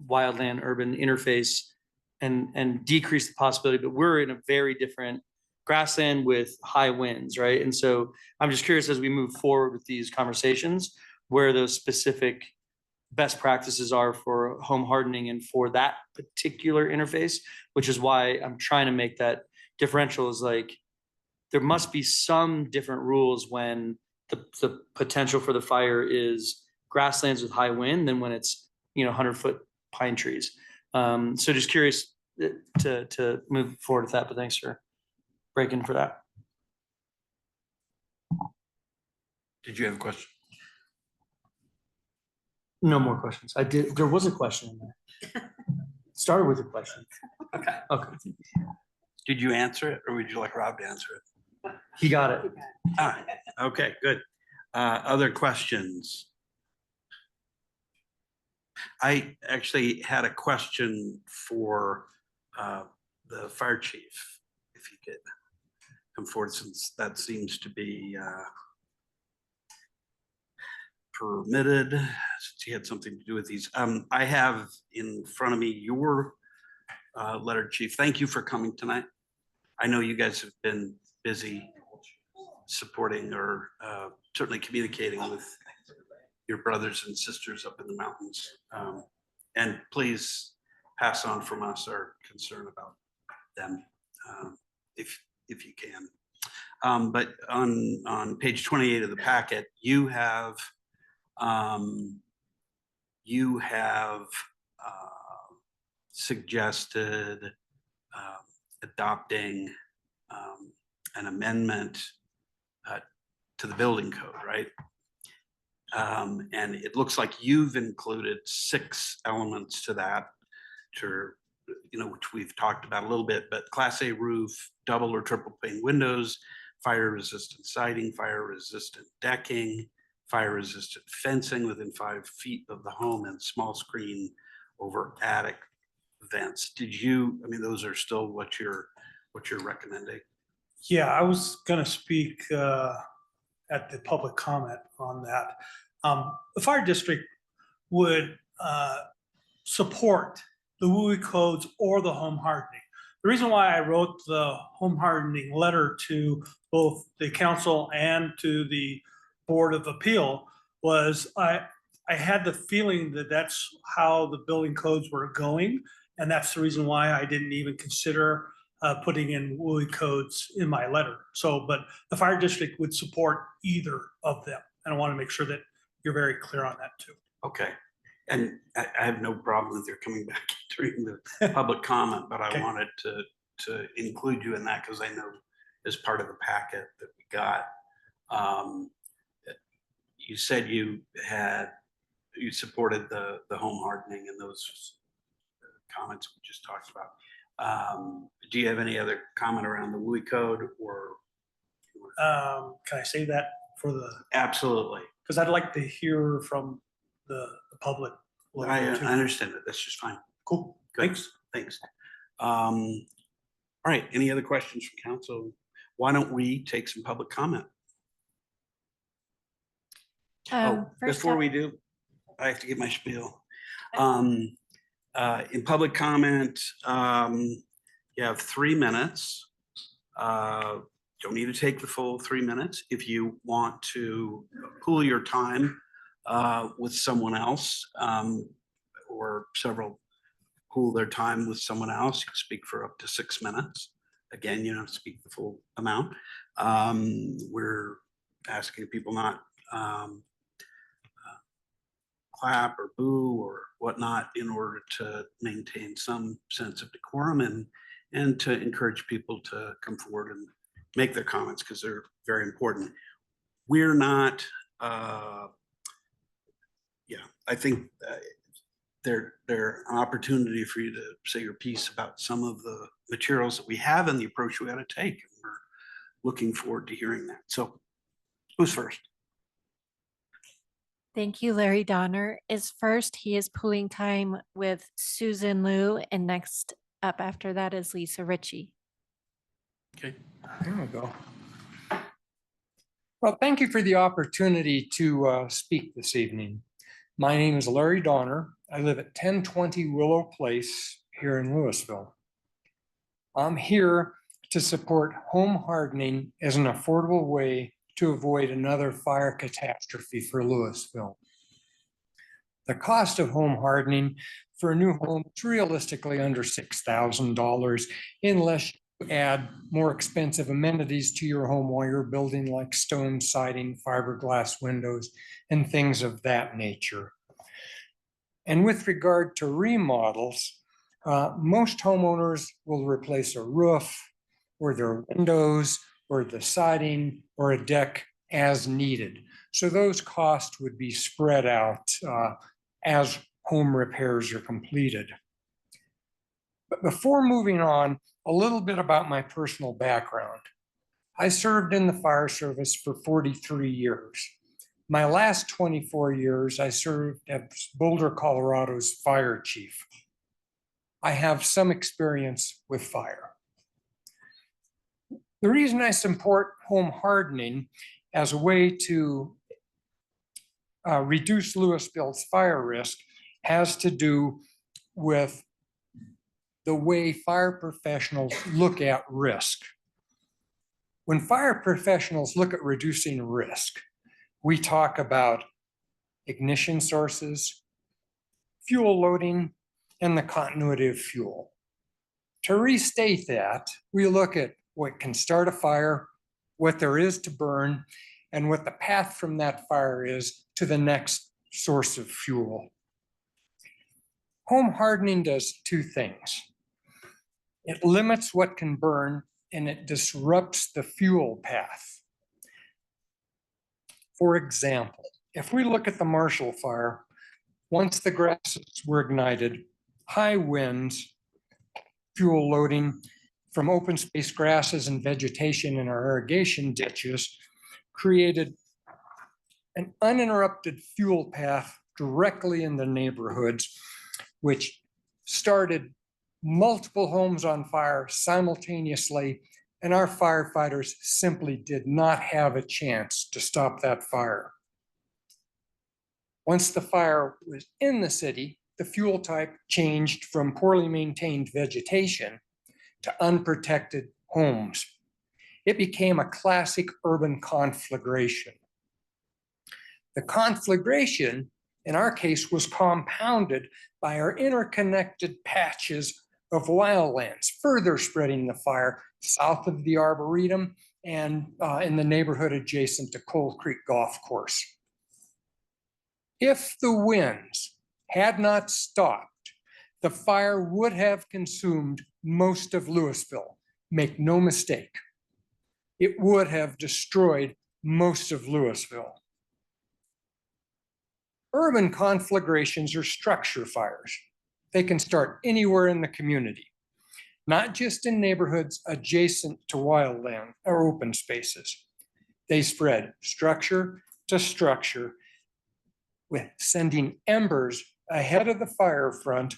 wildland urban interface and decrease the possibility. But we're in a very different grassland with high winds, right? And so I'm just curious, as we move forward with these conversations, where those specific best practices are for home hardening and for that particular interface, which is why I'm trying to make that differential. Is like, there must be some different rules when the potential for the fire is grasslands with high wind than when it's 100-foot pine trees. So just curious to move forward with that, but thanks for breaking for that. Did you have a question? No more questions. I did. There was a question in there. Started with a question. Okay. Okay. Did you answer it, or would you like Rob to answer it? He got it. All right. Okay, good. Other questions? I actually had a question for the fire chief, if he could come forward, since that seems to be permitted, since he had something to do with these. I have in front of me your letter, Chief. Thank you for coming tonight. I know you guys have been busy supporting or certainly communicating with your brothers and sisters up in the mountains. And please pass on from us our concern about them, if you can. But on page 28 of the packet, you have suggested adopting an amendment to the building code, right? And it looks like you've included 6 elements to that, which we've talked about a little bit, but Class A roof, double or triple pane windows, fire resistant siding, fire resistant decking, fire resistant fencing within 5 feet of the home, and small screen over attic vents. Those are still what you're recommending? Yeah, I was gonna speak at the public comment on that. The fire district would support the WUI codes or the home hardening. The reason why I wrote the home hardening letter to both the council and to the Board of Appeal was I had the feeling that that's how the building codes were going. And that's the reason why I didn't even consider putting in WUI codes in my letter. So, but the fire district would support either of them. And I want to make sure that you're very clear on that too. Okay. And I have no problem with your coming back during the public comment, but I Okay. wanted to include you in that because I know as part of the packet that we got, you said you supported the home hardening and those comments we just talked about. Do you have any other comment around the WUI code or? Can I say that for the? Absolutely. Because I'd like to hear from the public. a little I bit, too. understand it. That's just fine. Cool. Good. Thanks. Thanks. All right. Any other questions from council? Why don't we take some public comment? First Before up- we do, I have to give my spiel. In public comment, you have 3 minutes. Don't need to take the full 3 minutes. If you want to pool your time with someone else, or several pool their time with someone else, you can speak for up to 6 minutes. Again, you don't have to speak the full amount. We're asking people not clap or boo or whatnot in order to maintain some sense of decorum and to encourage people to come forward and make their comments because they're very important. We're not, I think they're an opportunity for you to say your piece about some of the materials that we have and the approach we ought to take. And we're looking forward to hearing that. So who's first? Thank you, Larry Donner. Is first, he is pulling time with Susan Liu, and next up after that is Lisa Ritchie. Okay. There we go. Well, thank you for the opportunity to speak this evening. My name is Larry Donner. I live at 1020 Willow Place here in Louisville. I'm here to support home hardening as an affordable way to avoid another fire catastrophe for Louisville. The cost of home hardening for a new home is realistically under $6,000 unless you add more expensive amenities to your home while you're building, like stone siding, fiberglass windows, and things of that nature. And with regard to remodels, most homeowners will replace a roof or their windows or the siding or a deck as needed. So those costs would be spread out as home repairs are completed. But before moving on, a little bit about my personal background. I served in the fire service for 43 years. My last 24 years, I served as Boulder, Colorado's fire chief. I have some experience with fire. The reason I support home hardening as a way to reduce Louisville's fire risk has to do with the way fire professionals look at risk. When fire professionals look at reducing risk, we talk about ignition sources, fuel loading, and the continuity of fuel. To restate that, we look at what can start a fire, what there is to burn, and what the path from that fire is to the next source of fuel. Home hardening does two things. It limits what can burn and it disrupts the fuel path. For example, if we look at the Marshall Fire, once the grasses were ignited, high winds, fuel loading from open space grasses and vegetation in our irrigation ditches created an uninterrupted fuel path directly in the neighborhoods, which started multiple homes on fire simultaneously, and our firefighters simply did not have a chance to stop that fire. Once the fire was in the city, the fuel type changed from poorly maintained vegetation to unprotected homes. It became a classic urban conflagration. The conflagration, in our case, was compounded by our interconnected patches of wildlands, further spreading the fire south of the Arboretum and in the neighborhood adjacent to Coal Creek Golf Course. If the winds had not stopped, the fire would have consumed most of Louisville. Make no mistake. It would have destroyed most of Louisville. Urban conflagrations are structure fires. They can start anywhere in the community, not just in neighborhoods adjacent to wildland or open spaces. They spread structure to structure, with sending embers ahead of the fire front.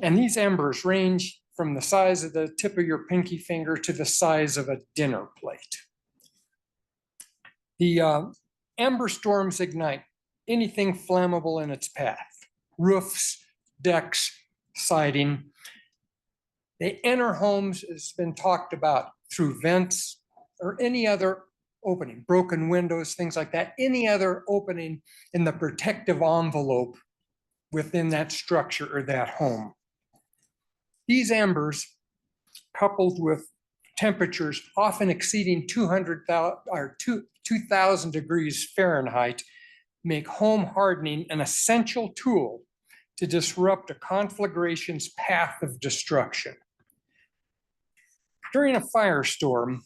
And these embers range from the size of the tip of your pinky finger to the size of a dinner plate. The ember storms ignite anything flammable in its path: roofs, decks, siding. They enter homes, as has been talked about, through vents or any other opening, broken windows, things like that, any other opening in the protective envelope within that structure or that home. These embers, coupled with temperatures often exceeding 2,000 degrees Fahrenheit, make home hardening an essential tool to disrupt a conflagration's path of destruction. During a firestorm,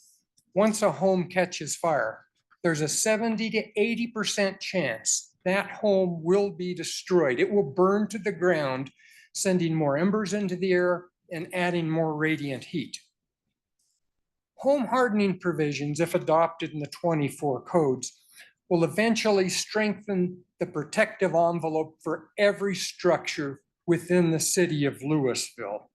once a home catches fire, there's a 70 to 80% chance that home will be destroyed. It will burn to the ground, sending more embers into the air and adding more radiant heat. Home hardening provisions, if adopted in the 24 codes, will eventually strengthen the protective envelope for every structure within the city of Louisville.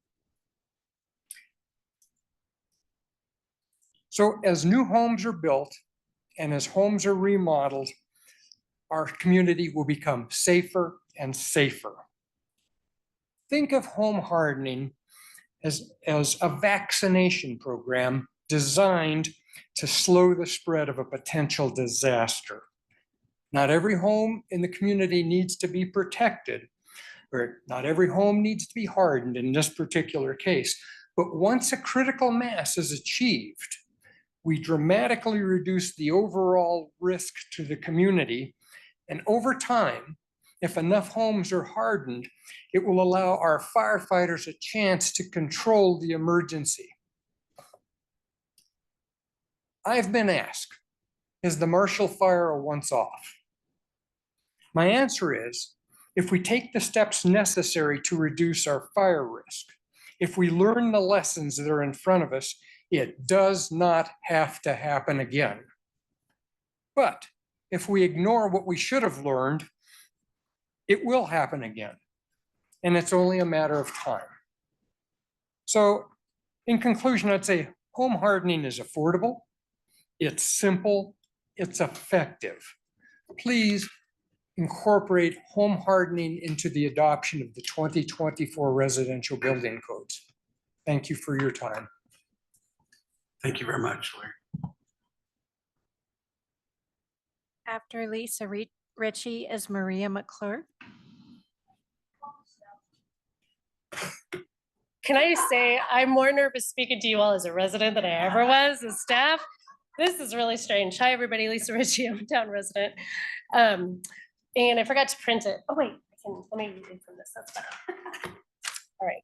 So as new homes are built and as homes are remodeled, our community will become safer and safer. Think of home hardening as a vaccination program designed to slow the spread of a potential disaster. Not every home in the community needs to be protected, or not every home needs to be hardened in this particular case. But once a critical mass is achieved, we dramatically reduce the overall risk to the community. And over time, if enough homes are hardened, it will allow our firefighters a chance to control the emergency. I've been asked, is the Marshall Fire a once-off? My answer is, if we take the steps necessary to reduce our fire risk, if we learn the lessons that are in front of us, it does not have to happen again. But if we ignore what we should have learned, it will happen again. And it's only a matter of time. So in conclusion, I'd say home hardening is affordable, it's simple, it's effective. Please incorporate home hardening into the adoption of the 2024 residential building codes. Thank you for your time. Thank you very much, Larry. After Lisa Ritchie is Maria McClure. Can I just say, I'm more nervous speaking to you all as a resident than I ever was as staff. This is really strange. Hi, everybody. Lisa Ritchie, I'm a town resident. And I forgot to print it. Oh, wait, let me read from this. That's better. All right.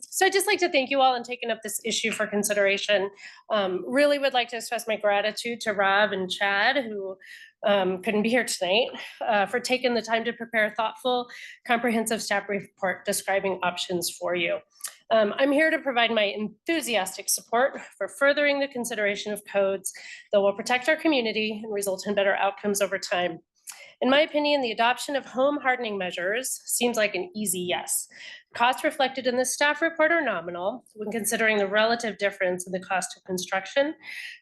So I'd just like to thank you all in taking up this issue for consideration. Really would like to express my gratitude to Rob and Chad, who couldn't be here tonight, for taking the time to prepare a thoughtful, comprehensive staff report describing options for you. I'm here to provide my enthusiastic support for furthering the consideration of codes that will protect our community and result in better outcomes over time. In my opinion, the adoption of home hardening measures seems like an easy yes. Costs reflected in the staff report are nominal when considering the relative difference in the cost of construction.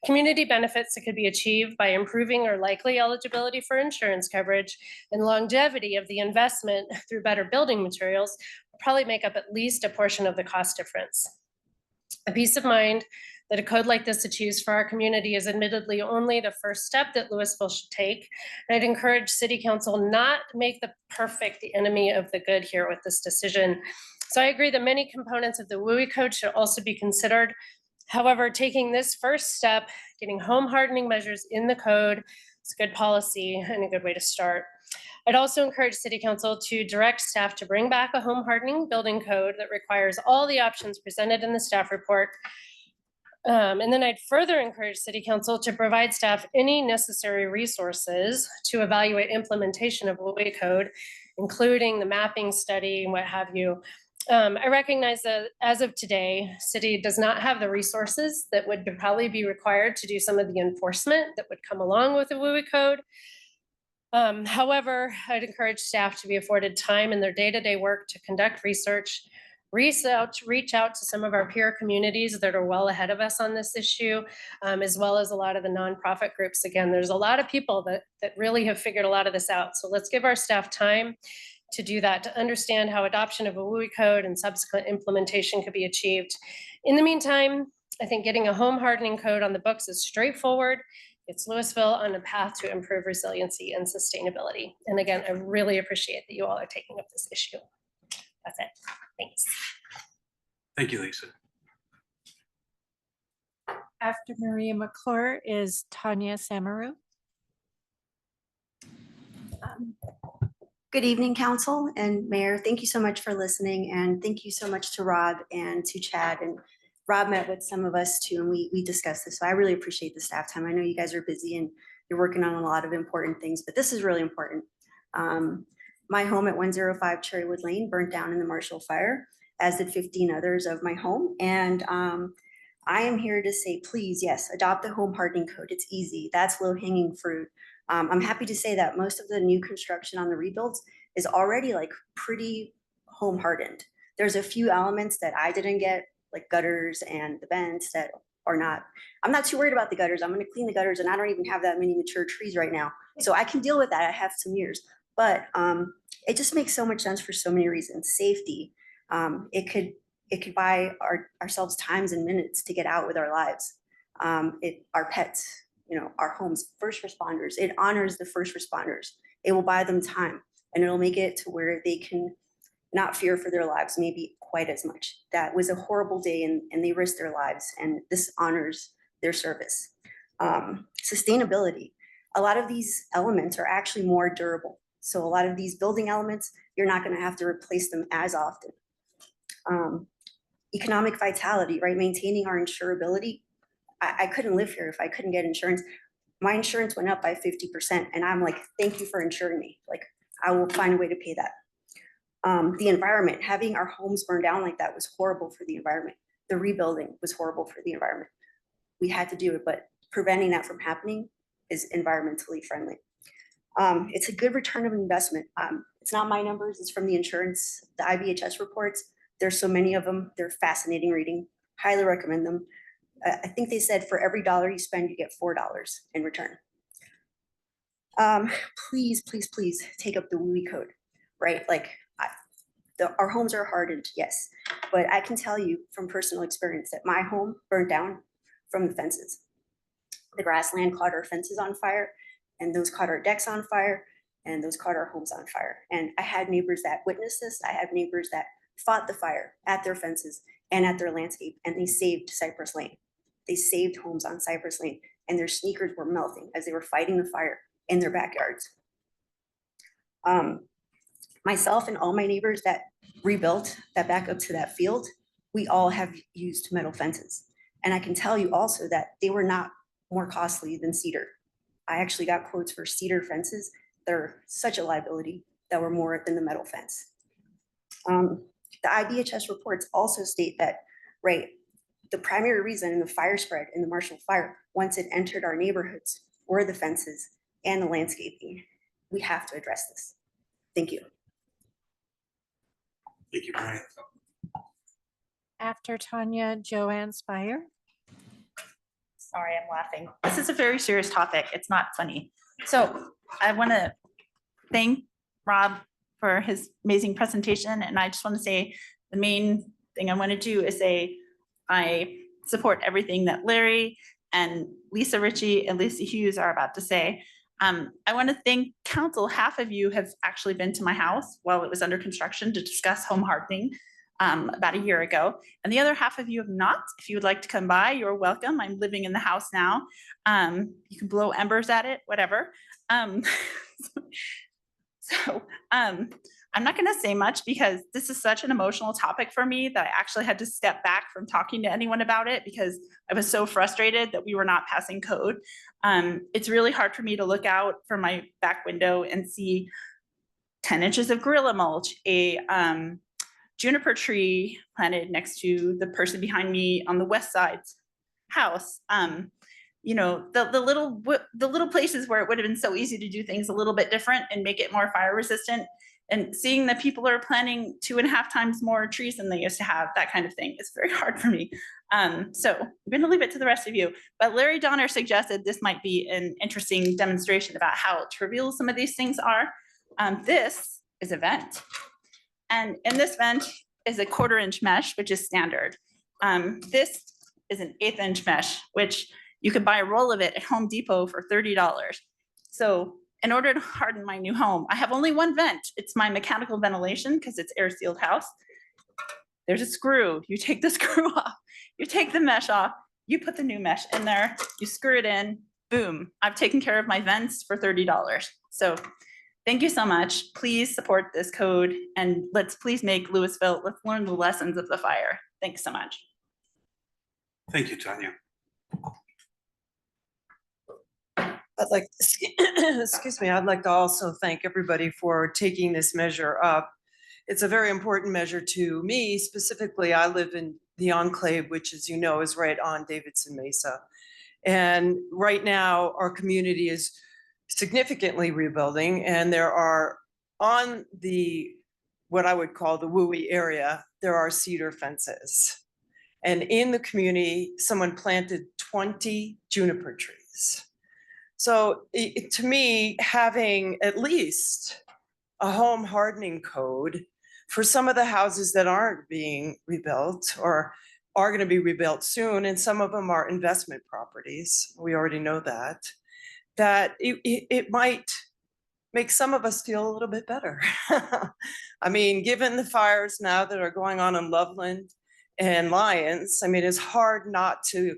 Community benefits that could be achieved by improving or likely eligibility for insurance coverage and longevity of the investment through better building materials will probably make up at least a portion of the cost difference. A peace of mind that a code like this to choose for our community is admittedly only the first step that Louisville should take. And I'd encourage City Council not make the perfect the enemy of the good here with this decision. So I agree that many components of the WUI code should also be considered. However, taking this first step, getting home hardening measures in the code, is good policy and a good way to start. I'd also encourage City Council to direct staff to bring back a home hardening building code that requires all the options presented in the staff report. And then I'd further encourage City Council to provide staff any necessary resources to evaluate implementation of WUI code, including the mapping study and what have you. I recognize that as of today, city does not have the resources that would probably be required to do some of the enforcement that would come along with the WUI code. However, I'd encourage staff to be afforded time in their day-to-day work to conduct research, reach out to some of our peer communities that are well ahead of us on this issue, as well as a lot of the nonprofit groups. Again, there's a lot of people that really have figured a lot of this out. So let's give our staff time to do that, to understand how adoption of a WUI code and subsequent implementation could be achieved. In the meantime, I think getting a home hardening code on the books is straightforward. It's Louisville on a path to improve resiliency and sustainability. And again, I really appreciate that you all are taking up this issue. That's it. Thanks. Thank you, Lisa. After Maria McClure is Tanya Samaru. Good evening, Council and Mayor. Thank you so much for listening, and thank you so much to Rob and to Chad. And Rob met with some of us too, and we discussed this. So I really appreciate the staff time. I know you guys are busy and you're working on a lot of important things, but this is really important. My home at 105 Cherrywood Lane burnt down in the Marshall fire, as did 15 others of my home. And I am here to say, please, yes, adopt the home hardening code. It's easy. That's low hanging fruit. I'm happy to say that most of the new construction on the rebuilds is already like pretty home hardened. There's a few elements that I didn't get, like gutters and the vents that are not. I'm not too worried about the gutters. I'm going to clean the gutters, and I don't even have that many mature trees right now. So I can deal with that. I have some years, but it just makes so much sense for so many reasons. Safety. It could buy ourselves times and minutes to get out with our lives. Our pets, our homes, first responders. It honors the first responders. It will buy them time, and it'll make it to where they can not fear for their lives maybe quite as much. That was a horrible day, and they risked their lives, and this honors their service. Sustainability. A lot of these elements are actually more durable. So a lot of these building elements, you're not going to have to replace them as often. Economic vitality, right? Maintaining our insurability. I couldn't live here if I couldn't get insurance. My insurance went up by 50%, and I'm like, thank you for insuring me. Like, I will find a way to pay that. The environment, having our homes burned down like that was horrible for the environment. The rebuilding was horrible for the environment. We had to do it, but preventing that from happening is environmentally friendly. It's a good return of investment. It's not my numbers, it's from the insurance, the IBHS reports. There's so many of them. They're fascinating reading. Highly recommend them. I think they said for every dollar you spend, you get $4 in return. Please, please, please take up the WUI code, right? Like our homes are hardened, yes, but I can tell you from personal experience that my home burned down from the fences. The grassland caught our fences on fire, and those caught our decks on fire, and those caught our homes on fire. And I had neighbors that witnessed this. I had neighbors that fought the fire at their fences and at their landscape, and they saved Cypress Lane. They saved homes on Cypress Lane, and their sneakers were melting as they were fighting the fire in their backyards. Myself and all my neighbors that rebuilt that back up to that field, we all have used metal fences. And I can tell you also that they were not more costly than cedar. I actually got quotes for cedar fences. They're such a liability that were more than the metal fence. The IBHS reports also state that, right, the primary reason in the fire spread in the Marshall fire, once it entered our neighborhoods, were the fences and the landscaping. We have to address this. Thank you. Thank you, Brian. After Tanya, Joanne Spire. Sorry, I'm laughing. This is a very serious topic. It's not funny. So I want to thank Rob for his amazing presentation. And I just want to say the main thing I want to do is say I support everything that Larry and Lisa Ritchie and Lucy Hughes are about to say. I want to thank council. Half of you have actually been to my house while it was under construction to discuss home hardening. about a year ago. And the other half of you have not. If you would like to come by, you're welcome. I'm living in the house now. You can blow embers at it, whatever. I'm not going to say much because this is such an emotional topic for me that I actually had to step back from talking to anyone about it because I was so frustrated that we were not passing code. It's really hard for me to look out from my back window and see 10 inches of gorilla mulch, a juniper tree planted next to the person behind me on the west side's house. You know, the little places where it would have been so easy to do things a little bit different and make it more fire resistant, and seeing that people are planting 2.5 times more trees than they used to have, that kind of thing is very hard for me. So I'm going to leave it to the rest of you. But Larry Donner suggested this might be an interesting demonstration about how trivial some of these things are. This is a vent. And in this vent is a 1/4 inch mesh, which is standard. This is an 1/8 inch mesh, which you could buy a roll of it at Home Depot for $30. So in order to harden my new home, I have only one vent. It's my mechanical ventilation because it's air sealed house. There's a screw. You take the screw off, you take the mesh off, you put the new mesh in there, you screw it in, boom. I've taken care of my vents for $30. So thank you so much. Please support this code and let's please make Louisville, let's learn the lessons of the fire. Thanks so much. Thank you, Tanya. I'd like, excuse me, I'd like to also thank everybody for taking this measure up. It's a very important measure to me. Specifically, I live in the enclave, which, as you know, is right on Davidson Mesa. And right now, our community is significantly rebuilding, and there are on the, what I would call the WUI area, there are cedar fences. And in the community, someone planted 20 juniper trees. So to me, having at least a home hardening code for some of the houses that aren't being rebuilt or are going to be rebuilt soon, and some of them are investment properties, we already know that it might make some of us feel a little bit better. I mean, given the fires now that are going on in Loveland and Lyons, I mean, it's hard not to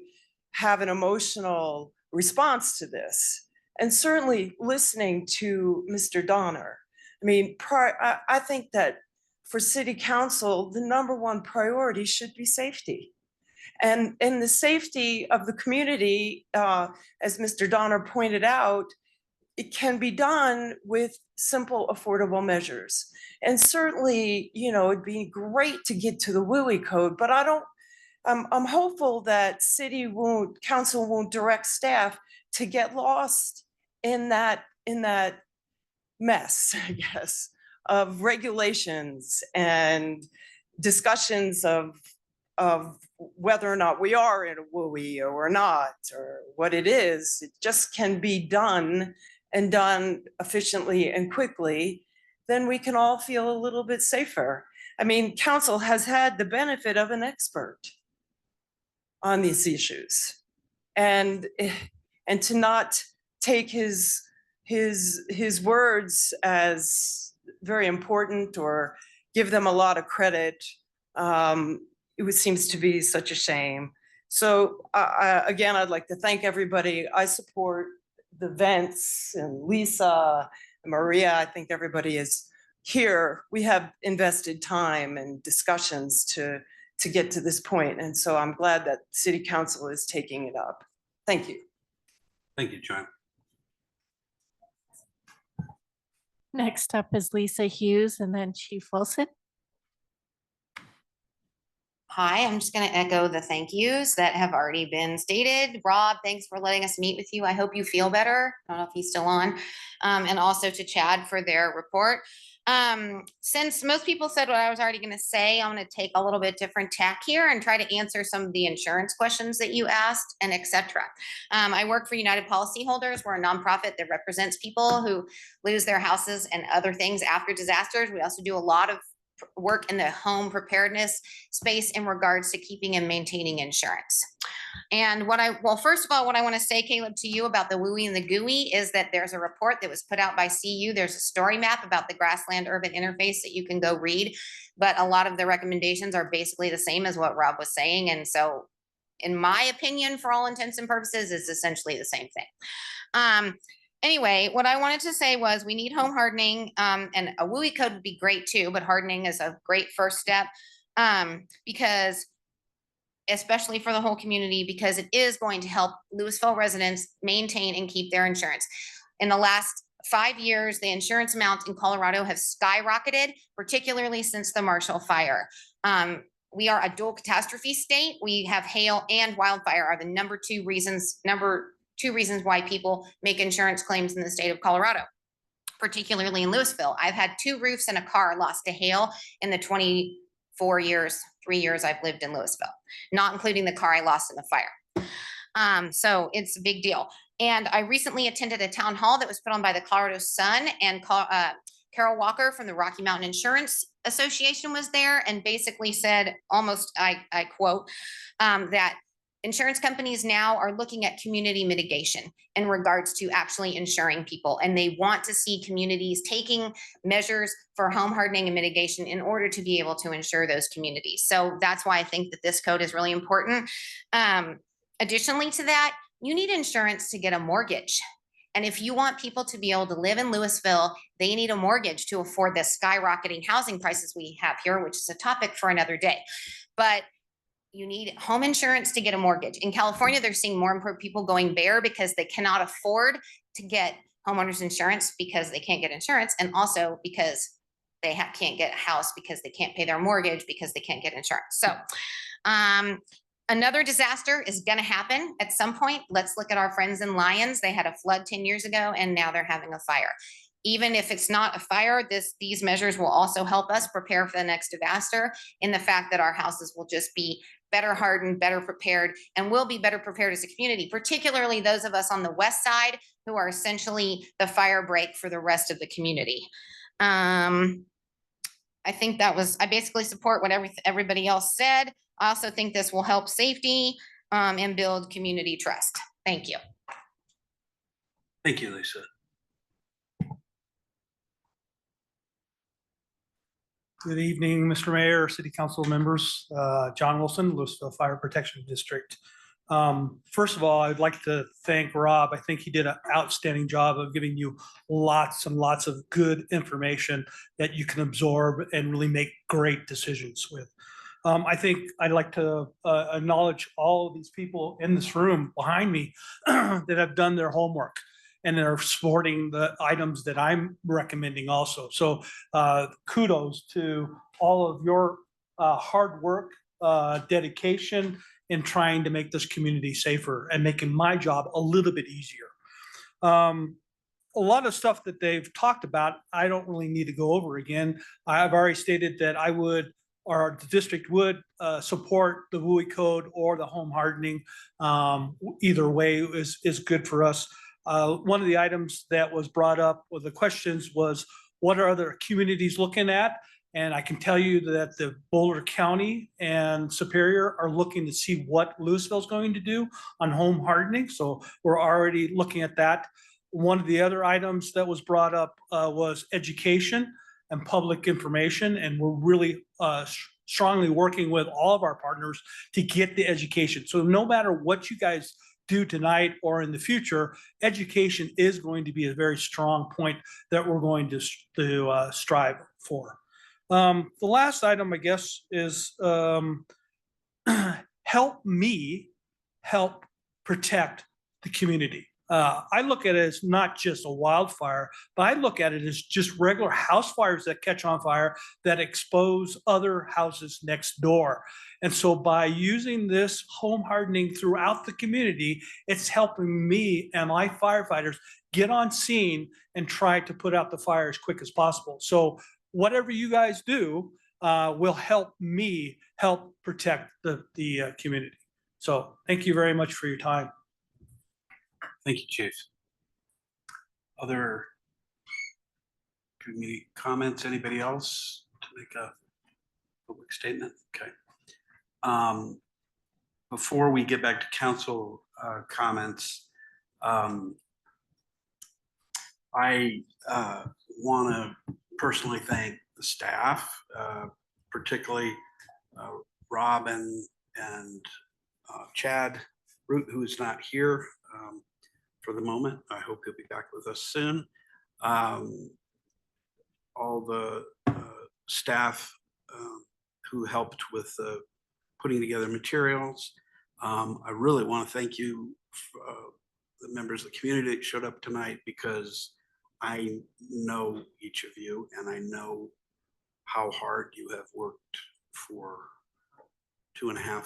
have an emotional response to this. And certainly listening to Mr. Donner, I mean, I think that for City Council, the #1 priority should be safety. And the safety of the community, as Mr. Donner pointed out, it can be done with simple, affordable measures. And certainly, you know, it'd be great to get to the WUI code, but I'm hopeful that council won't direct staff to get lost in that mess, I guess, of regulations and discussions of whether or not we are in a WUI or we're not, or what it is. It just can be done and done efficiently and quickly, then we can all feel a little bit safer. I mean, council has had the benefit of an expert on these issues, and to not take his words as very important or give them a lot of credit, it seems to be such a shame. So again, I'd like to thank everybody. I support the vents and Lisa, and Maria. I think everybody is here. We have invested time and discussions to get to this point. And so I'm glad that City Council is taking it up. Thank you. Thank you, John. Next up is Lisa Hughes and then Chief Wilson. Hi, I'm just going to echo the thank yous that have already been stated. Rob, thanks for letting us meet with you. I hope you feel better. I don't know if he's still on. And also to Chad for their report. Since most people said what I was already going to say, I'm going to take a little bit different tack here and try to answer some of the insurance questions that you asked, and etc. I work for United Policyholders. We're a nonprofit that represents people who lose their houses and other things after disasters. We also do a lot of work in the home preparedness space in regards to keeping and maintaining insurance. And well, first of all, what I want to say, Caleb, to you about the WUI and the GUI is that there's a report that was put out by CU. There's a story map about the grassland urban interface that you can go read. but a lot of the recommendations are basically the same as what Rob was saying. And so in my opinion, for all intents and purposes, it's essentially the same thing. Anyway, what I wanted to say was we need home hardening, and a WUI code would be great too, but hardening is a great first step, because especially for the whole community, because it is going to help Louisville residents maintain and keep their insurance. In the last 5 years, the insurance amounts in Colorado have skyrocketed, particularly since the Marshall Fire. We are a dual catastrophe state. We have hail and wildfire are the number two reasons why people make insurance claims in the state of Colorado, particularly in Louisville. I've had 2 roofs and a car lost to hail in the 3 years I've lived in Louisville, not including the car I lost in the fire. So it's a big deal. And I recently attended a town hall that was put on by the Colorado Sun, and Carol Walker from the Rocky Mountain Insurance Association was there and basically said almost, I quote, that insurance companies now are looking at community mitigation in regards to actually insuring people. And they want to see communities taking measures for home hardening and mitigation in order to be able to insure those communities. So that's why I think that this code is really important. Additionally to that, you need insurance to get a mortgage. And if you want people to be able to live in Louisville, they need a mortgage to afford the skyrocketing housing prices we have here, which is a topic for another day. But you need home insurance to get a mortgage. In California, they're seeing more and more people going bare because they cannot afford to get homeowners insurance because they can't get insurance, and also because they can't get a house because they can't pay their mortgage because they can't get insurance. So another disaster is going to happen at some point. Let's look at our friends in Lyons. They had a flood 10 years ago, and now they're having a fire. Even if it's not a fire, these measures will also help us prepare for the next disaster, in the fact that our houses will just be better hardened, better prepared, and we'll be better prepared as a community, particularly those of us on the west side who are essentially the fire break for the rest of the community. I think I basically support what everybody else said. I also think this will help safety and build community trust. Thank you. Thank you, Lisa. Good evening, Mr. Mayor, City Council members. John Wilson, Louisville Fire Protection District. First of all, I'd like to thank Rob. I think he did an outstanding job of giving you lots and lots of good information that you can absorb and really make great decisions with. I think I'd like to acknowledge all of these people in this room behind me that have done their homework and are supporting the items that I'm recommending also. So kudos to all of your hard work, dedication in trying to make this community safer and making my job a little bit easier. A lot of stuff that they've talked about, I don't really need to go over again. I've already stated that I would, or the district would support the WUI code or the home hardening. Either way is good for us. One of the items that was brought up with the questions was, what are other communities looking at? And I can tell you that the Boulder County and Superior are looking to see what Louisville is going to do on home hardening. So we're already looking at that. One of the other items that was brought up was education and public information. And we're really strongly working with all of our partners to get the education. So no matter what you guys do tonight or in the future, education is going to be a very strong point that we're going to strive for. The last item, I guess, is help me help protect the community. I look at it as not just a wildfire, but I look at it as just regular house fires that catch on fire that expose other houses next door. And so by using this home hardening throughout the community, it's helping me and my firefighters get on scene and try to put out the fire as quick as possible. So whatever you guys do will help me help protect the community. So thank you very much for your time. Thank you, Chief. Other community comments? Anybody else to make a public statement? Okay. Before we get back to council comments, I want to personally thank the staff, particularly Rob and Chad Root, who is not here for the moment. I hope he'll be back with us soon. All the staff who helped with putting together materials. I really want to thank you, the members of the community that showed up tonight, because I know each of you and I know how hard you have worked for 2.5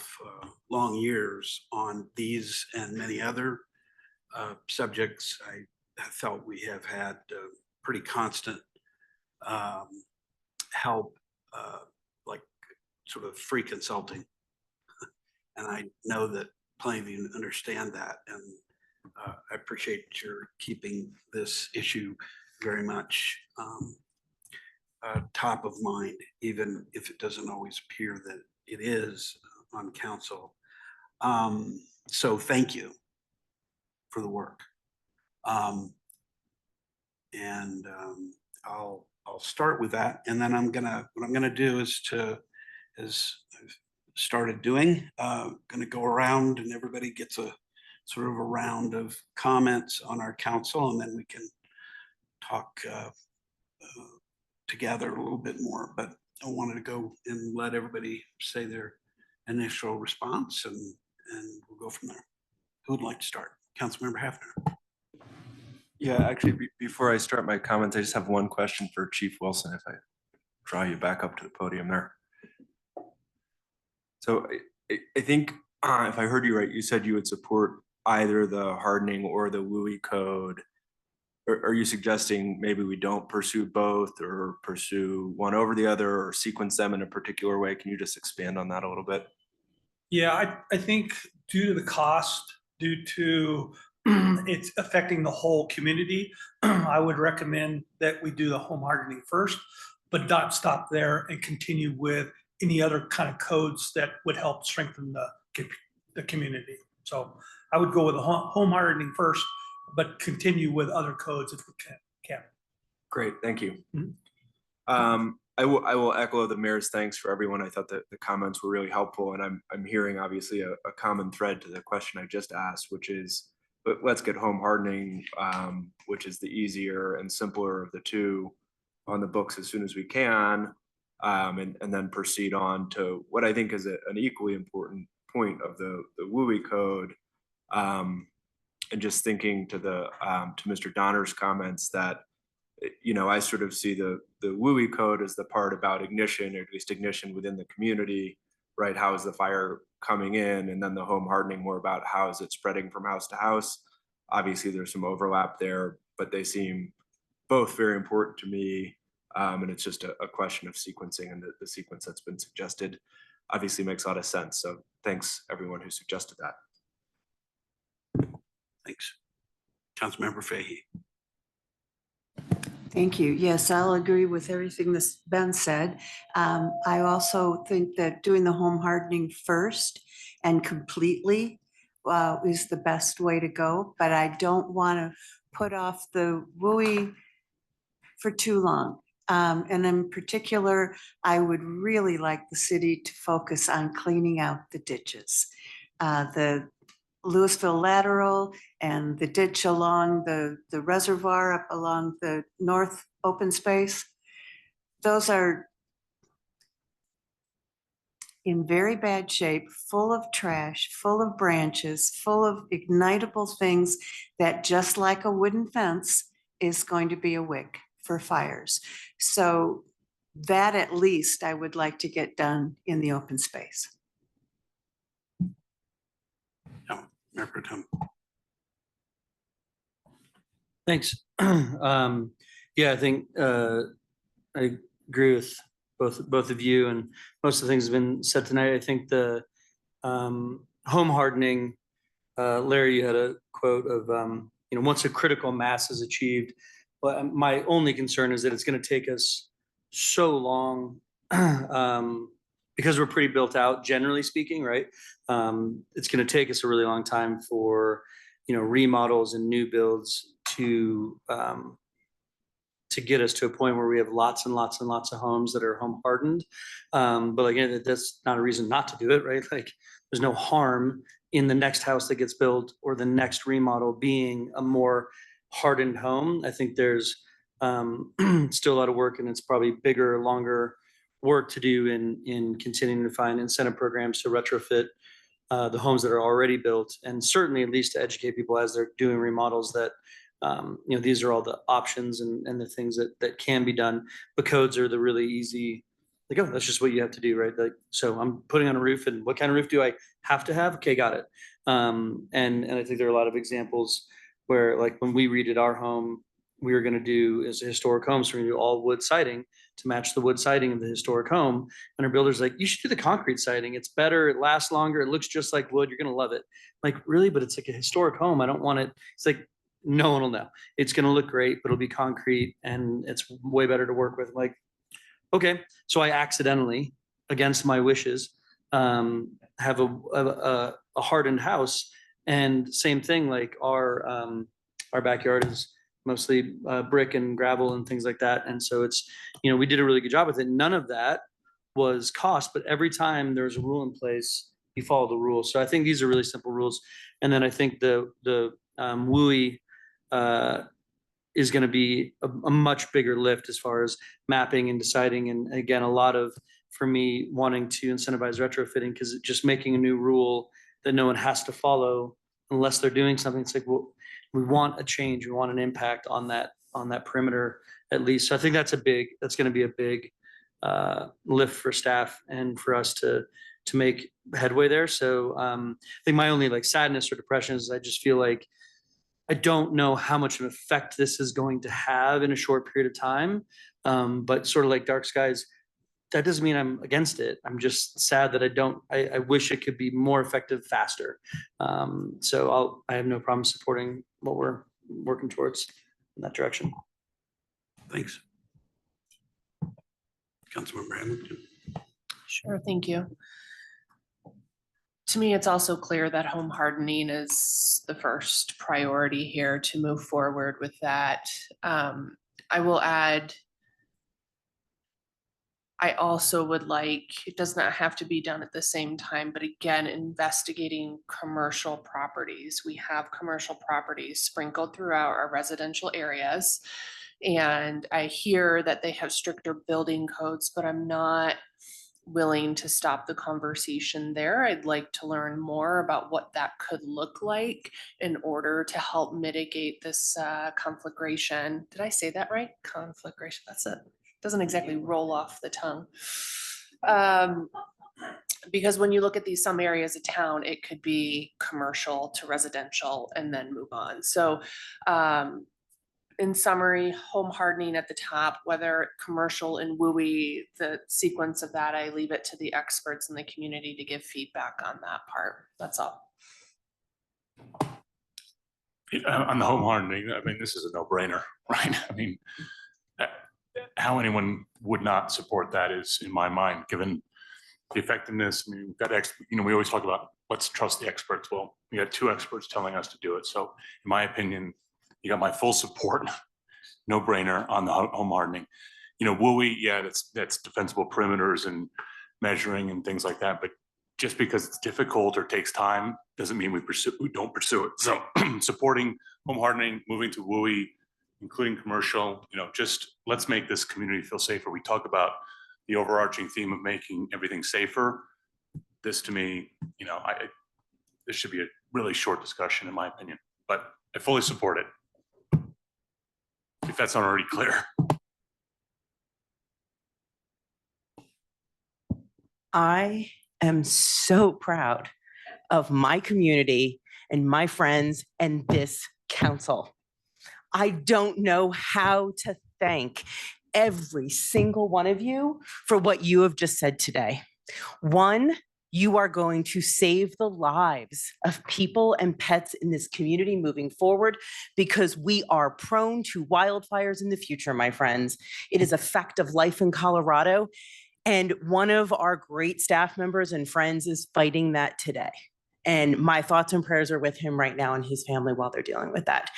long years on these and many other subjects. I have felt we have had pretty constant help, like sort of free consulting. And I know that plenty of you understand that. And I appreciate your keeping this issue very much top of mind, even if it doesn't always appear that it is on council. So thank you for the work. I'll start with that, and then what I'm gonna do is as I've started doing, gonna go around and everybody gets a sort of a round of comments on our council, and then we can talk together a little bit more. But I wanted to go and let everybody say their initial response, and we'll go from there. Who would like to start? Councilmember Hafner. Yeah, actually, before I start my comments, I just have one question for Chief Wilson, if I draw you back up to the podium there. So I think if I heard you right, you said you would support either the hardening or the WUI code. Are you suggesting maybe we don't pursue both, or pursue one over the other, or sequence them in a particular way? Can you just expand on that a little bit? Yeah, I think due to the cost, due to it's affecting the whole community, I would recommend that we do the home hardening first, but not stop there and continue with any other kind of codes that would help strengthen the community. So I would go with the home hardening first, but continue with other codes if we can. Great, thank you. I will echo the mayor's thanks for everyone. I thought that the comments were really helpful, and I'm hearing obviously a common thread to the question I just asked, which is, but let's get home hardening, which is the easier and simpler of the two, on the books as soon as we can, and then proceed on to what I think is an equally important point of the WUI code. And just thinking to to Mr. Donner's comments that, you know, I sort of see the WUI code as the part about ignition, or at least ignition within the community, right? How is the fire coming in? And then the home hardening more about how is it spreading from house to house? Obviously there's some overlap there, but they seem both very important to me. And it's just a question of sequencing, and the sequence that's been suggested obviously makes a lot of sense. So thanks everyone who suggested that. Thanks. Councilmember Fahey. Thank you. Yes, I'll agree with everything that's been said. I also think that doing the home hardening first and completely is the best way to go, but I don't want to put off the WUI for too long. And in particular, I would really like the city to focus on cleaning out the ditches. The Louisville lateral and the ditch along the reservoir up along the north open space. Those are in very bad shape, full of trash, full of branches, full of ignitable things that, just like a wooden fence, is going to be a wick for fires. So that at least I would like to get done in the open space. Thanks. Yeah, I think I agree with both of you, and most of the things have been said tonight. I think the home hardening, Larry, you had a quote of, you know, once a critical mass is achieved, but my only concern is that it's going to take us so long because we're pretty built out, generally speaking, right? It's going to take us a really long time for, you know, remodels and new builds to to get us to a point where we have lots and lots and lots of homes that are home hardened. But again, that's not a reason not to do it, right? Like there's no harm in the next house that gets built or the next remodel being a more hardened home. I think there's still a lot of work, and it's probably bigger, longer work to do in continuing to find incentive programs to retrofit the homes that are already built, and certainly at least to educate people as they're doing remodels that these are all the options and the things that can be done. The codes are the really easy, like, oh, that's just what you have to do, right? Like, so I'm putting on a roof, and what kind of roof do I have to have? Okay, got it. And I think there are a lot of examples where, like, when we redid our home, we were going to do as a historic home, so we're going to do all wood siding to match the wood siding of the historic home. And our builder's like, you should do the concrete siding. It's better, it lasts longer, it looks just like wood. You're going to love it. Like, really? But it's like a historic home. I don't want it. It's like, no one will know. It's going to look great, but it'll be concrete and it's way better to work with. Like, okay. So I accidentally, against my wishes, have a hardened house. And same thing, like our backyard is mostly brick and gravel and things like that. And so it's, we did a really good job with it. None of that was cost, but every time there's a rule in place, you follow the rules. So I think these are really simple rules. And then I think the WUI is going to be a much bigger lift as far as mapping and deciding. And again, a lot of, for me, wanting to incentivize retrofitting, because just making a new rule that no one has to follow unless they're doing something. It's like, well, we want a change. We want an impact on that perimeter at least. So I think that's going to be a big lift for staff and for us to make headway there. So I think my only sadness or depression is I just feel like I don't know how much of an effect this is going to have in a short period of time. But sort of like dark skies, that doesn't mean I'm against it. I'm just sad that I wish it could be more effective faster. So I have no problem supporting what we're working towards in that direction. Thanks. Councilmember Hamilton. Sure, thank you. To me, it's also clear that home hardening is the first priority here to move forward with that. I will add, I also would like, it does not have to be done at the same time, but again, investigating commercial properties. We have commercial properties sprinkled throughout our residential areas. And I hear that they have stricter building codes, but I'm not willing to stop the conversation there. I'd like to learn more about what that could look like in order to help mitigate this conflagration. Did I say that right? Conflagration, that's it. Doesn't exactly roll off the tongue. Because when you look at some areas of town, it could be commercial to residential and then move on. So in summary, home hardening at the top, whether commercial and WUI, the sequence of that, I leave it to the experts in the community to give feedback on that part. That's all. On the home hardening, I mean, this is a no-brainer, right? I mean, how anyone would not support that is, in my mind, given the effectiveness. I mean, we've got we always talk about let's trust the experts. Well, we got 2 experts telling us to do it. So in my opinion, you got my full support, no brainer on the home hardening. WUI, yeah, that's defensible perimeters and measuring and things like that. But just because it's difficult or takes time doesn't mean we don't pursue it. So supporting home hardening, moving to WUI, including commercial, just let's make this community feel safer. We talk about the overarching theme of making everything safer. This to me, this should be a really short discussion in my opinion, but I fully support it. If that's not already clear. I am so proud of my community and my friends and this council. I don't know how to thank every single one of you for what you have just said today. One, you are going to save the lives of people and pets in this community moving forward, because we are prone to wildfires in the future, my friends. It is a fact of life in Colorado. And one of our great staff members and friends is fighting that today. And my thoughts and prayers are with him right now and his family while they're dealing with that.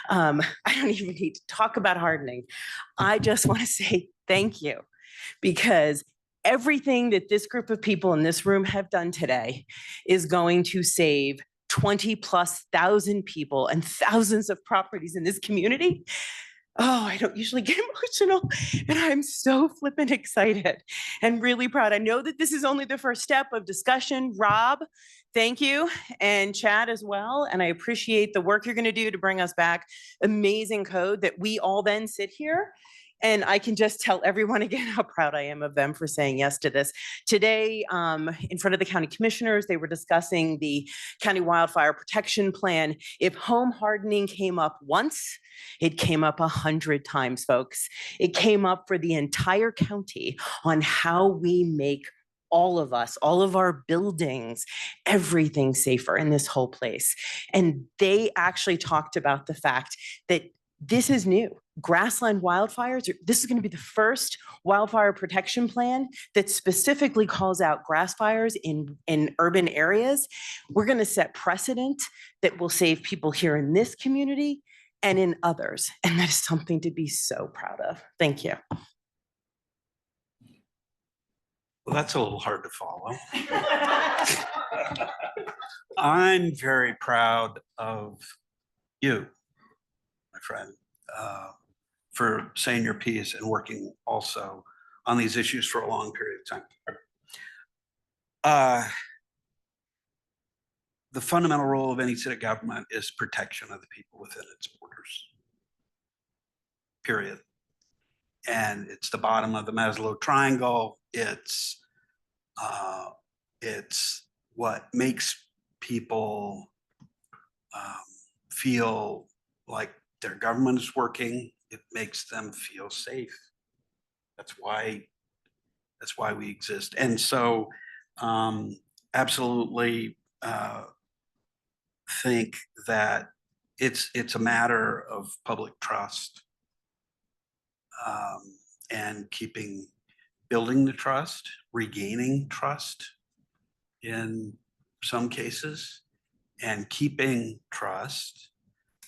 I don't even need to talk about hardening. I just want to say thank you, because everything that this group of people in this room have done today is going to save 20,000+ people and thousands of properties in this community. Oh, I don't usually get emotional, and I'm so flippin' excited and really proud. I know that this is only the first step of discussion. Rob, thank you, and Chad as well. And I appreciate the work you're gonna do to bring us back amazing code that we all then sit here. And I can just tell everyone again how proud I am of them for saying yes to this. Today, in front of the county commissioners, they were discussing the county wildfire protection plan. If home hardening came up once, it came up 100 times, folks. It came up for the entire county on how we make all of us, all of our buildings, everything safer in this whole place. And they actually talked about the fact that this is new. Grassland wildfires, this is going to be the first wildfire protection plan that specifically calls out grass fires in urban areas. We're going to set precedent that will save people here in this community and in others. And that is something to be so proud of. Thank you. Well, that's a little hard to follow. I'm very proud of you, my friend, for saying your piece and working also on these issues for a long period of time. The fundamental role of any city government is protection of the people within its borders. Period. And it's the bottom of the Maslow triangle. It's what makes people feel like their government is working. It makes them feel safe. That's why we exist. And so absolutely think that it's a matter of public trust, and building the trust, regaining trust in some cases, and keeping trust,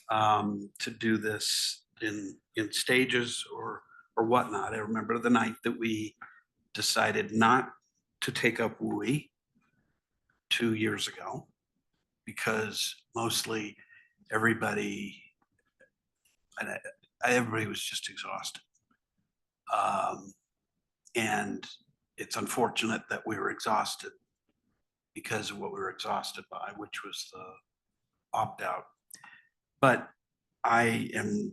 to do this in stages or whatnot. I remember the night that we decided not to take up WUI 2 years ago, because mostly everybody was just exhausted. And it's unfortunate that we were exhausted because of what we were exhausted by, which was the opt-out. But I'm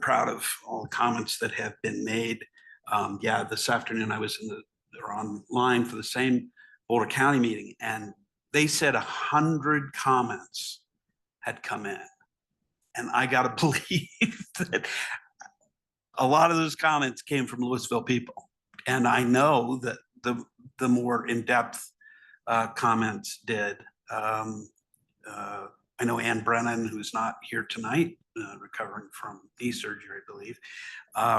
proud of all the comments that have been made. Yeah, this afternoon I was online for the same Boulder County meeting, and they said 100 comments had come in. And I gotta believe that a lot of those comments came from Louisville people. And I know that the more in-depth comments did. I know Ann Brennan, who's not here tonight, recovering from knee surgery, I believe,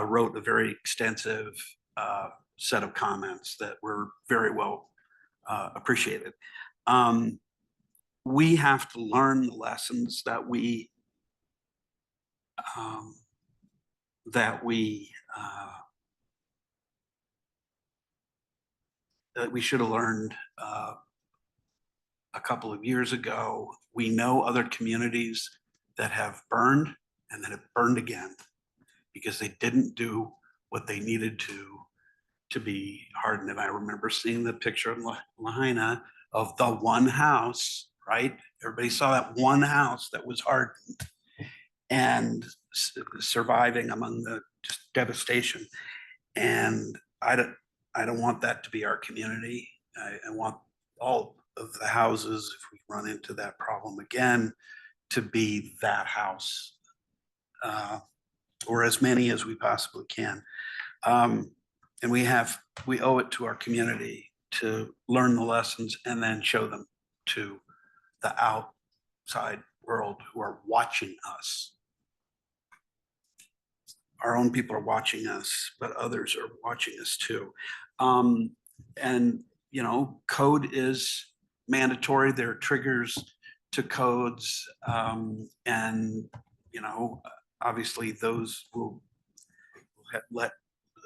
wrote a very extensive set of comments that were very well appreciated. We have to learn the lessons that we should have learned a couple of years ago. We know other communities that have burned and that have burned again because they didn't do what they needed to be hardened. And I remember seeing the picture in Lahaina of the one house, right? Everybody saw that one house that was hardened and surviving among the just devastation. And I don't want that to be our community. I want all of the houses, if we run into that problem again, to be that house, or as many as we possibly can. And we owe it to our community to learn the lessons and then show them to the outside world who are watching us. Our own people are watching us, but others are watching us too. And code is mandatory. There are triggers to codes, and obviously those will let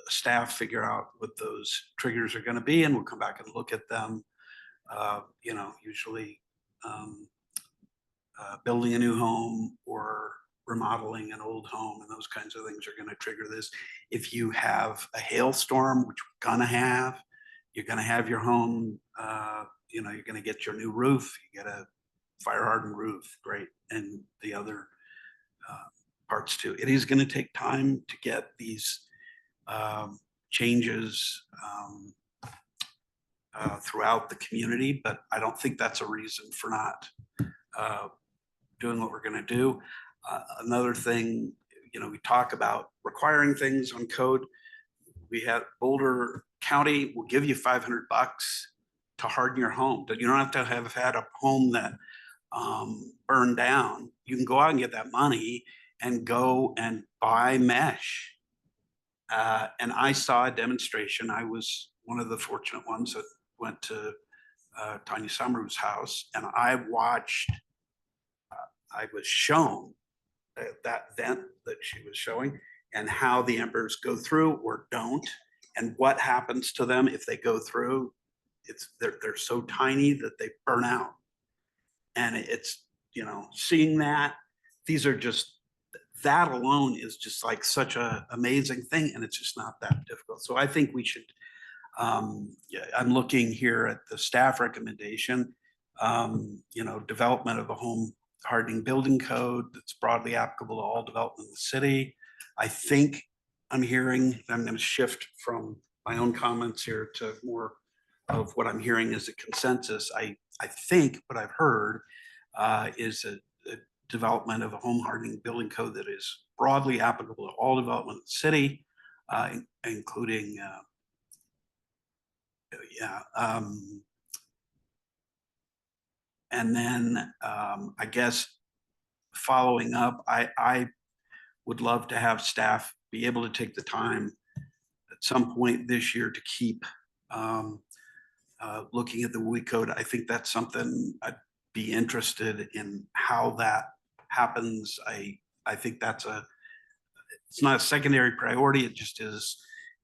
staff figure out what those triggers are going to be, and we'll come back and look at them. Usually building a new home or remodeling an old home and those kinds of things are going to trigger this. If you have a hailstorm, which we're going to have, you're going to have your home, you're going to get your new roof, you get a fire hardened roof, great. And the other parts too. It is going to take time to get these changes throughout the community, but I don't think that's a reason for not doing what we're going to do. Another thing, we talk about requiring things on code. We have Boulder County will give you $500 to harden your home. But you don't have to have had a home that burned down. You can go out and get that money and go and buy mesh. And I saw a demonstration. I was one of the fortunate ones that went to Tanya Summer's house, and I watched, I was shown that vent that she was showing and how the embers go through or don't, and what happens to them if they go through. They're so tiny that they burn out. And it's, seeing that, these are just, that alone is just like such an amazing thing, and it's just not that difficult. So I think we should, I'm looking here at the staff recommendation, development of a home hardening building code that's broadly applicable to all development in the city. I think I'm hearing, I'm going to shift from my own comments here to more of what I'm hearing as a consensus. I think what I've heard is a development of a home hardening building code that is broadly applicable to all development in the city, including, and then I guess following up, I would love to have staff be able to take the time at some point this year to keep looking at the WUI code. I think that's something I'd be interested in how that happens. I think it's not a secondary priority. It just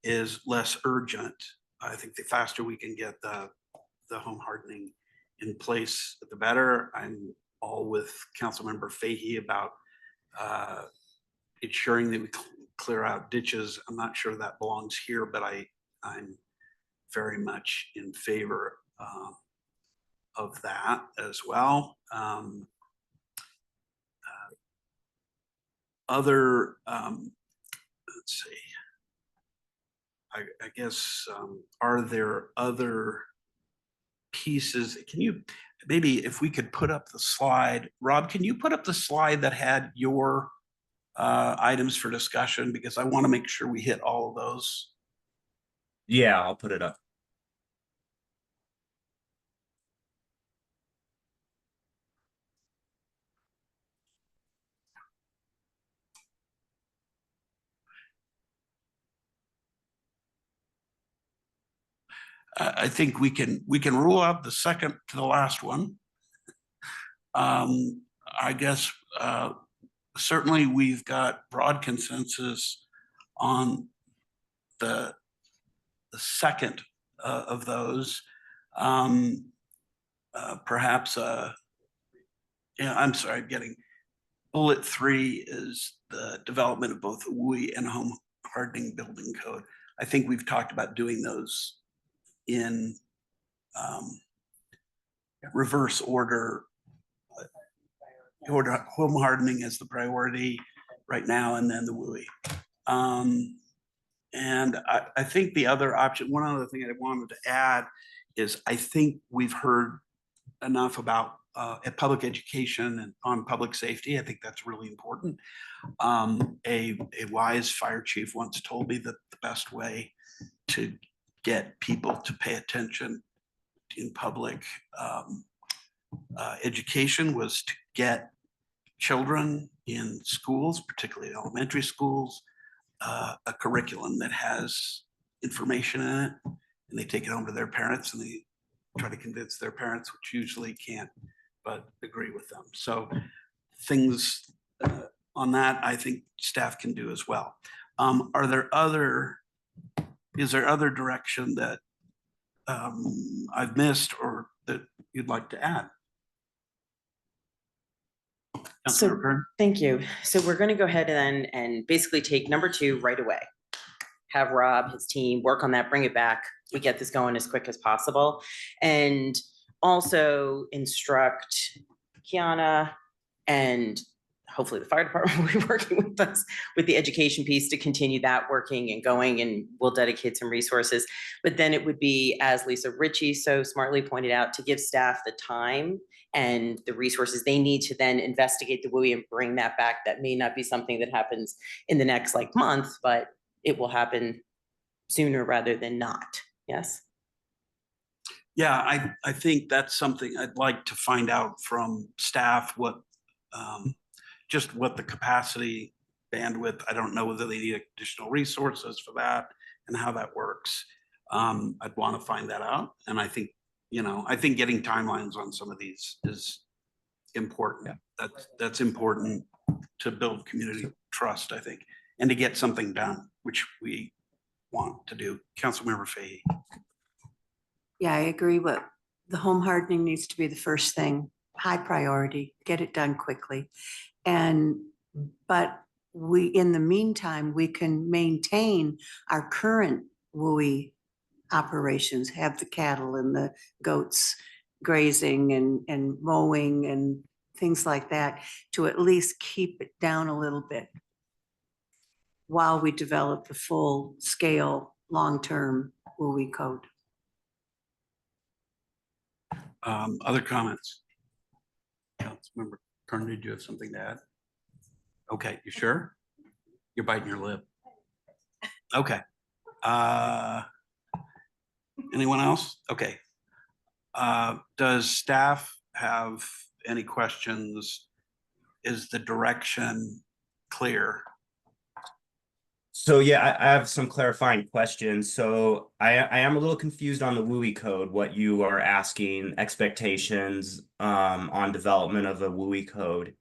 is less urgent. I think the faster we can get the home hardening in place, the better. I'm all with Councilmember Fahey about ensuring that we clear out ditches. I'm not sure that belongs here, but I'm very much in favor of that as well. Let's see. I guess, are there other pieces? Can you, maybe if we could put up the slide, Rob, can you put up the slide that had your items for discussion? Because I want to make sure we hit all of those. Yeah, I'll put it up. I think we can rule out the second to the last one. I guess certainly we've got broad consensus on the second of those. Perhaps, I'm sorry, getting bullet 3 is the development of both a WUI and a home hardening building code. I think we've talked about doing those in reverse order. Home hardening is the priority right now, and then the WUI. And I think the other option, one other thing I wanted to add is I think we've heard enough about public education and on public safety. I think that's really important. A wise fire chief once told me that the best way to get people to pay attention in public education was to get children in schools, particularly elementary schools, a curriculum that has information in it, and they take it home to their parents and they try to convince their parents, which usually can't but agree with them. So things on that, I think staff can do as well. Is there other direction that I've missed or that you'd like to add? So, Councilmember Kern? thank you. So we're going to go ahead and basically take number 2 right away. Have Rob, his team work on that, bring it back. We get this going as quick as possible. And also instruct Kiana and hopefully the fire department will be working with us with the education piece to continue that working and going, and we'll dedicate some resources. But then it would be, as Lisa Ritchie so smartly pointed out, to give staff the time and the resources they need to then investigate the WUI and bring that back. That may not be something that happens in the next month, but it will happen sooner rather than not. Yes? Yeah, I think that's something I'd like to find out from staff, what just what the capacity bandwidth, I don't know whether they need additional resources for that and how that works. I'd want to find that out. And I think, I think getting timelines on some of these is important. Yeah. That's important to build community trust, I think, and to get something done, which we want to do. Councilmember Fahey. Yeah, I agree. What the home hardening needs to be the first thing, high priority, get it done quickly. But in the meantime, we can maintain our current WUI operations, have the cattle and the goats grazing and mowing and things like that, to at least keep it down a little bit while we develop the full scale, long-term WUI code. Other comments? Councilmember Kern, did you have something to add? Okay, you sure? You're biting your lip. Okay. Anyone else? Okay. Does staff have any questions? Is the direction clear? So yeah, I have some clarifying questions. So I am a little confused on the WUI code, what you are asking, expectations on development of a WUI code.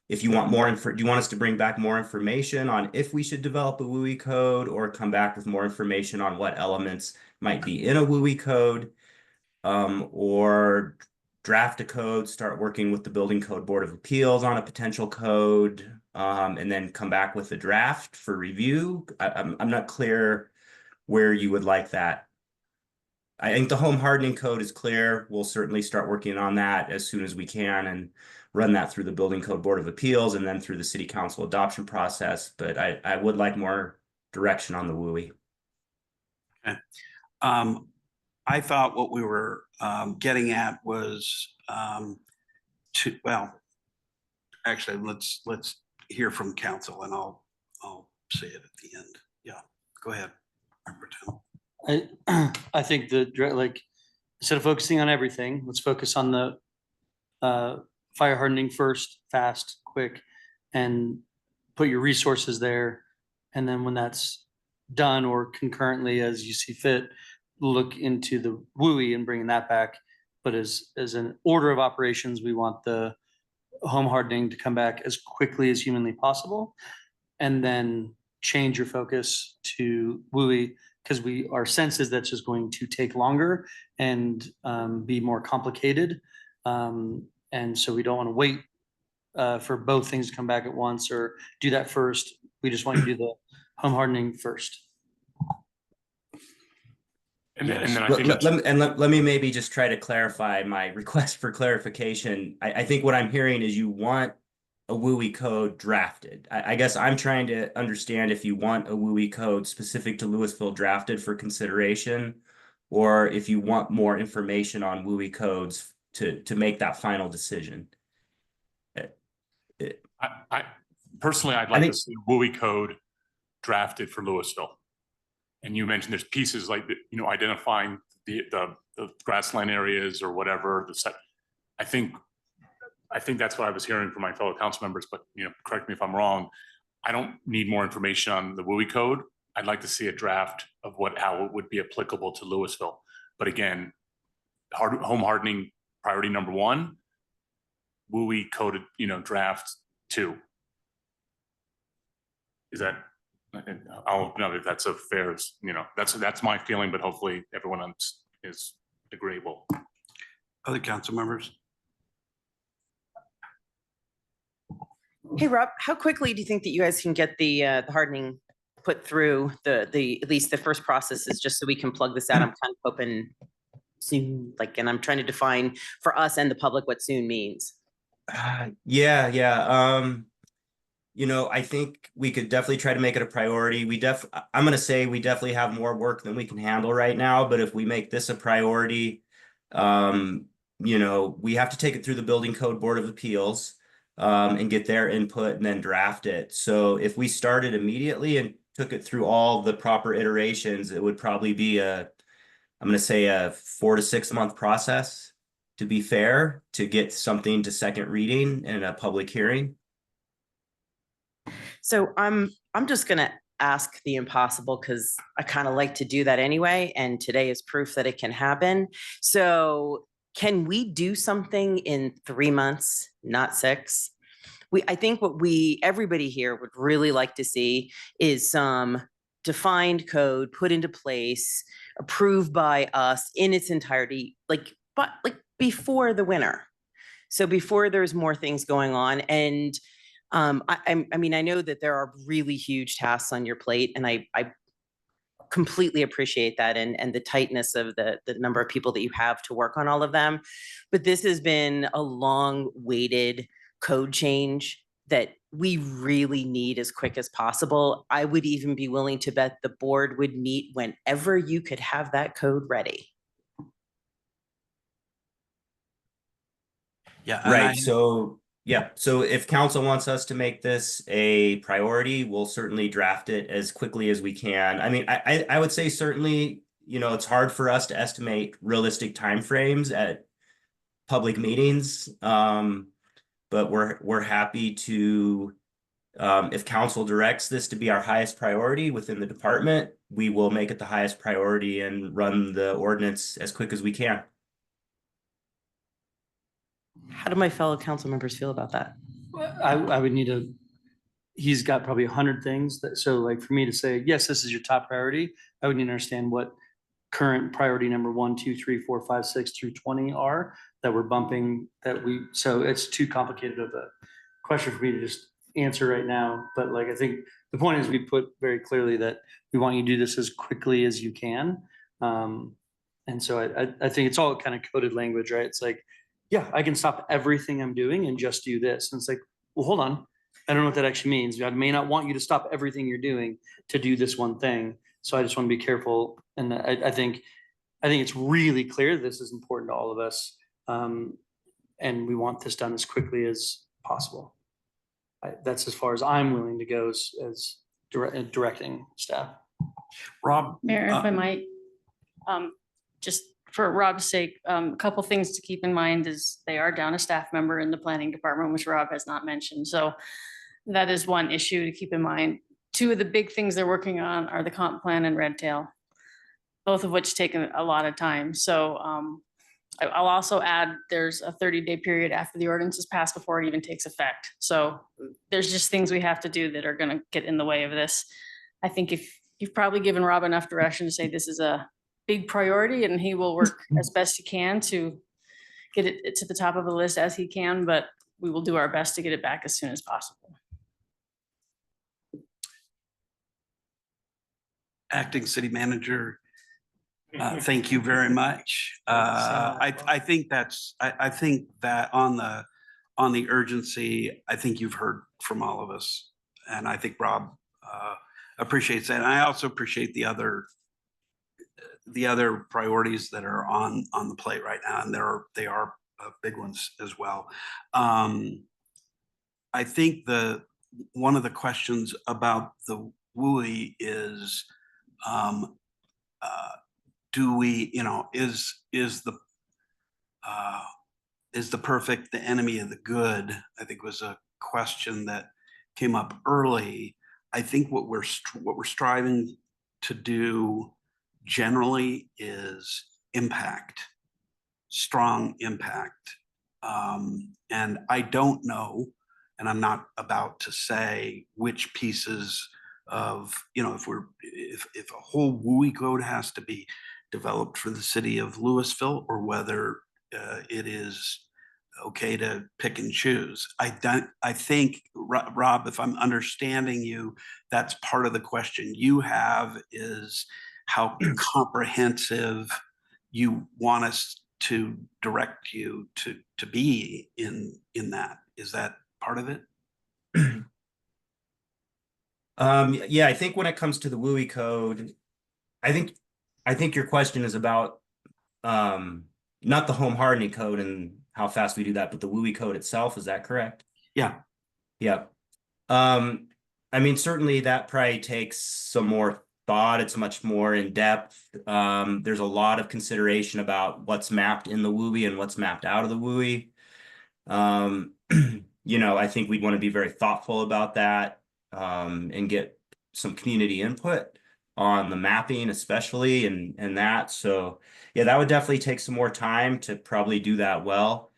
If you want more do you want us to bring back more information on if we should develop a WUI code, or come back with more information on what elements might be in a WUI code, or draft a code, start working with the Building Code Board of Appeals on a potential code, and then come back with a draft for review? I'm not clear where you would like that. I think the home hardening code is clear. We'll certainly start working on that as soon as we can and run that through the Building Code Board of Appeals and then through the City Council adoption process. But I would like more direction on the WUI. Okay. I thought what we were getting at was actually, let's hear from council, and I'll say it at the end. Yeah, go ahead. I think instead of focusing on everything, let's focus on the fire hardening first, fast, quick, and put your resources there. And then when that's done, or concurrently as you see fit, look into the WUI and bringing that back. But as an order of operations, we want the home hardening to come back as quickly as humanly possible, and then change your focus to WUI, because our sense is that's just going to take longer and be more complicated. And so we don't want to wait for both things to come back at once or do that first. We just want to do the home hardening first. And then I think let me maybe just try to clarify my request for clarification. I think what I'm hearing is you want a WUI code drafted. I guess I'm trying to understand if you want a WUI code specific to Louisville drafted for consideration, or if you want more information on WUI codes to make that final decision. I personally, I'd like to see a WUI code drafted for Louisville. And you mentioned there's pieces like, identifying the grassland areas or whatever. I think that's what I was hearing from my fellow council members, but correct me if I'm wrong. I don't need more information on the WUI code. I'd like to see a draft of how it would be applicable to Louisville. But again, home hardening priority number 1, WUI coded, draft 2. Is that, I'll know if that's a fair, that's my feeling, but hopefully everyone else is agreeable. Other council members? Hey, Rob, how quickly do you think that you guys can get the hardening put through at least the first processes, just so we can plug this out? I'm kind of hoping soon, and I'm trying to define for us and the public what soon means. Yeah. I think we could definitely try to make it a priority. I'm going to say we definitely have more work than we can handle right now, but if we make this a priority, we have to take it through the Building Code Board of Appeals, and get their input and then draft it. So if we started immediately and took it through all the proper iterations, it would probably be I'm going to say a 4 to 6 month process, to be fair, to get something to second reading and a public hearing. So I'm just gonna ask the impossible, because I kind of like to do that anyway, and today is proof that it can happen. So can we do something in 3 months, not 6? I think what everybody here would really like to see is some defined code put into place, approved by us in its entirety, before the winter. So before there's more things going on. And I know that there are really huge tasks on your plate, and I completely appreciate that, and the tightness of the number of people that you have to work on all of them. But this has been a long-awaited code change that we really need as quick as possible. I would even be willing to bet the board would meet whenever you could have that code ready. Yeah. Right. So if council wants us to make this a priority, we'll certainly draft it as quickly as we can. I mean, I would say certainly, it's hard for us to estimate realistic timeframes at public meetings. But we're happy to, if council directs this to be our highest priority within the department, we will make it the highest priority and run the ordinance as quick as we can. How do my fellow council members feel about that? I would need he's got probably 100 things so for me to say, yes, this is your top priority, I would need to understand what current priority number 1, 2, 3, 4, 5, 6 through 20 are that we're bumping so it's too complicated of a question for me to just answer right now. But I think the point is we put very clearly that we want you to do this as quickly as you can. And so I think it's all kind of coded language, right? It's yeah, I can stop everything I'm doing and just do this. And it's well, hold on. I don't know what that actually means. I may not want you to stop everything you're doing to do this one thing. So I just want to be careful. And I think it's really clear this is important to all of us. And we want this done as quickly as possible. That's as far as I'm willing to go as directing staff. Rob? Mayor, if I might, just for Rob's sake, a couple things to keep in mind is they are down a staff member in the planning department, which Rob has not mentioned. So that is one issue to keep in mind. 2 of the big things they're working on are the comp plan and red tail, both of which take a lot of time. So I'll also add there's a 30-day period after the ordinance is passed before it even takes effect. So there's just things we have to do that are going to get in the way of this. I think if you've probably given Rob enough direction to say this is a big priority, and he will work as best he can to get it to the top of the list as he can, but we will do our best to get it back as soon as possible. Acting City Manager, thank you very much. I think that on the urgency, I think you've heard from all of us, and I think Rob appreciates that. And I also appreciate the other priorities that are on the plate right now, and they are big ones as well. I think one of the questions about the WUI is, do we, is the perfect the enemy of the good? I think was a question that came up early. I think what we're striving to do generally is impact, strong impact. And I don't know, and I'm not about to say which pieces of, if a whole WUI code has to be developed for the city of Louisville, or whether it is okay to pick and choose. I think, Rob, if I'm understanding you, that's part of the question you have, is how comprehensive you want us to direct you to be in that. Is that part of it? Yeah, I think when it comes to the WUI code, I think your question is about not the home hardening code and how fast we do that, but the WUI code itself. Is that correct? Yeah. Yeah. I mean, certainly that probably takes some more thought. It's much more in depth. There's a lot of consideration about what's mapped in the WUI and what's mapped out of the WUI. I think we'd want to be very thoughtful about that, and get some community input on the mapping, especially, and that. So yeah, that would definitely take some more time to probably do that well.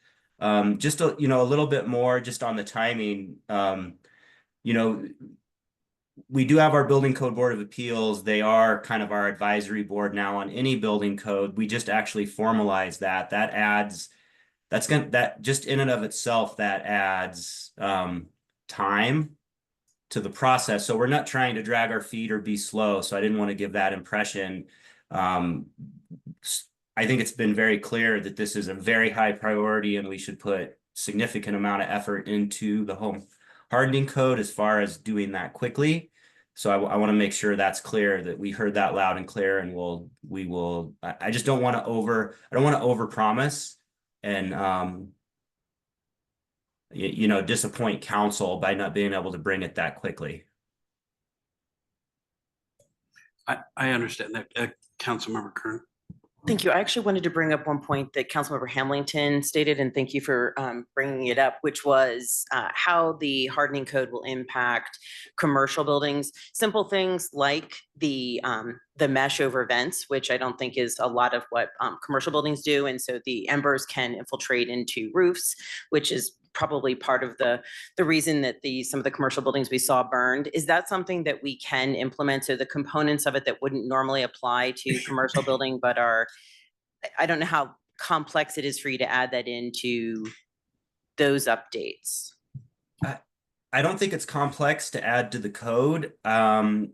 Just a little bit more just on the timing. We do have our Building Code Board of Appeals. They are kind of our advisory board now on any building code. We just actually formalize that. That just in and of itself, that adds time to the process. So we're not trying to drag our feet or be slow. So I didn't want to give that impression. I think it's been very clear that this is a very high priority and we should put significant amount of effort into the home hardening code as far as doing that quickly. So I want to make sure that's clear, that we heard that loud and clear, and we will. I just don't want to overpromise and disappoint council by not being able to bring it that quickly. I understand that, Councilmember Kern. Thank you. I actually wanted to bring up one point that Councilmember Hamilton stated, and thank you for bringing it up, which was how the hardening code will impact commercial buildings. Simple things like the mesh over vents, which I don't think is a lot of what commercial buildings do. And so the embers can infiltrate into roofs, which is probably part of the reason that some of the commercial buildings we saw burned. Is that something that we can implement? So the components of it that wouldn't normally apply to commercial building, but I don't know how complex it is for you to add that into those updates. I don't think it's complex to add to the code. I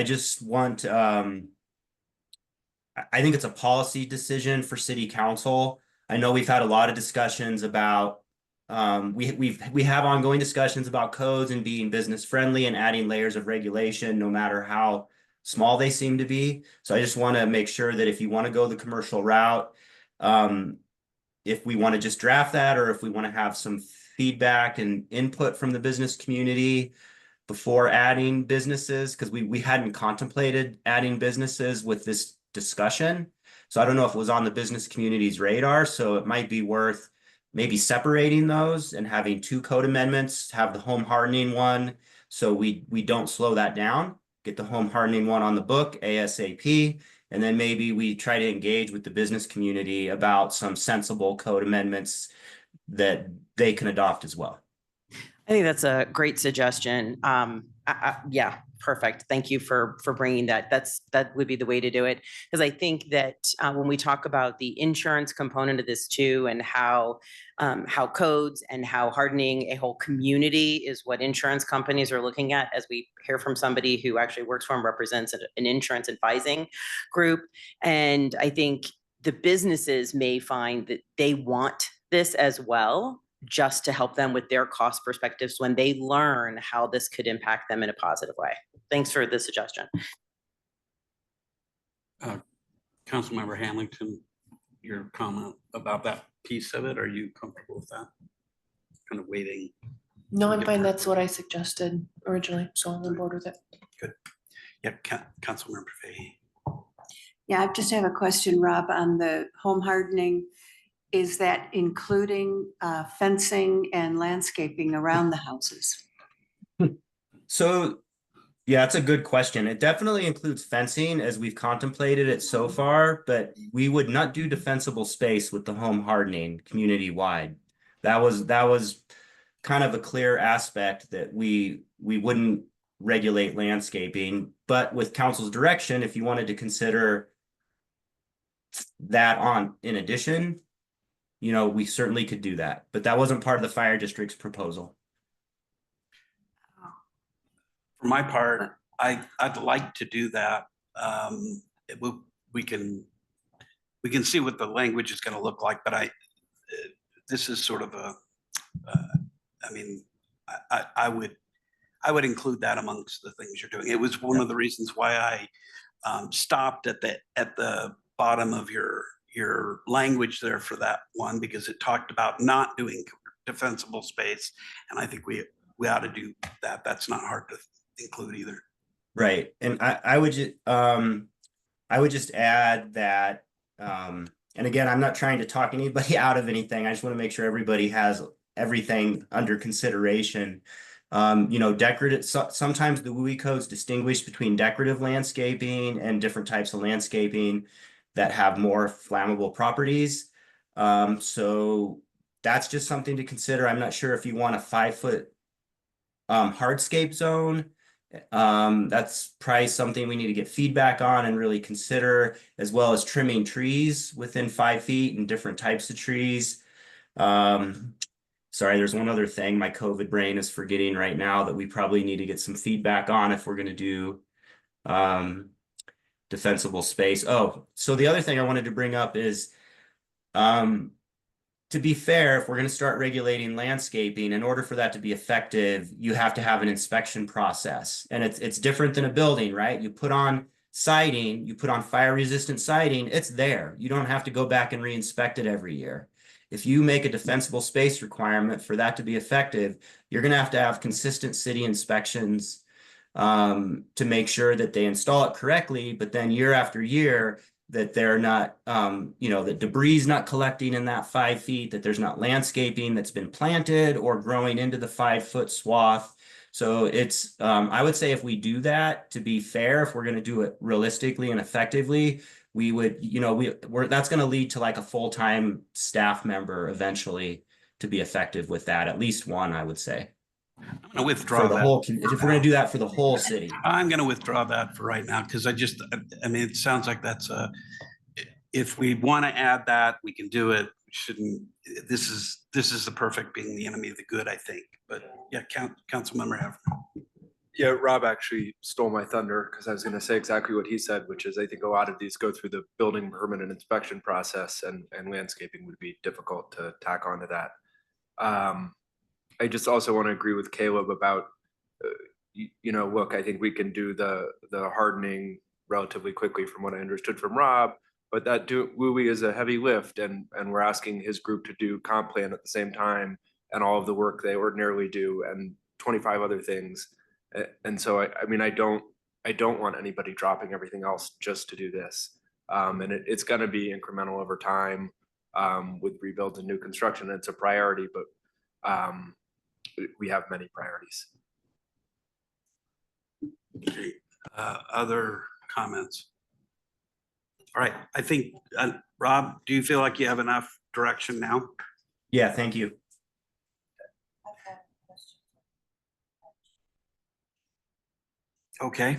just want, I think it's a policy decision for city council. I know we've had a lot of discussions about, we have ongoing discussions about codes and being business friendly and adding layers of regulation, no matter how small they seem to be. So I just want to make sure that if you want to go the commercial route, if we want to just draft that, or if we want to have some feedback and input from the business community before adding businesses, because we hadn't contemplated adding businesses with this discussion. So I don't know if it was on the business community's radar. So it might be worth maybe separating those and having two code amendments, have the home hardening one. So we don't slow that down, get the home hardening one on the book ASAP. And then maybe we try to engage with the business community about some sensible code amendments that they can adopt as well. I think that's a great suggestion. Yeah, perfect. Thank you for bringing that. That would be the way to do it. Because I think that when we talk about the insurance component of this too, and how codes and how hardening a whole community is what insurance companies are looking at, as we hear from somebody who actually works for them, represents an insurance advising group. And I think the businesses may find that they want this as well, just to help them with their cost perspectives when they learn how this could impact them in a positive way. Thanks for the suggestion. Councilmember Hamilton, your comment about that piece of it, are you comfortable with that? Kind of waiting. No, I'm fine. That's what I suggested originally, so I'm on board with it. Good. Yep, Councilmember Fahey. Yeah, I just have a question, Rob, on the home hardening. Is that including fencing and landscaping around the houses? So Yeah, that's a good question. It definitely includes fencing as we've contemplated it so far, but we would not do defensible space with the home hardening community wide. That was kind of a clear aspect that we wouldn't regulate landscaping, but with council's direction, if you wanted to consider that on in addition, you know, we certainly could do that, but that wasn't part of the fire district's proposal. For my part, I'd like to do that. We can see what the language is going to look like, but this is sort of a, I mean, I would include that amongst the things you're doing. It was one of the reasons why I stopped at the bottom of your language there for that one, because it talked about not doing defensible space, and I think we ought to do that. That's not hard to include either. Right, and I would just add that, and again, I'm not trying to talk anybody out of anything. I just want to make sure everybody has everything under consideration. You know, decorative, sometimes the WUI codes distinguish between decorative landscaping and different types of landscaping that have more flammable properties. So that's just something to consider. I'm not sure if you want a 5-foot hardscape zone. That's probably something we need to get feedback on and really consider, as well as trimming trees within 5 feet and different types of trees. Sorry, there's one other thing my COVID brain is forgetting right now that we probably need to get some feedback on if we're going to do defensible space. Oh, so the other thing I wanted to bring up is, to be fair, if we're going to start regulating landscaping, in order for that to be effective, you have to have an inspection process. And it's different than a building, right? You put on siding, you put on fire resistant siding, it's there. You don't have to go back and re-inspect it every year. If you make a defensible space requirement for that to be effective, you're going to have consistent city inspections to make sure that they install it correctly, but then year after year, that they're not, you know, that debris is not collecting in that 5 feet, that there's not landscaping that's been planted or growing into the 5-foot swath. So it's, I would say if we do that, to be fair, if we're going to do it realistically and effectively, we would, you know, that's going to lead to like a full-time staff member eventually to be effective with that, at least one, I would say. I'm going to withdraw for the that. whole, if we're going to do that for the whole city. I'm going to withdraw that for right now, because I mean, it sounds like that's if we want to add that, we can do it. We shouldn't, this is the perfect being the enemy of the good, I think. But yeah, Councilmember Havner. Yeah, Rob actually stole my thunder because I was going to say exactly what he said, which is I think a lot of these go through the building permit and inspection process, and landscaping would be difficult to tack onto that. I just also want to agree with Caleb about, you know, look, I think we can do the hardening relatively quickly from what I understood from Rob, but that WUI is a heavy lift, and we're asking his group to do comp plan at the same time and all of the work they ordinarily do and 25 other things. And so, I mean, I don't want anybody dropping everything else just to do this. And it's going to be incremental over time with rebuilds and new construction. It's a priority, but we have many priorities. Okay. Other comments? All right. I think, Rob, do you feel like you have enough direction now? Yeah, thank you. Okay.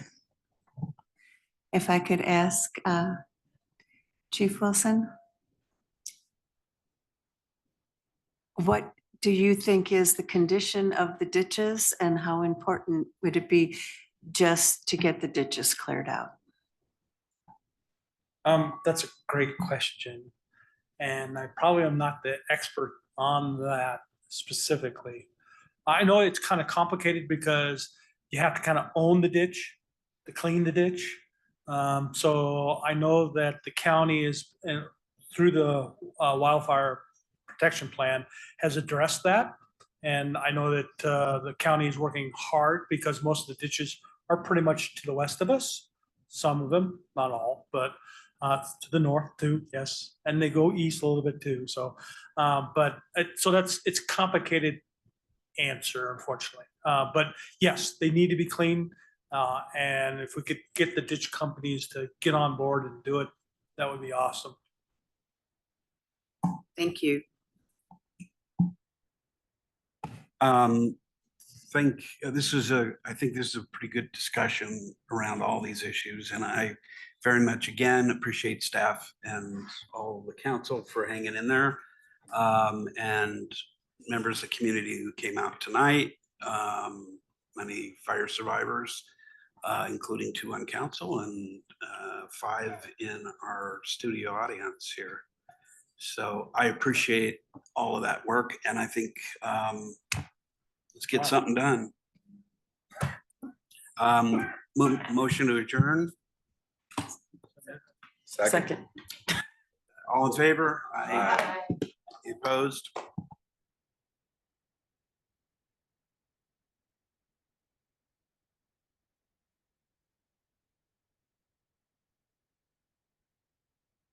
If I could ask Chief Wilson, what do you think is the condition of the ditches, and how important would it be just to get the ditches cleared out? That's a great question. And I probably am not the expert on that specifically. I know it's kind of complicated because you have to kind of own the ditch to clean the ditch. So I know that the county is, through the wildfire protection plan, has addressed that. And I know that the county is working hard because most of the ditches are pretty much to the west of us. Some of them, not all, but to the north too, yes. And they go east a little bit too. So, it's complicated answer, unfortunately. But yes, they need to be cleaned. And if we could get the ditch companies to get on board and do it, that would be awesome. Thank you. I think this is a pretty good discussion around all these issues, and I very much again appreciate staff and all the council for hanging in there. And members of the community who came out tonight, many fire survivors, including 2 on council and 5 in our studio audience here. So I appreciate all of that work, and I think let's get something done. Motion to adjourn. Second. All in favor? Opposed?